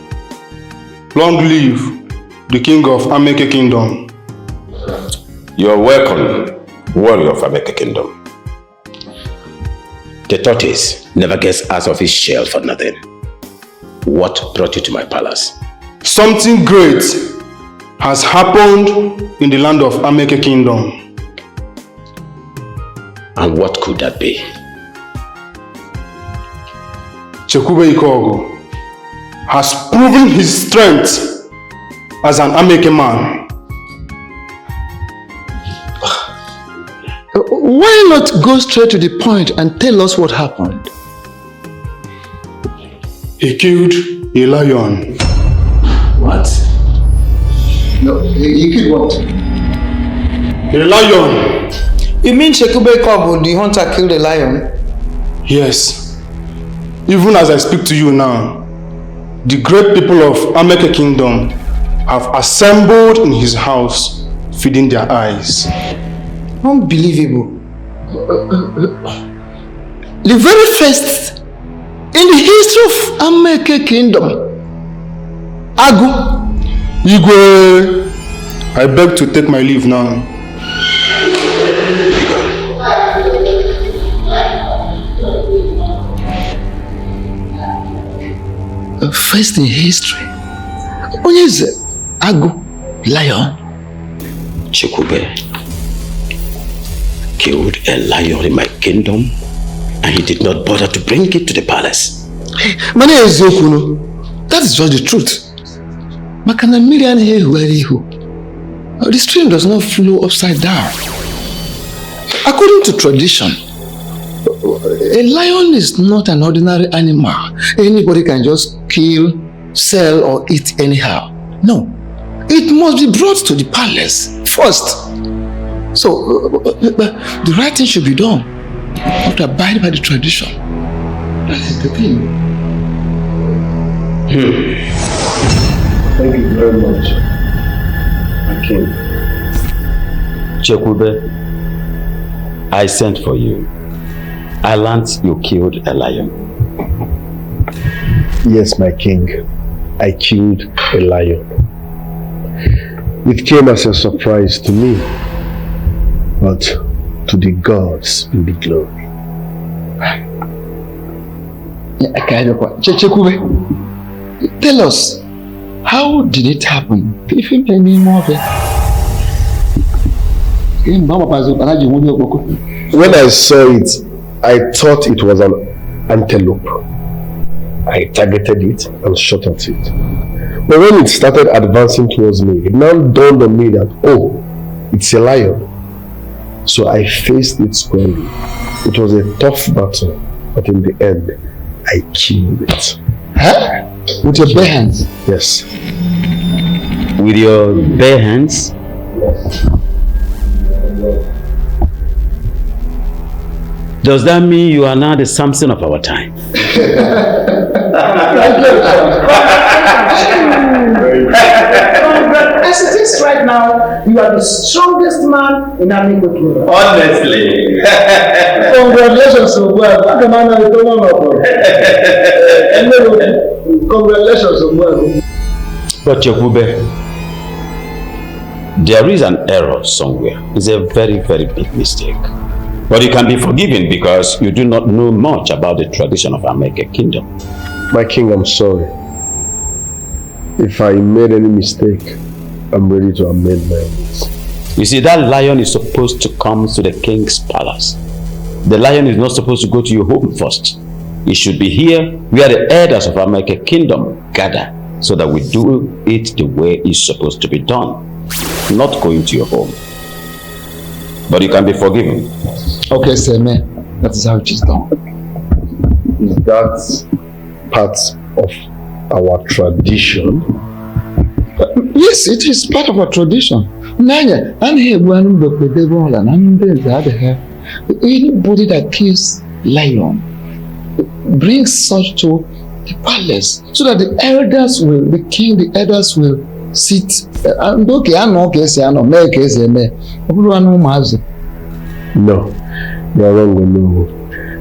long live the king of Ameke kingdom. You're welcome, warrior of Ameke kingdom. The tortoise never gets out of his shell for nothing. What brought you to my palace? Something great has happened in the land of Ameke kingdom. And what could that be? Chekube Ikogo has proven his strength as an Ameke man. Why not go straight to the point and tell us what happened? He killed a lion. What? No, he killed what? A lion. You mean Chekube Ikogo, the hunter, killed a lion? Yes. Even as I speak to you now, the great people of Ameke kingdom have assembled in his house, feeding their eyes. Unbelievable. The very first in the history of Ameke kingdom. Agu. Igwe, I beg to take my leave now. First in history. When is Agu lion? Chekube killed a lion in my kingdom and he did not bother to bring it to the palace. That is just the truth. The stream does not flow upside down. According to tradition, a lion is not an ordinary animal. Anybody can just kill, sell, or eat anyhow. No. It must be brought to the palace first. So, the right thing should be done. You have to abide by the tradition. That is the thing. Thank you very much, Akin. Chekube, I sent for you. I learned you killed a lion. Yes, my king. I killed a lion. It came as a surprise to me, but to the gods be the glory. Chekube, tell us, how did it happen? If you tell me more of it. When I saw it, I thought it was an antelope. I targeted it and shot at it. But when it started advancing towards me, it now dawned on me that, oh, it's a lion. So I faced it squarely. It was a tough battle, but in the end, I killed it. Huh? With your bare hands? Yes. With your bare hands? Does that mean you are now the Samson of our time? As it is right now, you are the strongest man in Ekwu. Honestly. Congratulations, Congratulations, But Yakube, there is an error somewhere. It's a very, very big mistake. But you can be forgiven because you do not know much about the tradition of Ameke Kingdom. My king, I'm sorry. If I made any mistake, I'm ready to amend my ways. You see, that lion is supposed to come to the king's palace. The lion is not supposed to go to your home first. It should be here where the elders of Ameke Kingdom gather so that we do it the way it's supposed to be done. Not going to your home. But you can be forgiven. Okay, sir, man. That is how it is done. Is that part of our tradition? Yes, it is part of our tradition. Anybody that kills lion brings such to the palace so that the elders will, the king, the elders will sit. No, you are wrong. No,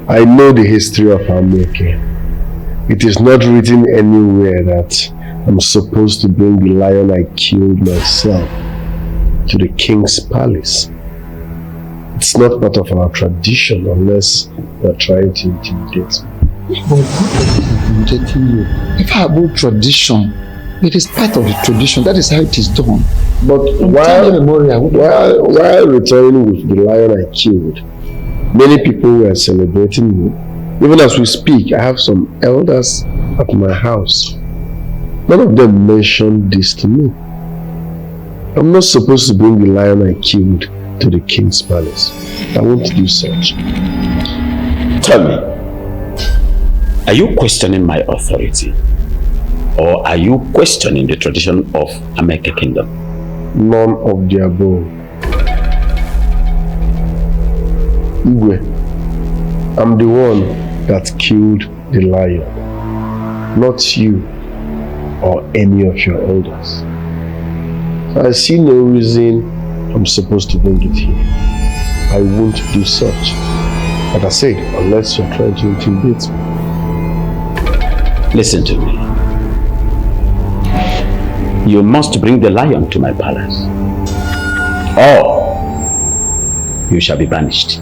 I know the history of Ameke. It is not written anywhere that I'm supposed to bring the lion I killed myself to the king's palace. It's not part of our tradition unless they're trying to intimidate me. If I about tradition, it is part of the tradition. That is how it is done. But while returning with the lion I killed, many people were celebrating me. Even as we speak, I have some elders at my house. None of them mentioned this to me. I'm not supposed to bring the lion I killed to the king's palace. I won't do such. Tell me, are you questioning my authority? Or are you questioning the tradition of Ameke Kingdom? None of the above. Igwe, I'm the one that killed the lion, not you or any of your elders. I see no reason I'm supposed to bring it here. I won't do such. Like I said, unless you're trying to intimidate me. Listen to me. You must bring the lion to my palace, or you shall be banished.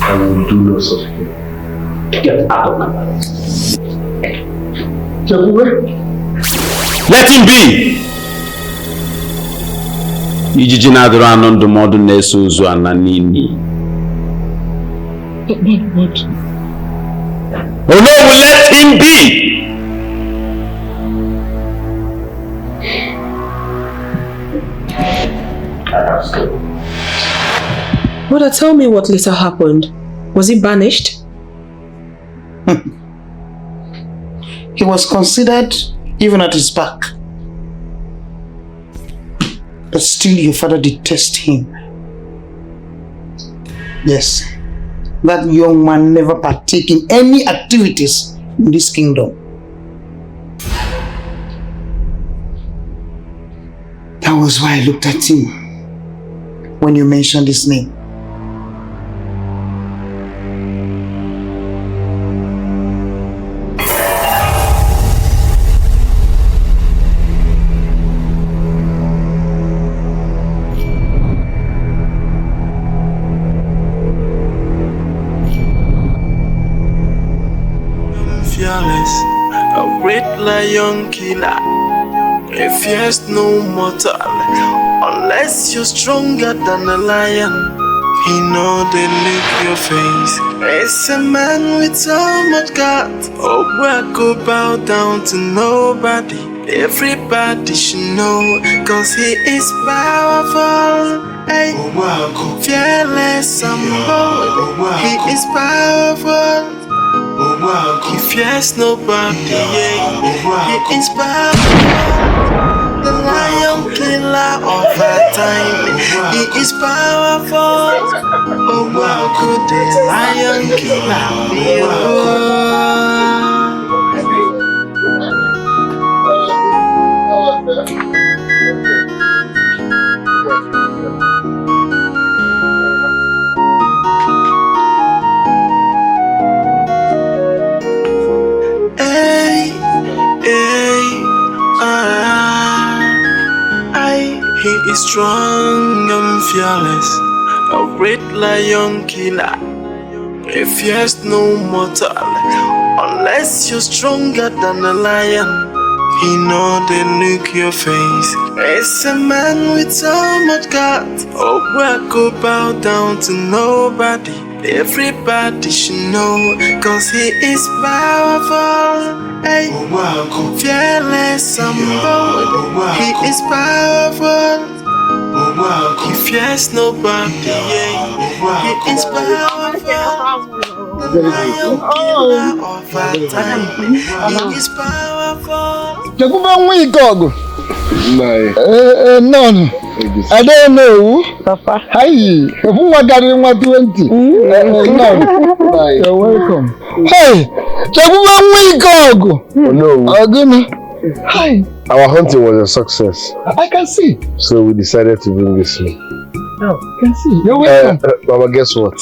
I will do no such thing. Get out of my palace. Let him be! Ijiji na-adụrụ anụ ndụmọdụ na-eso ozu ana n'ini. What? Oh no, let him be! Mother, tell me what later happened. Was he banished? He was considered even at his back. But still your father detests him. Yes, that young man never partake in any activities in this kingdom. That was why I looked at him when you mentioned his name. Fearless, a great lion killer. He fears no mortal unless you're stronger than a lion. He know they lick your face. It's a man with so much guts. Oh, I go bow down to nobody. Everybody should know, cause he is powerful. Hey, fearless and bold. He is powerful. He fears nobody. Yeah. He is powerful. The lion killer of our time. He is powerful. Oh, how could the lion killer be? Hey, hey, he is strong and fearless, a great lion killer. He fears no mortal unless you're stronger than a lion. He know they look your face. It's a man with so much guts. Oh, I go bow down to nobody. Everybody should know, cause he is powerful. Hey, fearless and bold. He is powerful. He fears nobody. Yeah. He is powerful. The lion killer of our time. He is powerful. No. I don't know. Papa. Hi. Who are gathering 120? No. You're welcome. Hey. Oh no. Hi. Our hunting was a success. I can see. So we decided to bring this in. No, I can see. You're welcome. Mama, guess what?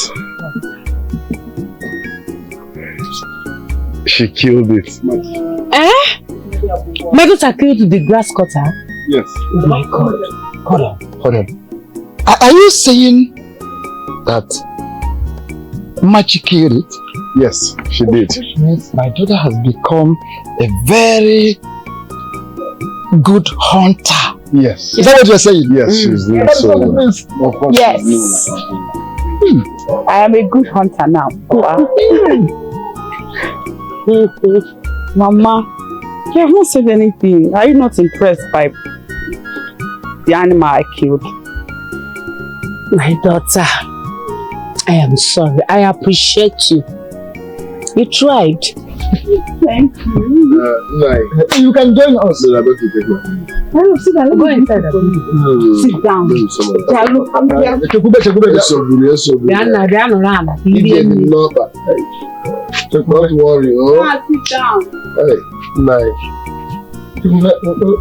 She killed it. Eh? My daughter killed the grass cutter? Yes. Oh my God. Hold on. Are you saying that Machi killed it? Yes, she did. Which means my daughter has become a very good hunter. Yes. Is that what you're saying? Yes, she's doing so well. Of course. Yes. I am a good hunter now. Mama, you have not said anything. Are you not impressed by the animal I killed? My daughter, I am sorry. I appreciate you. You tried. Thank you. You can join us. No, I'm going to take one. Sit down. Go inside. Sit down. Don't worry. Sit down. Hey, nice.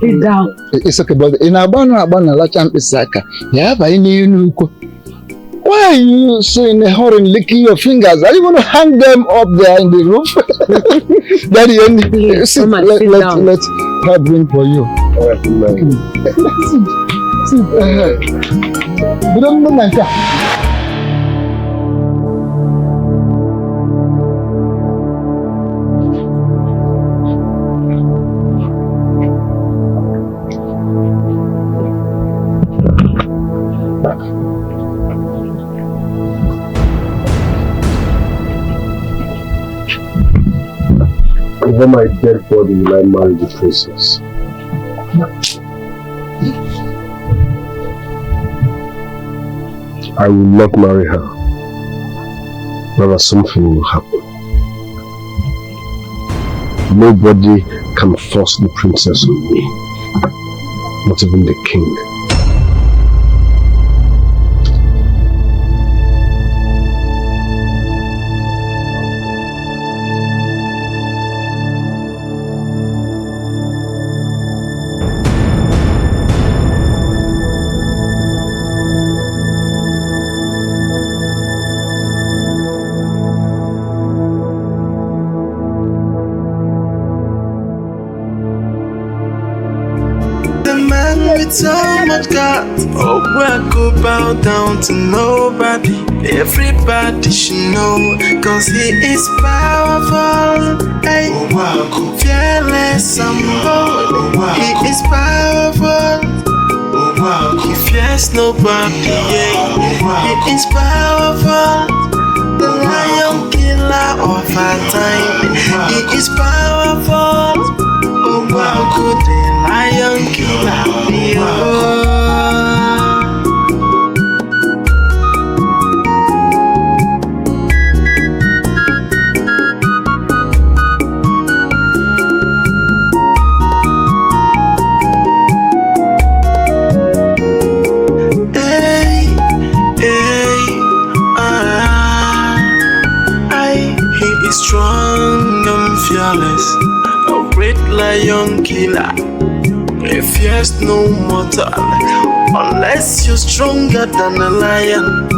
Sit down. It's okay, brother. In Abana, Lacham Isaka. Yeah, I knew. Why are you so in a hurry licking your fingers? Are you going to hang them up there in the roof? Daddy, sit, let her bring for you. Sit. Don't know my car. Over my dead body will I marry the princess. I will not marry her. Rather, something will happen. Nobody can force the princess on me. Not even the king. with so much guts. Oh, I go bow down to nobody. Everybody should know, cause he is powerful. Hey, fearless and bold. He is powerful. He fears nobody. Yeah. He is powerful. The lion killer of our time. He is powerful. Oh, wow, could the lion killer be? Strong and fearless, a great lion killer. He fears no mortal unless you're stronger than a lion.